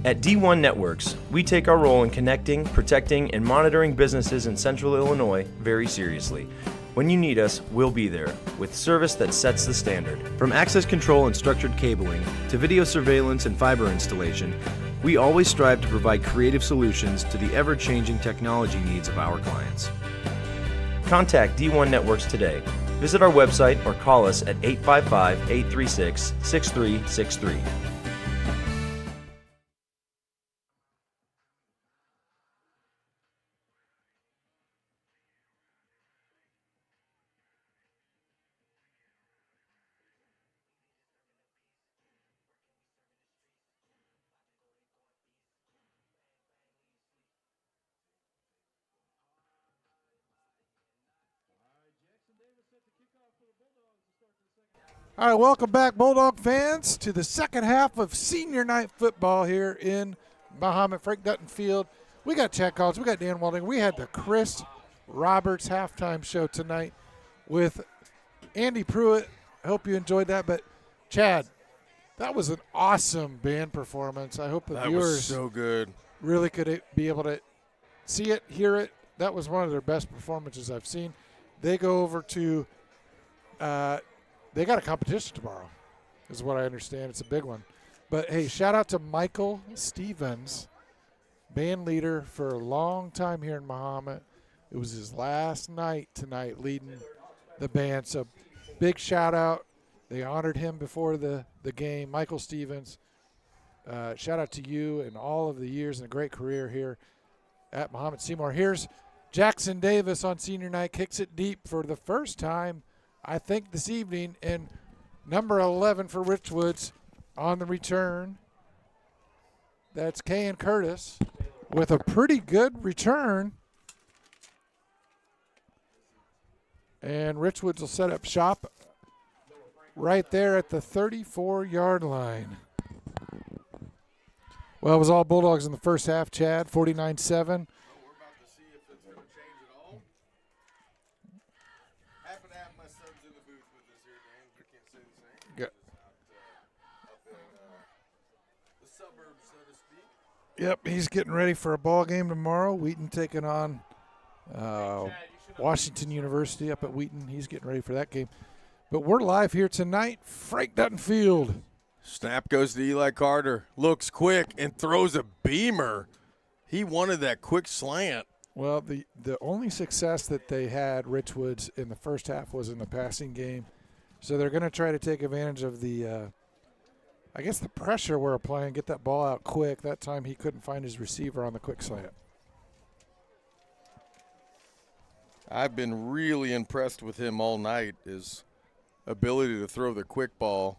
At D1 Networks, we take our role in connecting, protecting, and monitoring businesses in Central Illinois very seriously. When you need us, we'll be there, with service that sets the standard. From access control and structured cabling, to video surveillance and fiber installation, we always strive to provide creative solutions to the ever-changing technology needs of our clients. Contact D1 Networks today. Visit our website or call us at 855-836-6363. All right, welcome back, Bulldog fans, to the second half of senior night football here in Mahomet Frank Dutton Field. We got Chad Collins, we got Dan Walding. We had the Chris Roberts halftime show tonight with Andy Pruitt. I hope you enjoyed that. But, Chad, that was an awesome band performance. I hope the That viewers was so good. really could be able to see it, hear it. That was one of their best performances I've seen. They go over to they got a competition tomorrow, is what I understand. It's a big one. But, hey, shout out to Michael Stevens, band leader for a long time here in Mahomet. It was his last night tonight leading the band. So, big shout out. They honored him before the game. Michael Stevens, shout out to you and all of the years and a great career here at Mahomet-Seymour. Here's Jackson Davis on senior night, kicks it deep for the first time, I think, this evening, and number 11 for Richwoods on the return. That's Kayan Curtis with a pretty good return. And Richwoods will set up shop right there at the 34-yard line. Well, it was all Bulldogs in the first half, Chad, 49-7. Yep, he's getting ready for a ball game tomorrow. Wheaton taking on Washington University up at Wheaton. He's getting ready for that game. But we're live here tonight, Frank Dutton Field. Snap goes to Eli Carter. Looks quick and throws a beamer. He wanted that quick slant. Well, the only success that they had, Richwoods, in the first half was in the passing game. So they're going to try to take advantage of the I guess the pressure we're applying, get that ball out quick. That time he couldn't find his receiver on the quick slant. I've been really impressed with him all night, his ability to throw the quick ball.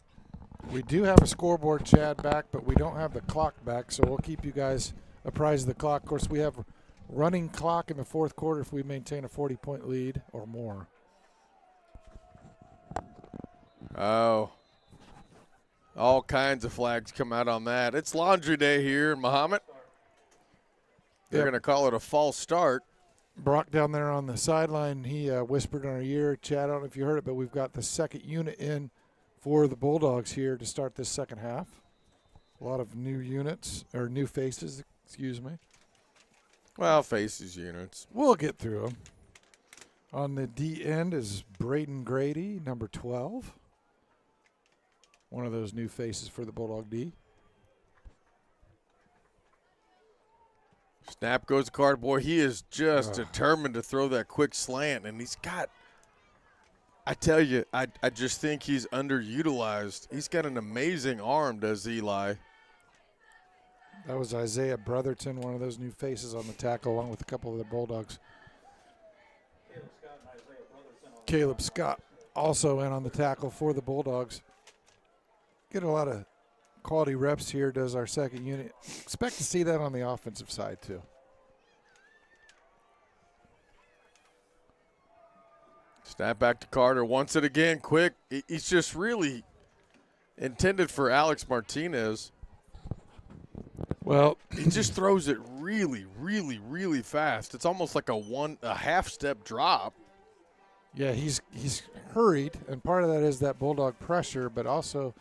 We do have a scoreboard, Chad, back, but we don't have the clock back, so we'll keep you guys apprised of the clock. Of course, we have running clock in the fourth quarter if we maintain a 40-point lead or more. Oh. All kinds of flags come out on that. It's laundry day here in Mahomet. They're going to call it a false start. Brock down there on the sideline, he whispered in our ear. Chad, I don't know if you heard it, but we've got the second unit in for the Bulldogs here to start this second half. A lot of new units, or new faces, excuse me. Well, faces units. We'll get through them. On the D end is Braden Grady, number 12. One of those new faces for the Bulldog D. Snap goes to Carter. Boy, he is just determined to throw that quick slant, and he's got – I tell you, I just think he's underutilized. He's got an amazing arm, does Eli. That was Isaiah Brotherton, one of those new faces on the tackle, along with a couple of the Bulldogs. Caleb Scott also in on the tackle for the Bulldogs. Get a lot of quality reps here, does our second unit. Expect to see that on the offensive side, too. Snap back to Carter. Wants it again. Quick. He's just really intended for Alex Martinez. Well, he just throws it really, really, really fast. It's almost like a half-step drop. Yeah, he's hurried, and part of that is that Bulldog pressure, but also,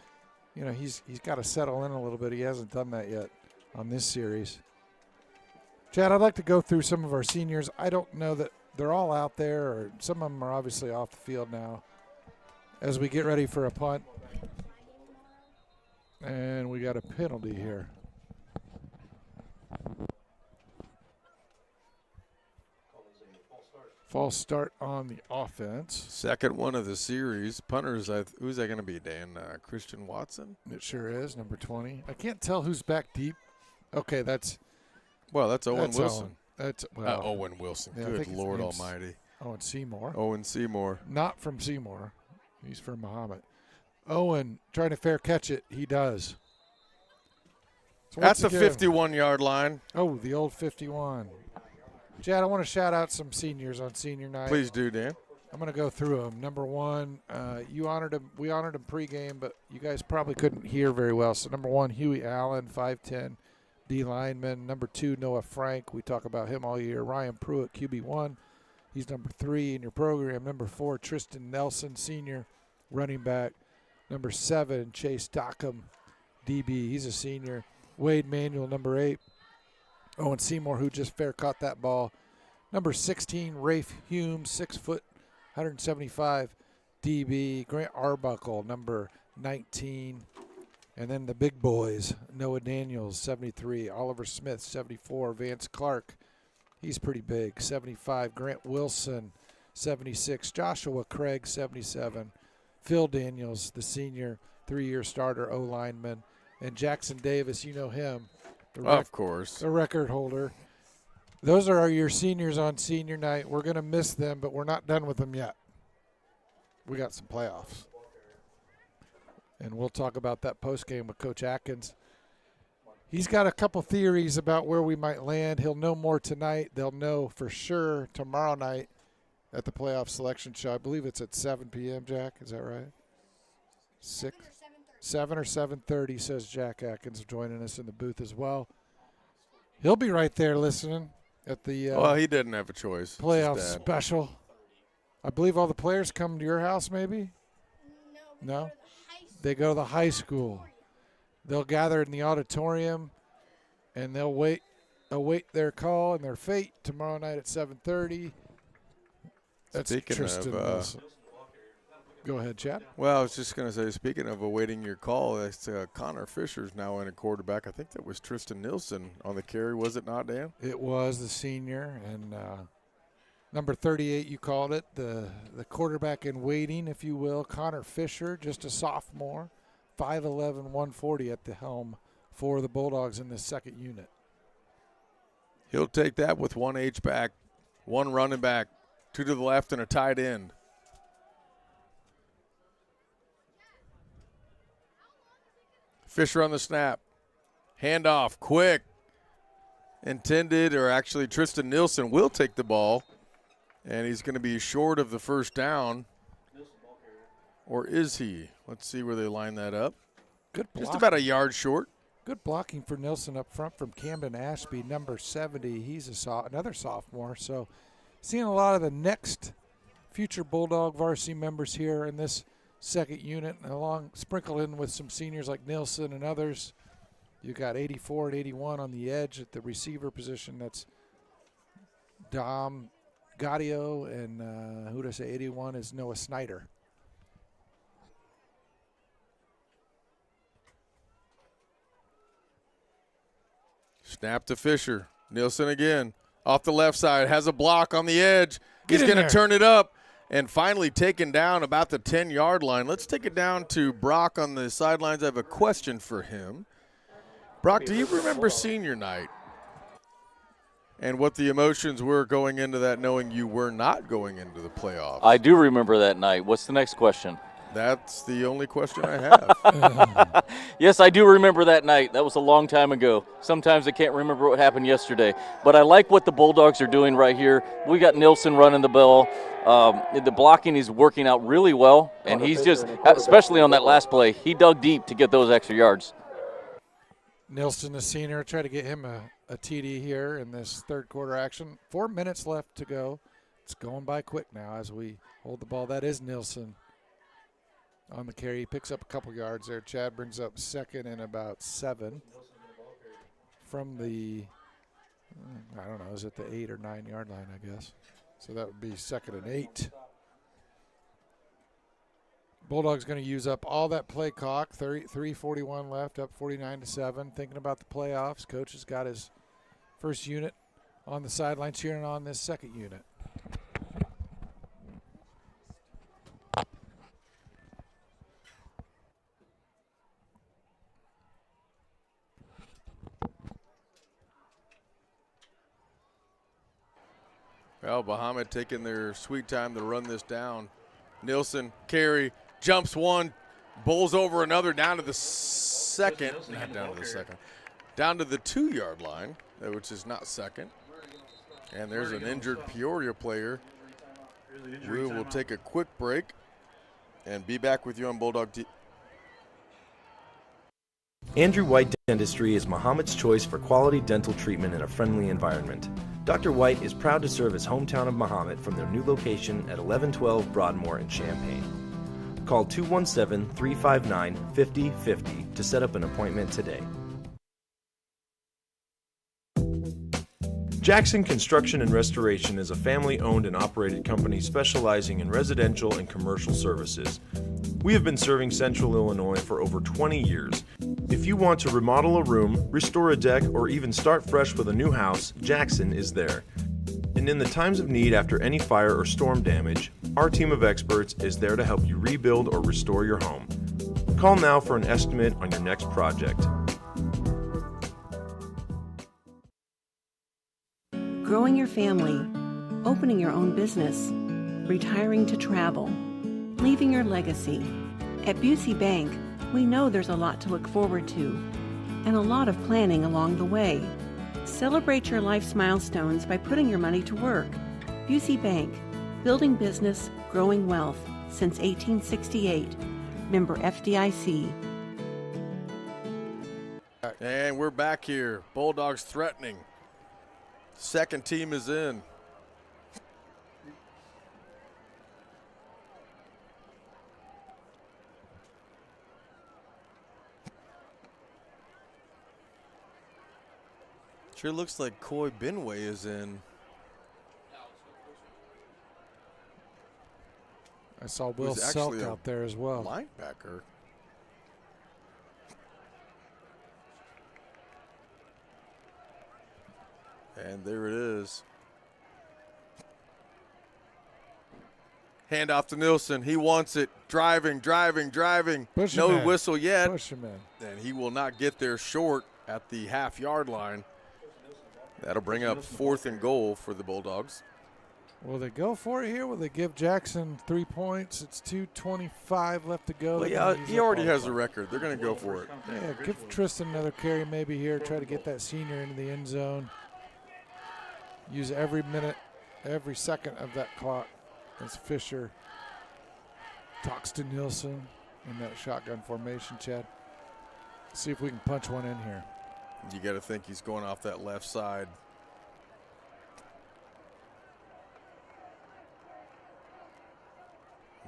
you know, he's got to settle in a little bit. He hasn't done that yet on this series. Chad, I'd like to go through some of our seniors. I don't know that they're all out there, or some of them are obviously off the field now as we get ready for a punt. And we got a penalty here. False start on the offense. Second one of the series. Punters, who's that going to be, Dan? Christian Watson? It sure is, number 20. I can't tell who's back deep. Okay, that's Owen Wilson. Owen. That's Owen Wilson. Yeah, Good Lord Almighty. Owen Seymour. Owen Seymour. Not from Seymour. He's from Mahomet. Owen trying to fair catch it. He does. So at the 51-yard line. Oh, the old 51. Chad, I want to shout out some seniors on senior night. Please do, Dan. I'm going to go through them. Number one, you honored him. We honored him pregame, but you guys probably couldn't hear very well. So number one, Huey Allen, 5'10", D lineman. Number two, Noah Frank. We talk about him all year. Ryan Pruitt, QB1. He's number 3 in your program. Number 4, Tristan Nelson, senior, running back. Number 7, Chase Dockham, DB. He's a senior. Wade Manuel, number 8. Owen Seymour, who just fair caught that ball. Number 16, Rafe Hume, 6 foot, 175 DB. Grant Arbuckle, number 19. And then the big boys, Noah Daniels, 73. Oliver Smith, 74. Vance Clark, he's pretty big, 75. Grant Wilson, 76. Joshua Craig, 77. Phil Daniels, the senior, 3-year starter, O-lineman. And Jackson Davis, you know him. Of course. The record holder. Those are your seniors on senior night. We're going to miss them, but we're not done with them yet. We got some playoffs. And we'll talk about that postgame with Coach Atkins. He's got a couple theories about where we might land. He'll know more tonight. They'll know for sure tomorrow night at the playoff selection show. I believe it's at 7 p.m., Jack. Is that right? 7 or 7:30, says Jack Atkins, joining us in the booth as well. He'll be right there listening at the well, he didn't have a choice. Playoff special. I believe all the players come to your house, maybe? No? They go to the high school. They'll gather in the auditorium, and they'll await their call and their fate tomorrow night at 7:30. That's Tristan Wilson. Go ahead, Chad. Well, I was just going to say, speaking of awaiting your call, that's Connor Fisher's now in a quarterback. I think that was Tristan Nielsen on the carry, was it not, Dan? It was the senior, and number 38, you called it, the quarterback in waiting, if you will, Connor Fisher, just a sophomore, 5'11", 140 at the helm for the Bulldogs in this second unit. He'll take that with one H-back, one running back, 2 to the left, and a tight end. Fisher on the snap. Handoff, quick. Intended, or actually Tristan Nielsen will take the ball, and he's going to be short of the first down. Or is he? Let's see where they line that up. Good block. Just about a yard short. Good blocking for Nielsen up front from Camden Ashby, number 70. He's another sophomore. So seeing a lot of the next future Bulldog varsity members here in this second unit, and sprinkled in with some seniors like Nielsen and others. You got 84 and 81 on the edge at the receiver position. That's Dom Gaudio, and who did I say 81 is Noah Snyder. Snap to Fisher. Nielsen again. Off the left side. Has a block on the edge. He's going to turn it up. And finally taken down about the 10-yard line. Let's take it down to Brock on the sidelines. I have a question for him. Brock, do you remember senior night and what the emotions were going into that, knowing you were not going into the playoffs? I do remember that night. What's the next question? That's the only question I have. Yes, I do remember that night. That was a long time ago. Sometimes I can't remember what happened yesterday. But I like what the Bulldogs are doing right here. We got Nilsson running the ball. The blocking is working out really well, and he's just, especially on that last play, he dug deep to get those extra yards. Nilsson, the senior, try to get him a TD here in this third quarter action. 4 minutes left to go. It's going by quick now as we hold the ball. That is Nilsson on the carry. He picks up a couple yards there. Chad brings up second and about 7 from the, I don't know, is it the 8 or 9 yard line, I guess. So that would be second and 8. Bulldogs going to use up all that play clock. 3:41 left, up 49-7. Thinking about the playoffs. Coach has got his first unit on the sideline cheering on this second unit. Well, Mahomet taking their sweet time to run this down. Nilsson, carry, jumps one, bowls over another down to the second. Not down to the second. Down to the 2-yard line, which is not second. And there's an injured Peoria player. We will take a quick break and be back with you on Bulldog TV. Andrew White Dentistry is Mahomet's choice for quality dental treatment in a friendly environment. Dr. White is proud to serve his hometown of Mahomet from their new location at 1112 Broadmoor in Champaign. Call 217-359-5050 to set up an appointment today. Jackson Construction and Restoration is a family-owned and operated company specializing in residential and commercial services. We have been serving Central Illinois for over 20 years. If you want to remodel a room, restore a deck, or even start fresh with a new house, Jackson is there. And in the times of need after any fire or storm damage, our team of experts is there to help you rebuild or restore your home. Call now for an estimate on your next project. Growing your family, opening your own business, retiring to travel, leaving your legacy. At Busey Bank, we know there's a lot to look forward to and a lot of planning along the way. Celebrate your life's milestones by putting your money to work. Busey Bank, building business, growing wealth since 1868. Member FDIC. And we're back here. Bulldogs threatening. Second team is in. Sure looks like Coy Binway is in. I saw Will Selk out there as well. Linebacker. And there it is. Hand off to Nilsson. He wants it. Driving. Push no him in. whistle yet. Push him in. And he will not get there short at the half-yard line. That'll bring up 4th and goal for the Bulldogs. Will they go for it here? Will they give Jackson 3 points? It's 2:25 left to go. Well, yeah, he already has a record. They're going to go for it. Yeah, give Tristan another carry maybe here. Try to get that senior into the end zone. Use every minute, every second of that clock as Fisher talks to Nilsson in that shotgun formation, Chad. See if we can punch one in here. You got to think he's going off that left side.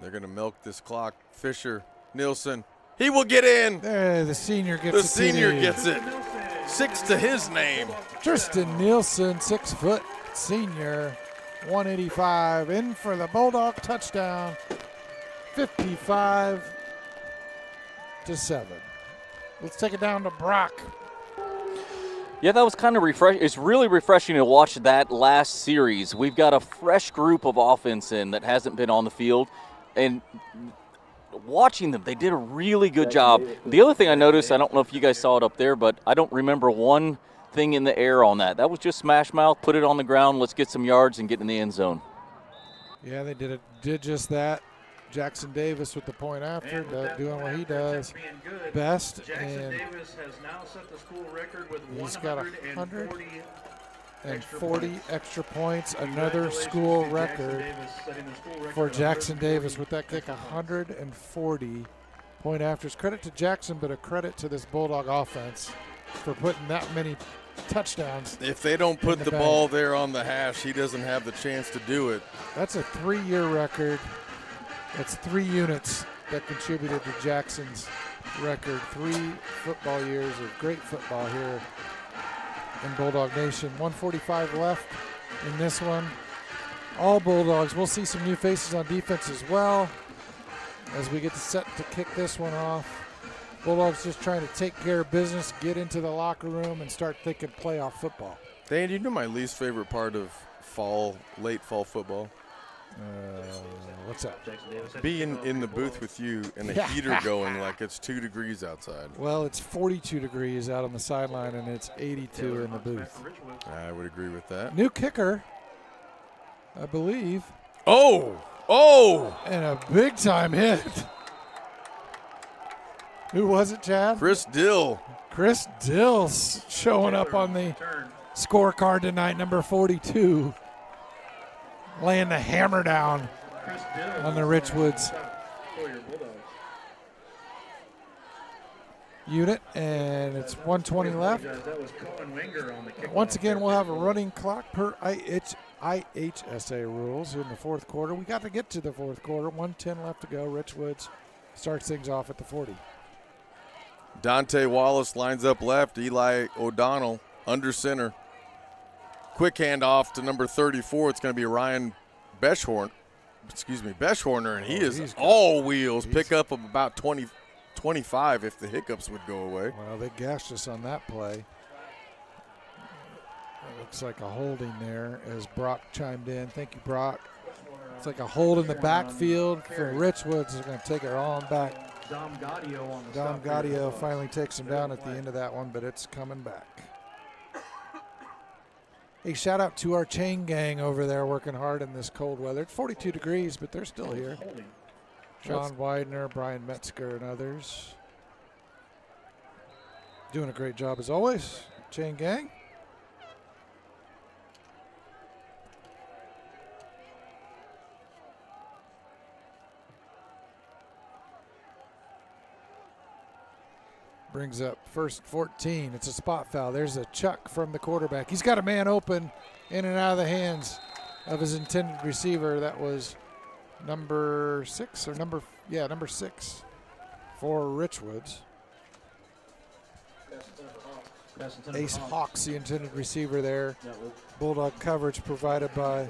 They're going to milk this clock. Fisher, Nilsson, he will get in. There, the senior gets the it. senior gets it. 6 to his name. Tristan Nilsson, 6 foot senior, 185, in for the Bulldog touchdown, 55-7. Let's take it down to Brock. Yeah, that was kind of refreshing. It's really refreshing to watch that last series. We've got a fresh group of offense in that hasn't been on the field, and watching them, they did a really good job. The other thing I noticed, I don't know if you guys saw it up there, but I don't remember one thing in the air on that. That was just smash mouth, put it on the ground, let's get some yards and get in the end zone. Yeah, they did just that. Jackson Davis with the point after, doing what he does best. Jackson And Davis has now set the school record with he's got 140 140 extra points, another school record for Jackson Davis with that kick, 140 point afters. Credit to Jackson, but a credit to this Bulldog offense for putting that many touchdowns. If they don't put the ball there on the hash, he doesn't have the chance to do it. That's a 3-year record. That's 3 units that contributed to Jackson's record. 3 football years of great football here in Bulldog Nation. 145 left in this one. All Bulldogs. We'll see some new faces on defense as well as we get set to kick this one off. Bulldogs just trying to take care of business, get into the locker room, and start thinking playoff football. Dan, you know my least favorite part of late fall football? What's that? Being in the booth with you and the heater going like it's 2 degrees outside. Well, it's 42 degrees out on the sideline, and it's 82 in the booth. I would agree with that. New kicker, I believe. Oh! And a big-time hit. Who was it, Chad? Chris Dill. Chris Dill showing up on the scorecard tonight, number 42. Laying the hammer down on the Richwoods unit, and it's 120 left. Once again, we'll have a running clock per IHSA rules in the fourth quarter. We got to get to the fourth quarter. 1:10 left to go. Richwoods starts things off at the 40. Dante Wallace lines up left. Eli O'Donnell under center. Quick handoff to number 34. It's going to be Ryan Beshorner, and he is all wheels. Pick up of about 25 if the hiccups would go away. Well, they gashed us on that play. It looks like a holding there as Brock chimed in. Thank you, Brock. It's like a hold in the backfield for Richwoods. They're going to take it all back. Dom Gaudio finally takes him down at the end of that one, but it's coming back. Hey, shout out to our chain gang over there working hard in this cold weather. It's 42 degrees, but they're still here. John Widener, Brian Metzger, and others. Doing a great job as always, chain gang. Brings up first 14. It's a spot foul. There's a chuck from the quarterback. He's got a man open in and out of the hands of his intended receiver. That was number 6 number 6 for Richwoods. Ace Hawks, the intended receiver there. Bulldog coverage provided by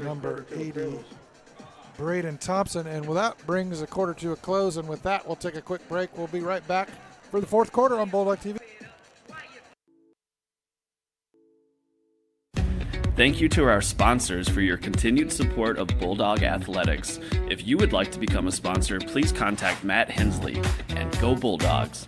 number 80, Braden Thompson. And with that brings a quarter to a close. And with that, we'll take a quick break. We'll be right back for the fourth quarter on Bulldog TV. Thank you to our sponsors for your continued support of Bulldog Athletics. If you would like to become a sponsor, please contact Matt Hensley, and go Bulldogs.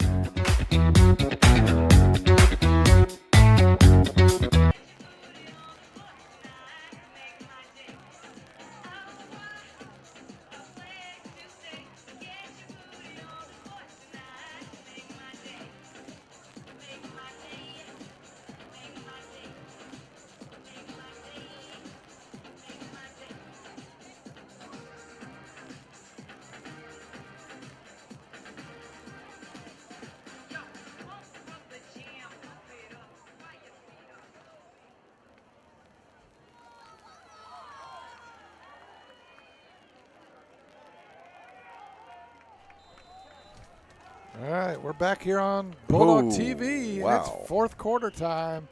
All right, we're back here on Bulldog TV. Wow. It's fourth quarter time.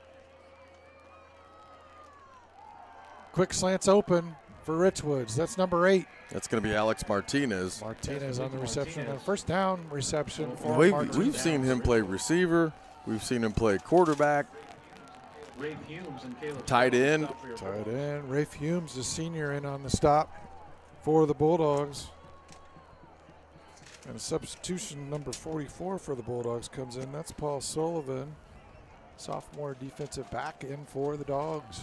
Quick slants open for Richwoods. That's number 8. That's going to be Alex Martinez. Martinez on the reception. And a first down reception for Martinez. We've seen him play receiver. We've seen him play quarterback. Tight end. Rafe Humes, the senior, in on the stop for the Bulldogs. And a substitution, number 44 for the Bulldogs comes in. That's Paul Sullivan, sophomore defensive back, in for the Dogs.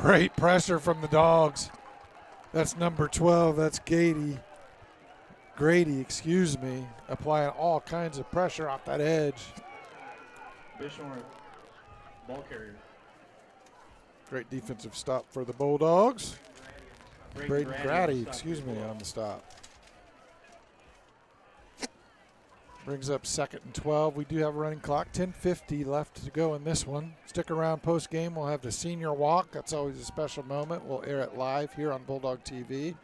Great pressure from the Dogs. That's number 12. That's Grady, applying all kinds of pressure off that edge. Bishorn, ball carrier. Great defensive stop for the Bulldogs. Braden Grady, on the stop. Brings up 2nd and 12. We do have a running clock. 10:50 left to go in this one. Stick around post game. We'll have the senior walk. That's always a special moment. We'll air it live here on Bulldog TV.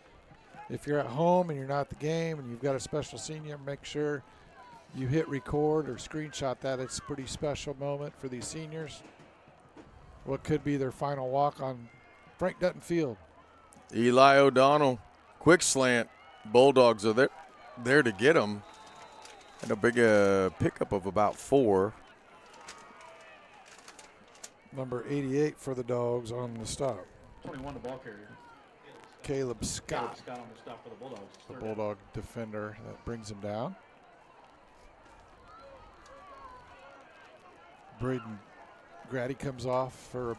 If you're at home and you're not at the game and you've got a special senior, make sure you hit record or screenshot that. It's a pretty special moment for these seniors. What could be their final walk on Frank Dutton Field. Eli O'Donnell, quick slant. Bulldogs are there to get him. And a big pickup of about 4. Number 88 for the Dogs on the stop. 21, the ball carrier. Caleb Scott. On the stop for the Bulldogs. The Bulldog defender that brings him down. Braden Grady comes off for a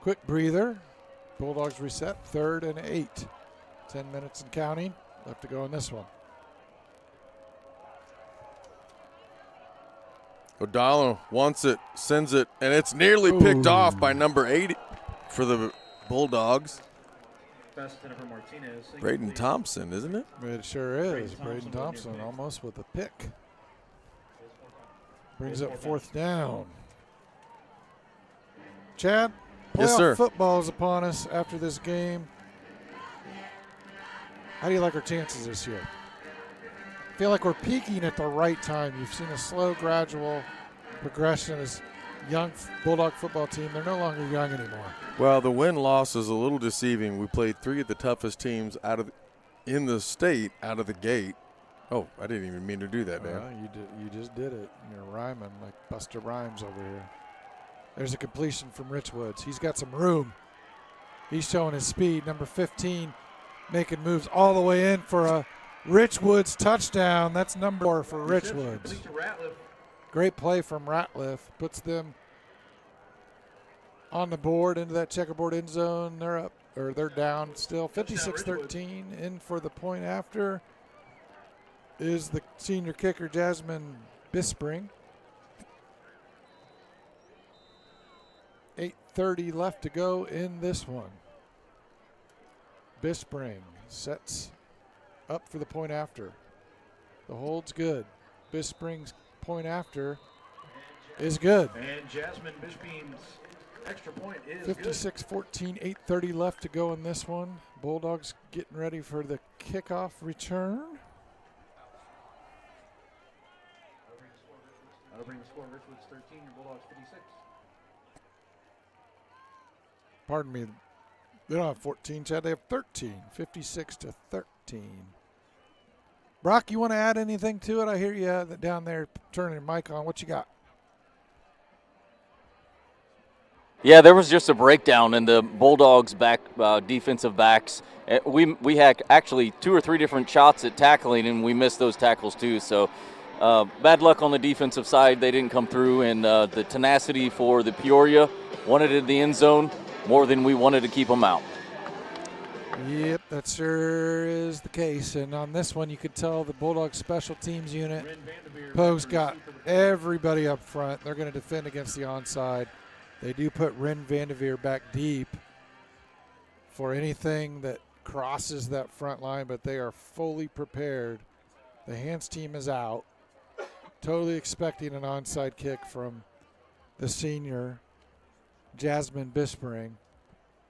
quick breather. Bulldogs reset, 3rd and 8. 10 minutes and counting left to go in this one. O'Donnell wants it, sends it, and it's nearly picked off by number 80 for the Bulldogs. Braden Thompson, isn't it? It sure is. Braden Thompson almost with a pick. Brings up 4th down. Chad, playoff football is upon us after this game. How do you like our chances this year? I feel like we're peaking at the right time. You've seen a slow, gradual progression of this young Bulldog football team. They're no longer young anymore. Well, the win-loss is a little deceiving. We played 3 of the toughest teams in the state out of the gate. Oh, I didn't even mean to do that, man. You just did it. You're rhyming like Buster Rhymes over here. There's a completion from Richwoods. He's got some room. He's showing his speed. Number 15 making moves all the way in for a Richwoods touchdown. That's number 4 for Richwoods. Great play from Ratliff. Puts them on the board into that checkerboard end zone. They're up, or they're down still. 56-13. In for the point after is the senior kicker, Jasmine Bispring. 8:30 left to go in this one. Bispring sets up for the point after. The hold's good. Bispring's point after is good. And Jasmine Bisping's extra point is 56-14, 8:30 left to go in this one. Bulldogs getting ready for the kickoff return. That'll bring the score. Richwoods 13, Bulldogs 56. Pardon me. They don't have 14, Chad. They have 13. 56-13. Brock, you want to add anything to it? I hear you down there turning your mic on. What you got? Yeah, there was just a breakdown in the Bulldogs' back defensive backs. We had actually 2 or 3 different shots at tackling, and we missed those tackles too. So bad luck on the defensive side. They didn't come through, and the tenacity for the Peoria wanted it in the end zone more than we wanted to keep them out. Yep, that sure is the case. And on this one, you could tell the Bulldogs special teams unit, Pogue's got everybody up front. They're going to defend against the onside. They do put Ren Vanderveer back deep for anything that crosses that front line, but they are fully prepared. The hands team is out. Totally expecting an onside kick from the senior, Jasmine Bispring,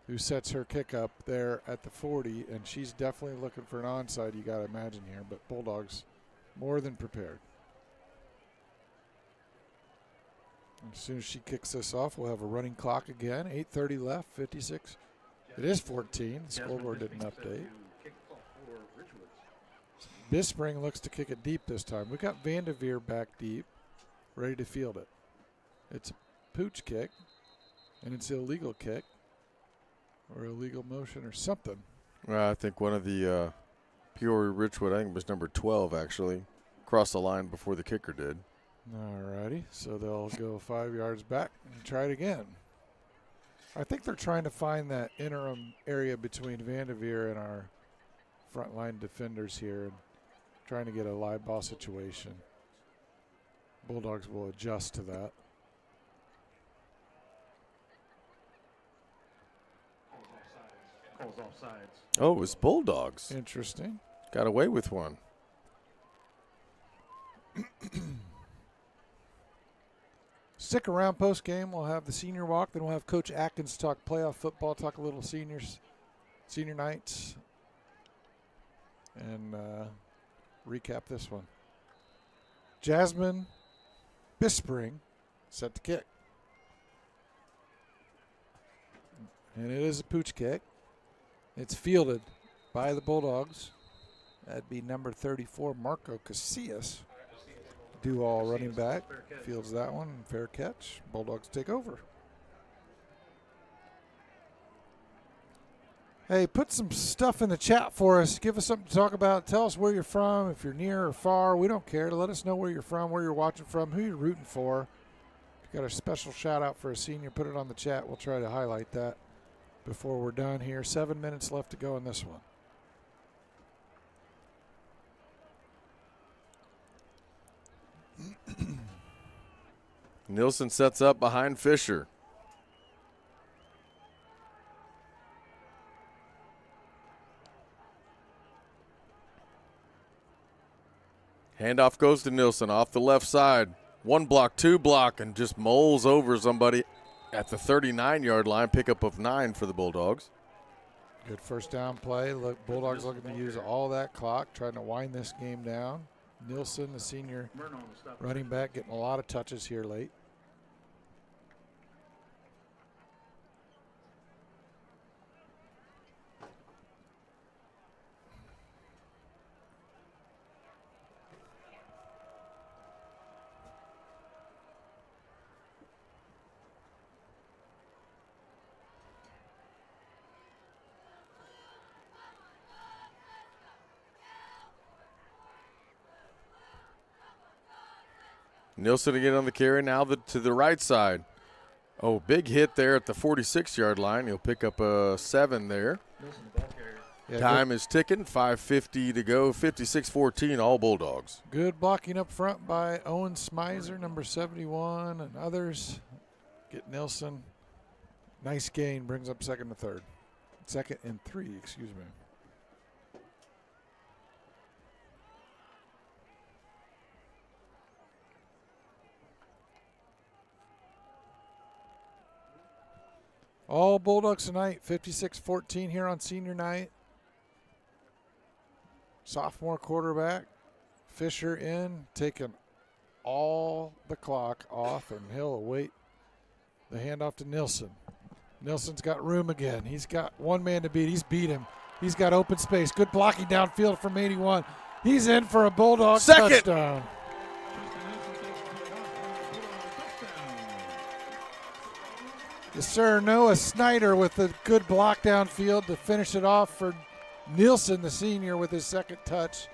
who sets her kick up there at the 40, and she's definitely looking for an onside, you got to imagine here, but Bulldogs more than prepared. As soon as she kicks this off, we'll have a running clock again. 8:30 left, 56. It is 14. The scoreboard didn't update. Bispring looks to kick it deep this time. We got Vanderveer back deep, ready to field it. It's a pooch kick, and it's an illegal kick or illegal motion or something. Well, I think one of the Peoria Richwood, I think it was number 12 actually, crossed the line before the kicker did. All righty, so they'll go 5 yards back and try it again. I think they're trying to find that interim area between Vanderveer and our frontline defenders here and trying to get a live ball situation. Bulldogs will adjust to that. Calls offsides. Oh, it was Bulldogs. Interesting. Got away with one. Stick around post game. We'll have the senior walk. Then we'll have Coach Atkins talk playoff football, talk a little senior nights, and recap this one. Jasmine Bispring set to kick. And it is a pooch kick. It's fielded by the Bulldogs. That'd be number 34, Marco Casillas. Do-all running back. Fields that one. Fair catch. Bulldogs take over. Hey, put some stuff in the chat for us. Give us something to talk about. Tell us where you're from, if you're near or far. We don't care. Let us know where you're from, where you're watching from, who you're rooting for. If you got a special shout-out for a senior, put it on the chat. We'll try to highlight that before we're done here. 7 minutes left to go in this one. Nielsen sets up behind Fisher. Handoff goes to Nielsen off the left side. One block, two block, and just moles over somebody at the 39-yard line. Pickup of 9 for the Bulldogs. Good first down play. Look, Bulldogs looking to use all that clock, trying to wind this game down. Nielsen, the senior running back, getting a lot of touches here late. Nielsen again on the carry, now to the right side. Oh, big hit there at the 46-yard line. He'll pick up a 7 there. Yeah, Time is ticking, 5:50 to go, 56-14, all Bulldogs. Good blocking up front by Owen Smizer, number 71, and others. Get Nielsen. Nice gain, brings up second and 3. Second and 3, excuse me. All Bulldogs tonight, 56-14 here on senior night. Sophomore quarterback, Fisher in, taking all the clock off, and he'll await the handoff to Nielsen. Nielsen's got room again. He's got one man to beat. He's beat him. He's got open space. Good blocking downfield from 81. He's in for a Bulldog touchdown. Yes, sir. Noah Snyder with a good block downfield to finish it off for Nielsen, the senior, with his second touch.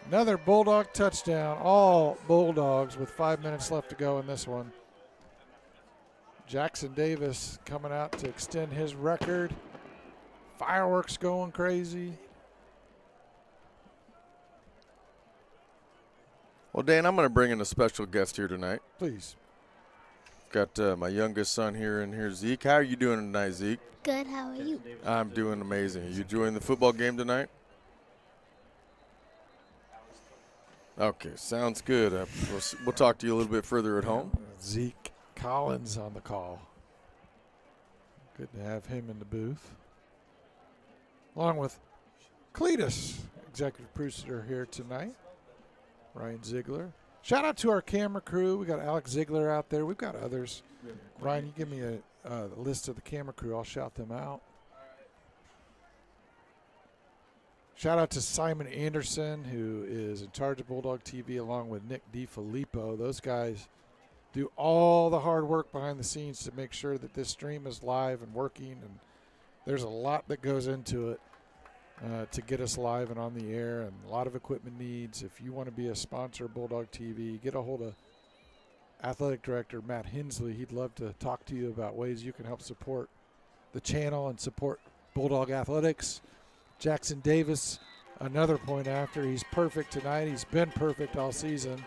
Another Bulldog touchdown. All Bulldogs with 5 minutes left to go in this one. Jackson Davis coming out to extend his record. Fireworks going crazy. Well, Dan, I'm going to bring in a special guest here tonight. Please. Got my youngest son here, and here's Zeke. How are you doing tonight, Zeke? Good, how are you? I'm doing amazing. Are you enjoying the football game tonight? Okay, sounds good. We'll talk to you a little bit further at home. Zeke Collins on the call. Good to have him in the booth. Along with Cletus, executive producer here tonight. Ryan Ziegler. Shout out to our camera crew. We got Alex Ziegler out there. We've got others. Ryan, you give me a list of the camera crew. I'll shout them out. Shout out to Simon Anderson, who is in charge of Bulldog TV, along with Nick DiFilippo. Those guys do all the hard work behind the scenes to make sure that this stream is live and working. And there's a lot that goes into it to get us live and on the air, and a lot of equipment needs. If you want to be a sponsor of Bulldog TV, get a hold of Athletic Director Matt Hensley. He'd love to talk to you about ways you can help support the channel and support Bulldog Athletics. Jackson Davis, another point after. He's perfect tonight. He's been perfect all season.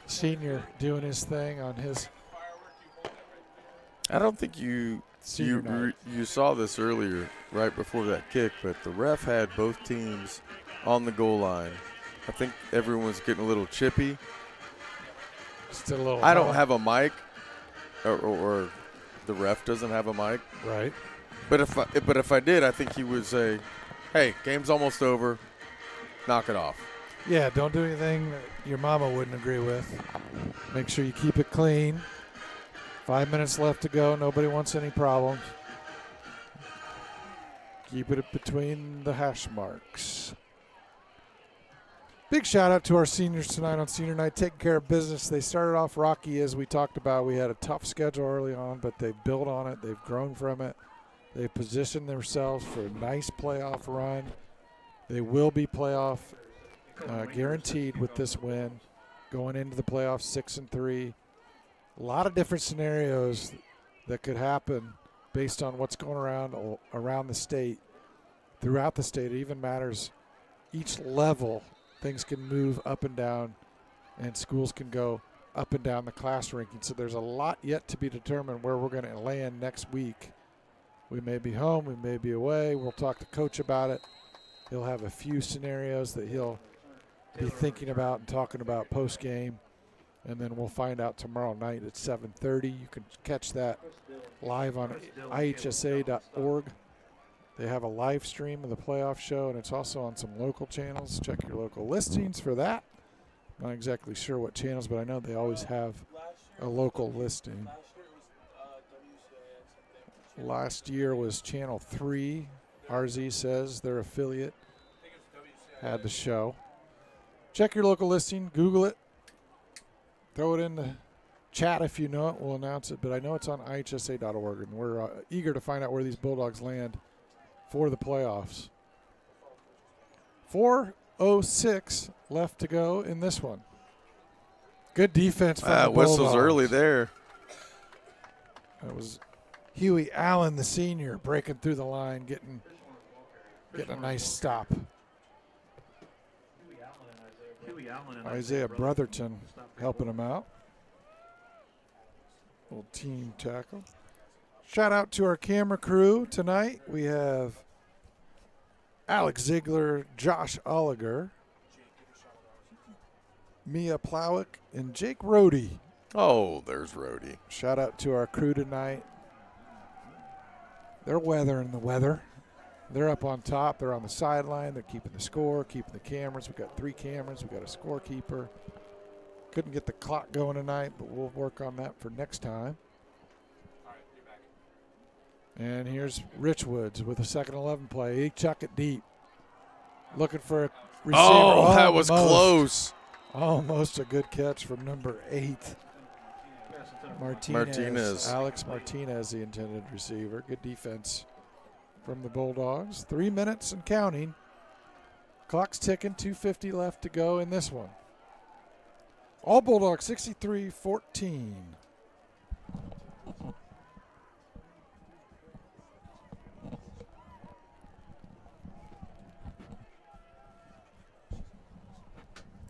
Senior doing his thing on his. I don't think you saw this earlier, right before that kick, but the ref had both teams on the goal line. I think everyone's getting a little chippy. Still a little. I don't have a mic, or the ref doesn't have a mic. Right. But if I did, I think he would say, "Hey, game's almost over. Knock it off." Yeah, don't do anything that your mama wouldn't agree with. Make sure you keep it clean. 5 minutes left to go. Nobody wants any problems. Keep it between the hash marks. Big shout out to our seniors tonight on senior night, taking care of business. They started off rocky, as we talked about. We had a tough schedule early on, but they've built on it. They've grown from it. They've positioned themselves for a nice playoff run. They will be playoff guaranteed with this win, going into the playoffs 6-3. A lot of different scenarios that could happen based on what's going around the state, throughout the state. It even matters each level. Things can move up and down, and schools can go up and down the class ranking. So there's a lot yet to be determined where we're going to land next week. We may be home, we may be away. We'll talk to Coach about it. He'll have a few scenarios that he'll be thinking about and talking about post-game. And then we'll find out tomorrow night at 7:30. You can catch that live on ihsa.org. They have a live stream of the playoff show, and it's also on some local channels. Check your local listings for that. Not exactly sure what channels, but I know they always have a local listing. Last year was Channel 3. RZ says their affiliate had the show. Check your local listing. Google it. Throw it in the chat if you know it. We'll announce it. But I know it's on ihsa.org, and we're eager to find out where these Bulldogs land for the playoffs. 4:06 left to go in this one. Good defense from the Bulldogs. Whistles early there. That was Huey Allen, the senior, breaking through the line, getting a nice stop. Isaiah Brotherton helping him out. Little team tackle. Shout out to our camera crew tonight. We have Alex Ziegler, Josh Oliger, Mia Plowick, and Jake Rohde. Oh, there's Rohde. Shout out to our crew tonight. They're weathering the weather. They're up on top. They're on the sideline. They're keeping the score, keeping the cameras. We've got 3 cameras. We've got a scorekeeper. Couldn't get the clock going tonight, but we'll work on that for next time. And here's Richwoods with a 2nd-11 play. He chuck it deep. Looking for a receiver. Oh, that was close. Almost a good catch from number 8. Martinez. Alex Martinez, the intended receiver. Good defense from the Bulldogs. 3 minutes and counting. Clock's ticking. 2:50 left to go in this one. All Bulldogs 63-14.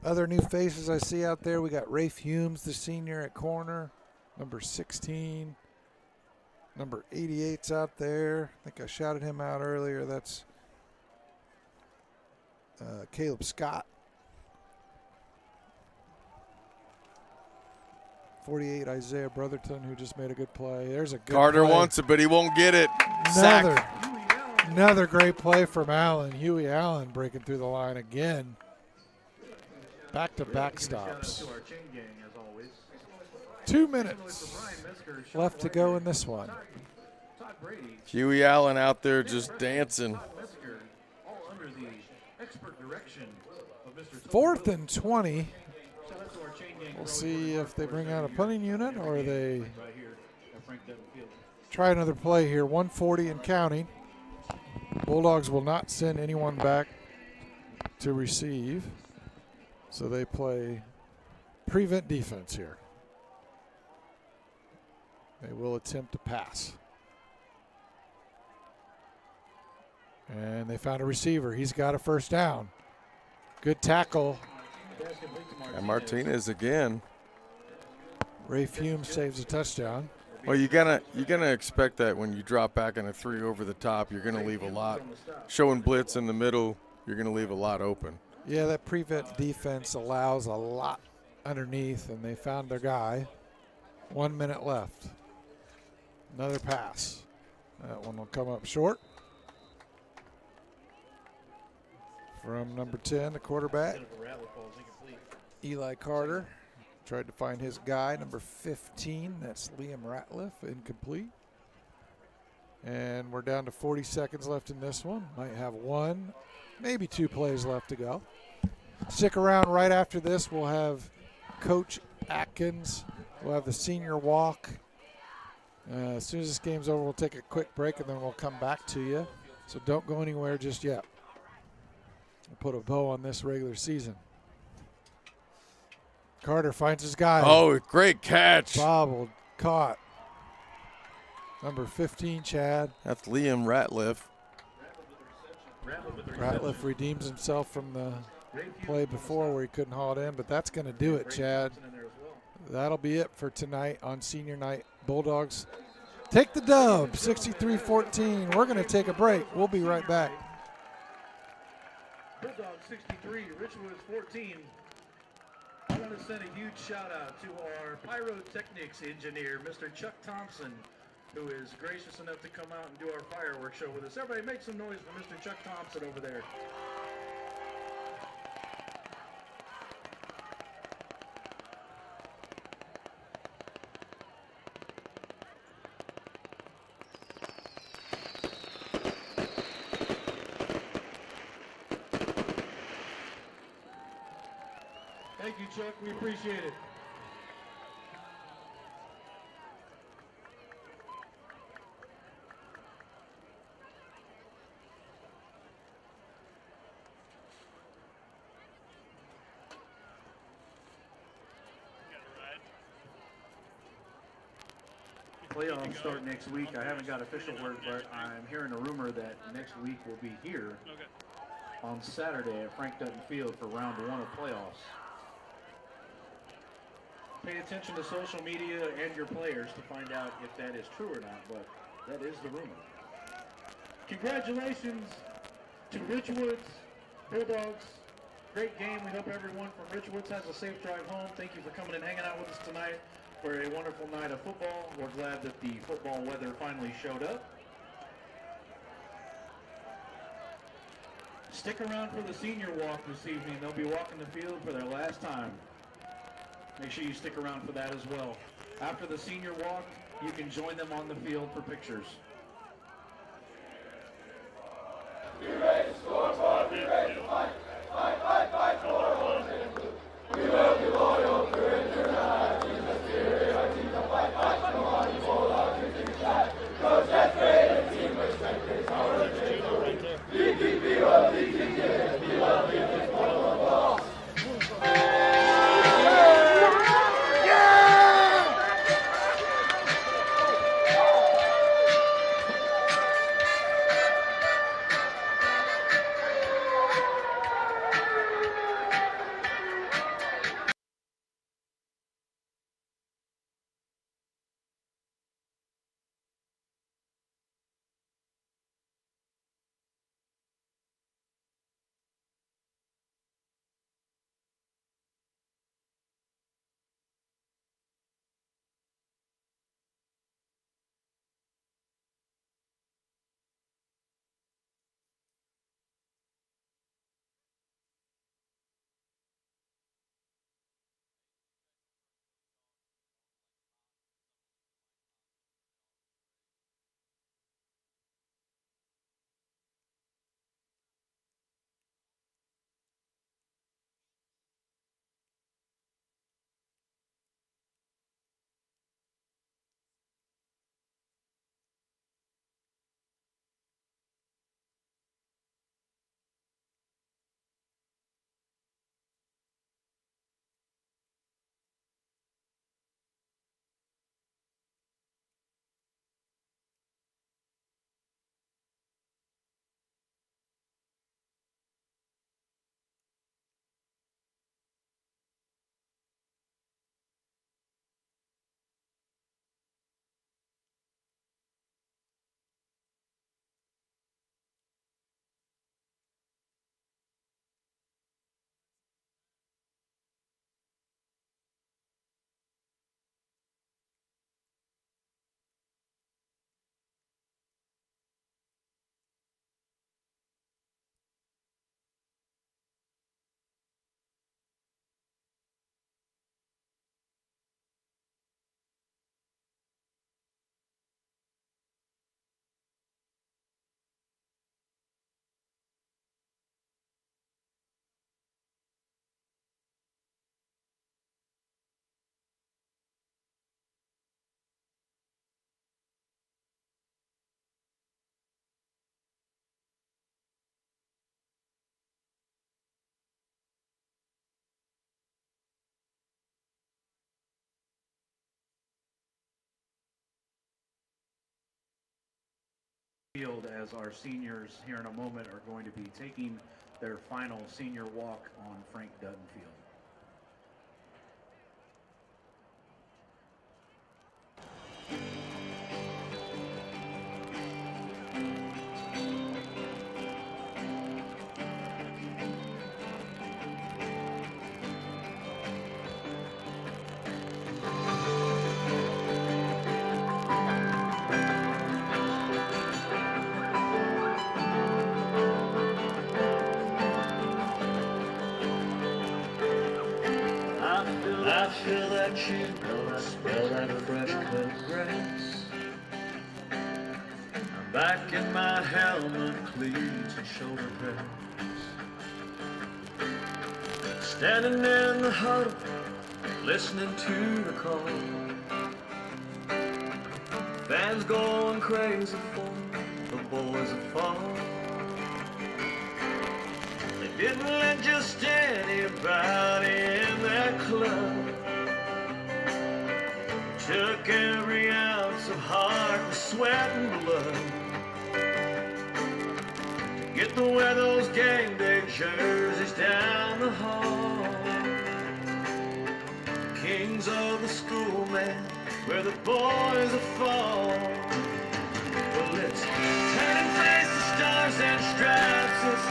Other new faces I see out there, we got Rafe Humes, the senior at corner, number 16. Number 88's out there. I think I shouted him out earlier. That's Caleb Scott. 48, Isaiah Brotherton, who just made a good play. There's a good Carter play. wants it, but he won't get it. Sack. Another great play from Allen. Huey Allen breaking through the line again. Back-to-back stops. 2 minutes left to go in this one. Huey Allen out there just dancing. 4th and 20. We'll see if they bring out a punting unit or they try another play here. 1:40 and counting. Bulldogs will not send anyone back to receive. So they play prevent defense here. They will attempt to pass. And they found a receiver. He's got a first down. Good tackle. And Martinez again. Ray Fume saves a touchdown. Well, you're gonna expect that when you drop back in a 3 over the top, you're gonna leave a lot. Showing blitz in the middle, you're gonna leave a lot open. Yeah, that prevent defense allows a lot underneath, and they found their guy. 1 minute left. Another pass. That one will come up short. From number 10, the quarterback, Eli Carter. Tried to find his guy, number 15. That's Liam Ratliff, incomplete. And we're down to 40 seconds left in this one. Might have 1, maybe 2 plays left to go. Stick around. Right after this, we'll have Coach Atkins. We'll have the senior walk. As soon as this game's over, we'll take a quick break, and then we'll come back to you. So don't go anywhere just yet. We'll put a bow on this regular season. Carter finds his guy. Oh, great catch. Bobbled, caught. Number 15, Chad. That's Liam Ratliff. Ratliff redeems himself from the play before where he couldn't haul it in, but that's going to do it, Chad. That'll be it for tonight on senior night. Bulldogs take the dub, 63-14. We're going to take a break. We'll be right back. Bulldog 63, Richwoods 14. I want to send a huge shout out to our pyrotechnics engineer, Mr. Chuck Thompson, who is gracious enough to come out and do our fireworks show with us. Everybody make some noise for Mr. Chuck Thompson over there. Thank you, Chuck. We appreciate it. Playoffs start next week. I haven't got official word, but I'm hearing a rumor that next week we'll be here on Saturday at Frank Dutton Field for round 1 of playoffs. Pay attention to social media and your players to find out if that is true or not, but that is the rumor. Congratulations to Richwoods, Bulldogs. Great game. We hope everyone from Richwoods has a safe drive home. Thank you for coming and hanging out with us tonight for a wonderful night of football. We're glad that the football weather finally showed up. Stick around for the senior walk this evening. They'll be walking the field for their last time. Make sure you stick around for that as well. After the senior walk, you can join them on the field for pictures. Be ready to score for, be ready to fight. Fight, fight, fight for. We will be loyal through and through night. Jesus spirit, our team to fight, fight. Come on, you Bulldogs, you can shine. Coach, that's great, a team with strength is our victory. Be well, be well, be well. Field, as our seniors here in a moment are going to be taking their final senior walk on Frank Dutton Field. I feel that chill, I smell that fresh cut grass. I'm back in my helmet, cleats and shoulder pads. Standing in the huddle, listening to the call. Fans going crazy for the boys that fall. They didn't let just anybody in that club. Took every ounce of heart and sweat and blood to get to wear those game day jerseys down the hall. Kings of the school, man, where the boys are fall. Well, it's turning face to stars and stripes. It's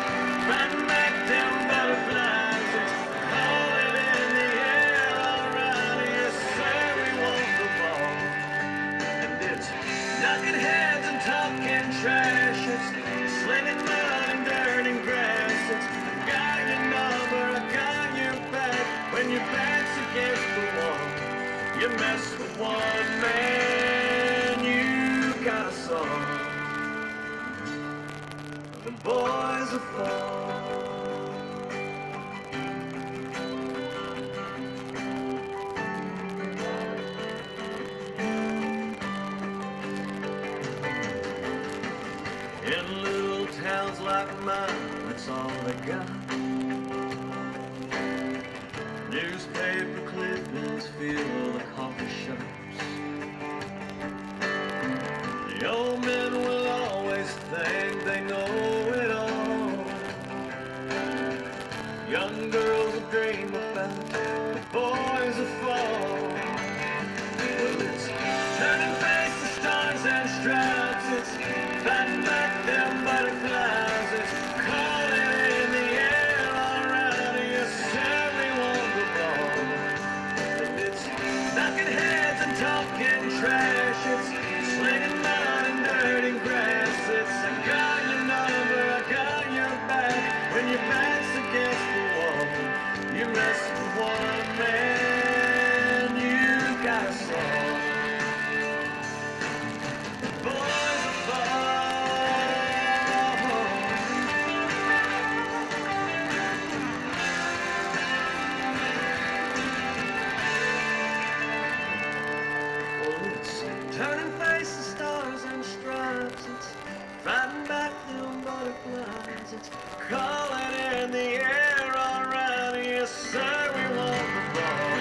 riding back down butterflies. It's calling in the air, alright, yes sir, we want the ball. And it's knocking heads and talking trash. It's slinging mud and dirt and grass. It's I got your number, I got your back. When your back's against the wall, you mess with one man, you got a song. The boys are fall. In little towns like mine, that's all they got. Newspaper clippings fill the coffee shops. The old men will always think they know it all. Young girls will dream about the boys that fall. Well, it's turning face to stars and stripes. It's fighting back them butterflies. It's calling in the air, alright, yes sir, we want the ball. And it's knocking heads and talking trash. It's slinging mud and dirt and grass. It's I got your number, I got your back. When your back's against the wall, you mess with one man, you got a song. Boys are fall. Well, it's turning face to stars and stripes. It's fighting back them butterflies. It's calling in the air, alright, yes sir, we want the ball.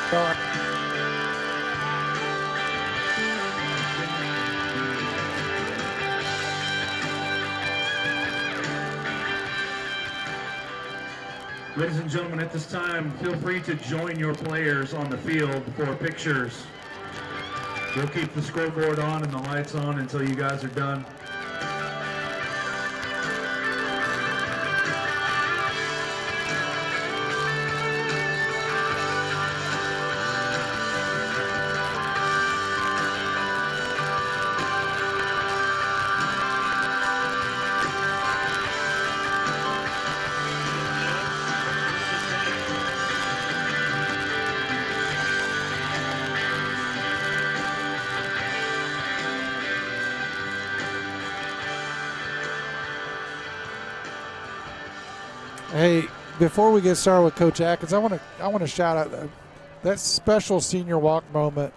Ladies and gentlemen, at this time, feel free to join your players on the field for pictures. We'll keep the scoreboard on and the lights on until you guys are done. Hey, before we get started with Coach Atkins, I want to shout out that special senior walk moment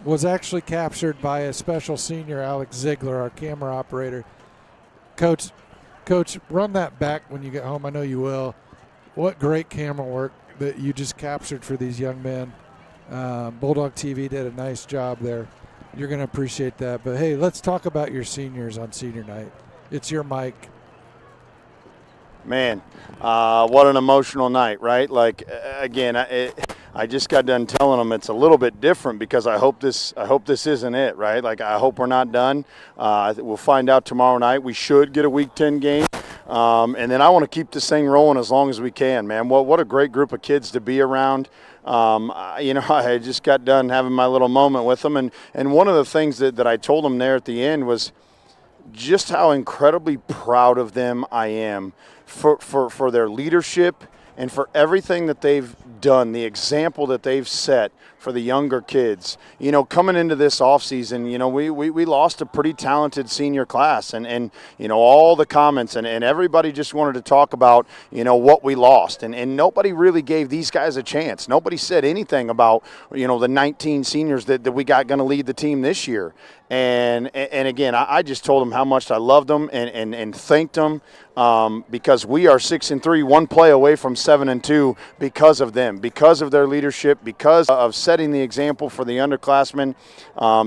was actually captured by a special senior, Alex Ziegler, our camera operator. Coach, run that back when you get home. I know you will. What great camera work that you just captured for these young men. Bulldog TV did a nice job there. You're going to appreciate that. But, hey, let's talk about your seniors on senior night. It's your mic. Man, what an emotional night, right? Like, again, I just got done telling them it's a little bit different because I hope this isn't it, right? Like, I hope we're not done. We'll find out tomorrow night. We should get a Week 10 game. And then I want to keep this thing rolling as long as we can, man. What a great group of kids to be around. I just got done having my little moment with them. And one of the things that I told them there at the end was just how incredibly proud of them I am for their leadership and for everything that they've done, the example that they've set for the younger kids. You know, coming into this offseason, you know, we lost a pretty talented senior class and you know, all the comments and everybody just wanted to talk about, you know, what we lost. And nobody really gave these guys a chance. Nobody said anything about, you know, the 19 seniors that we got going to lead the team this year. And again, I just told them how much I loved them and thanked them because we are 6-3, one play away from 7-2 because of them, because of their leadership, because of setting the example for the underclassmen.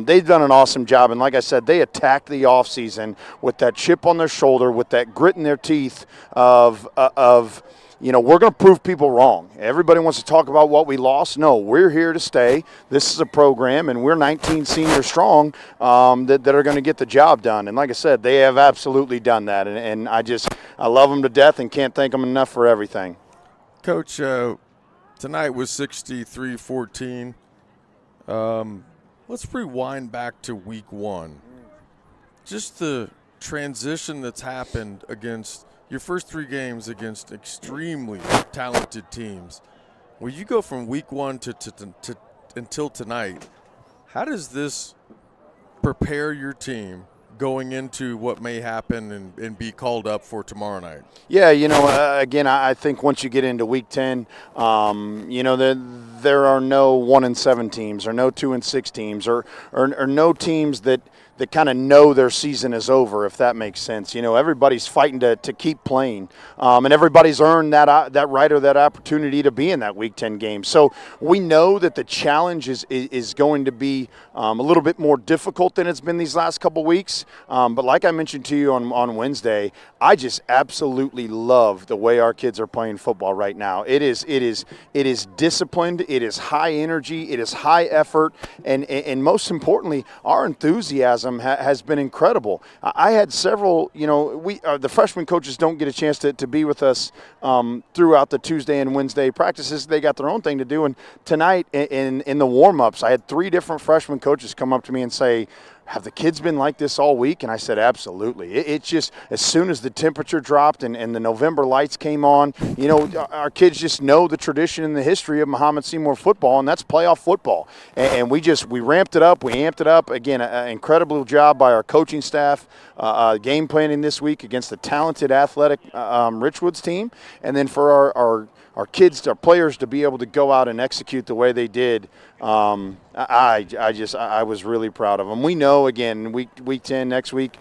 They've done an awesome job, and like I said, they attacked the offseason with that chip on their shoulder, with that grit in their teeth of you know, we're going to prove people wrong. Everybody wants to talk about what we lost. No, we're here to stay. This is a program, and we're 19 seniors strong that are going to get the job done. And like I said, they have absolutely done that. And I love them to death and can't thank them enough for everything. Coach, tonight was 63-14. Let's rewind back to week one. Just the transition that's happened against your first three games against extremely talented teams. Where you go from week one to until tonight, how does this prepare your team going into what may happen and be called up for tomorrow night? Yeah, you know, again, I think once you get into Week 10, you know, there are no 1-7 teams or no 2-6 teams or no teams that kind of know their season is over, if that makes sense. You know, everybody's fighting to keep playing, and everybody's earned that right or that opportunity to be in that Week 10 game. So we know that the challenge is going to be a little bit more difficult than it's been these last couple weeks. But like I mentioned to you on Wednesday, I just absolutely love the way our kids are playing football right now. It is disciplined, it is high energy, it is high effort, and most importantly, our enthusiasm has been incredible. I had several, you know, the freshman coaches don't get a chance to be with us throughout the Tuesday and Wednesday practices. They got their own thing to do. And tonight in the warm-ups, I had 3 different freshman coaches come up to me and say, have the kids been like this all week? And I said, absolutely. It's just as soon as the temperature dropped and the November lights came on, you know, our kids just know the tradition and the history of Mahomet-Seymour football, and that's playoff football. And we ramped it up. We amped it up. Again, an incredible job by our coaching staff, game planning this week against the talented, athletic Richwoods team. And then for our kids, our players to be able to go out and execute the way they did, I was really proud of them. We know, again, week 10 next week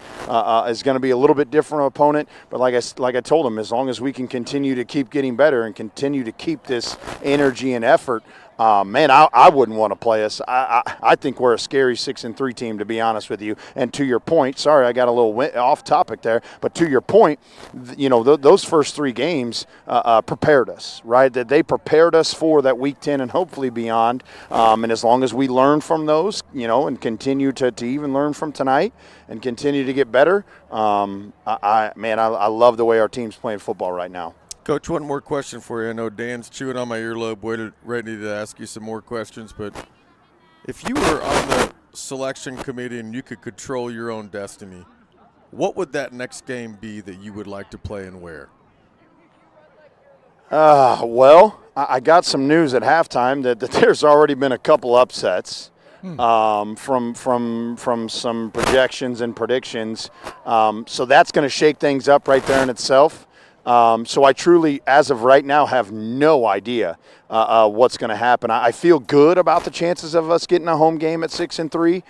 is going to be a little bit different opponent, but like I told them, as long as we can continue to keep getting better and continue to keep this energy and effort, man, I wouldn't want to play us. I think we're a scary 6-3 team, to be honest with you. And to your point, sorry, I got a little off topic there, but to your point, those first 3 games prepared us, right? That they prepared us for that Week 10 and hopefully beyond. And as long as we learn from those, and continue to even learn from tonight and continue to get better, I love the way our team's playing football right now. Coach, one more question for you. I know Dan's chewing on my earlobe, ready to ask you some more questions. But if you were on the selection committee and you could control your own destiny, what would that next game be that you would like to play and where? Well, I got some news at halftime that there's already been a couple upsets. From some projections and predictions. So that's going to shake things up right there in itself. So I truly, as of right now, have no idea what's going to happen. I feel good about the chances of us getting a home game at 6-3.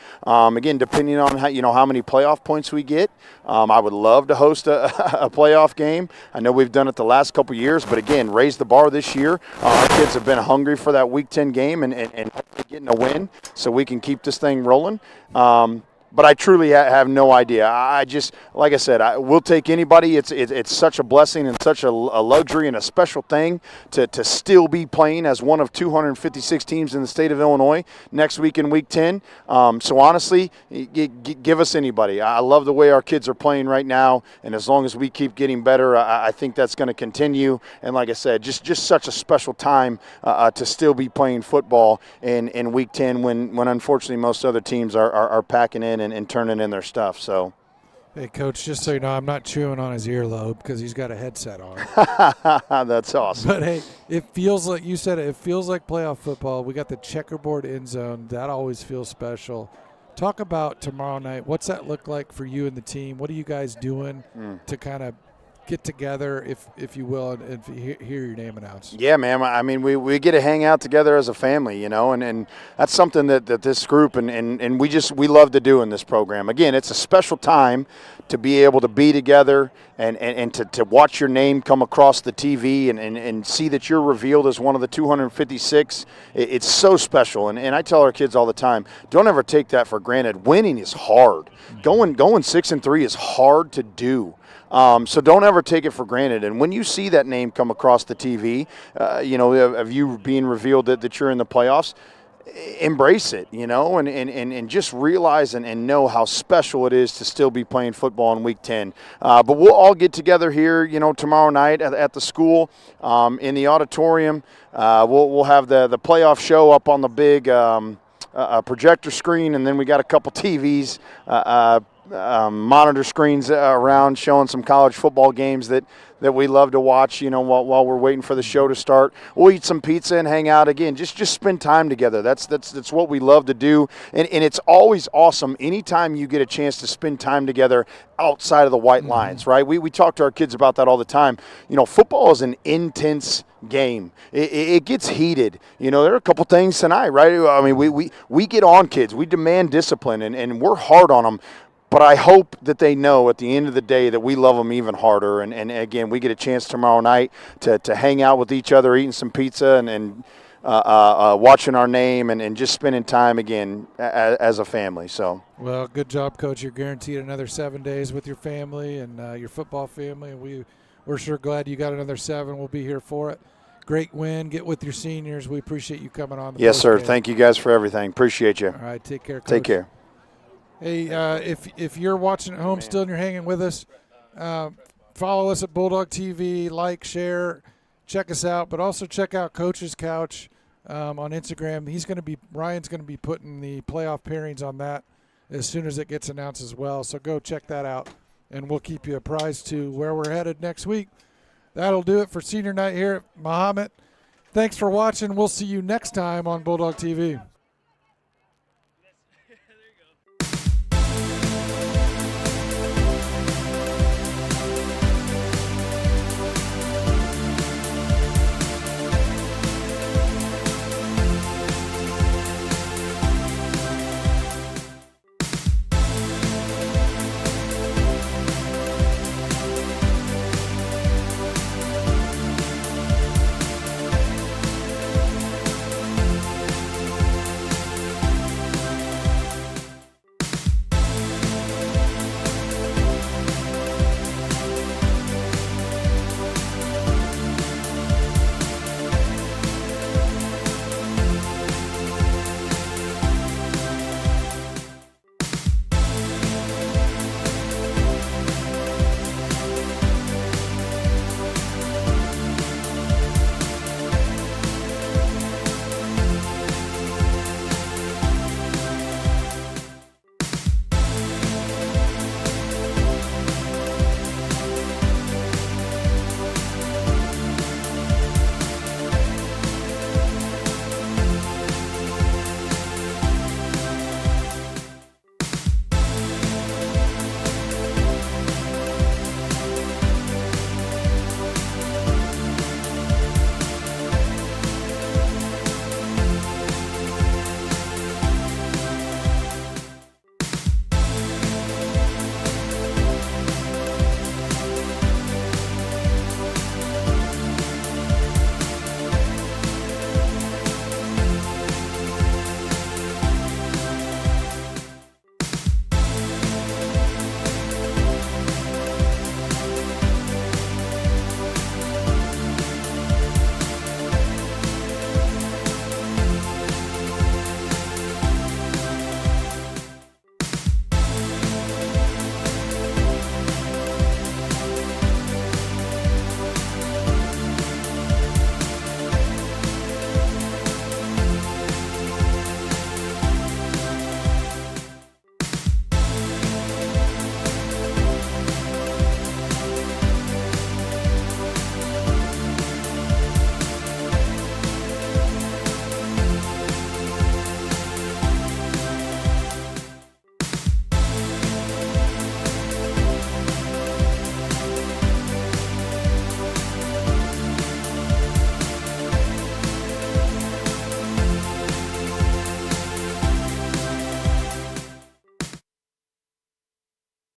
Again, depending on how many playoff points we get, I would love to host a playoff game. I know we've done it the last couple years, but again, raise the bar this year. Our kids have been hungry for that Week 10 game and getting a win, so we can keep this thing rolling. But I truly have no idea. I just, like I said, we'll take anybody. It's such a blessing and such a luxury and a special thing to still be playing as one of 256 teams in the state of Illinois next week in Week 10. So honestly, give us anybody. I love the way our kids are playing right now, and as long as we keep getting better, I think that's going to continue. And like I said, just such a special time to still be playing football in Week 10 when unfortunately most other teams are packing in and turning in their stuff. So, hey, Coach, just so you know, I'm not chewing on his earlobe because he's got a headset on. That's awesome. But, hey, it feels like you said it feels like playoff football. We got the checkerboard end zone. That always feels special. Talk about tomorrow night. What's that look like for you and the team? What are you guys doing to kind of get together, if you will, and hear your name announced? Yeah, man. I mean, we get to hang out together as a family, and that's something that this group and we love to do in this program. Again, it's a special time to be able to be together and to watch your name come across the TV and see that you're revealed as one of the 256. It's so special, and I tell our kids all the time, don't ever take that for granted. Winning is hard. Going 6-3 is hard to do. So don't ever take it for granted. And when you see that name come across the TV, of you being revealed that you're in the playoffs, embrace it, and just realize and know how special it is to still be playing football in Week 10. But we'll all get together here, tomorrow night at the school in the auditorium. We'll have the playoff show up on the big projector screen, and then we got a couple TVs, monitor screens around showing some college football games that we love to watch, while we're waiting for the show to start. We'll eat some pizza and hang out again. Just spend time together. That's what we love to do. And it's always awesome anytime you get a chance to spend time together outside of the white lines, right? We talk to our kids about that all the time. Football is an intense game. It gets heated. There are a couple things tonight, right? I mean, we get on kids. We demand discipline, and we're hard on them. But I hope that they know at the end of the day that we love them even harder. And again, we get a chance tomorrow night to hang out with each other, eating some pizza and watching our name and just spending time again as a family. So, well, good job, Coach. You're guaranteed another 7 days with your family and your football family. And we're sure glad you got another 7. We'll be here for it. Great win. Get with your seniors. We appreciate you coming on. Yes, sir. Thank you guys for everything. Appreciate you. All right. Take care, Coach. Take care. Hey, if you're watching at home still and you're hanging with us, follow us at Bulldog TV, like, share, check us out, but also check out Coach's Couch on Instagram. Ryan's going to be putting the playoff pairings on that as soon as it gets announced as well. So go check that out, and we'll keep you apprised to where we're headed next week. That'll do it for senior night here at Mahomet. Thanks for watching. We'll see you next time on Bulldog TV.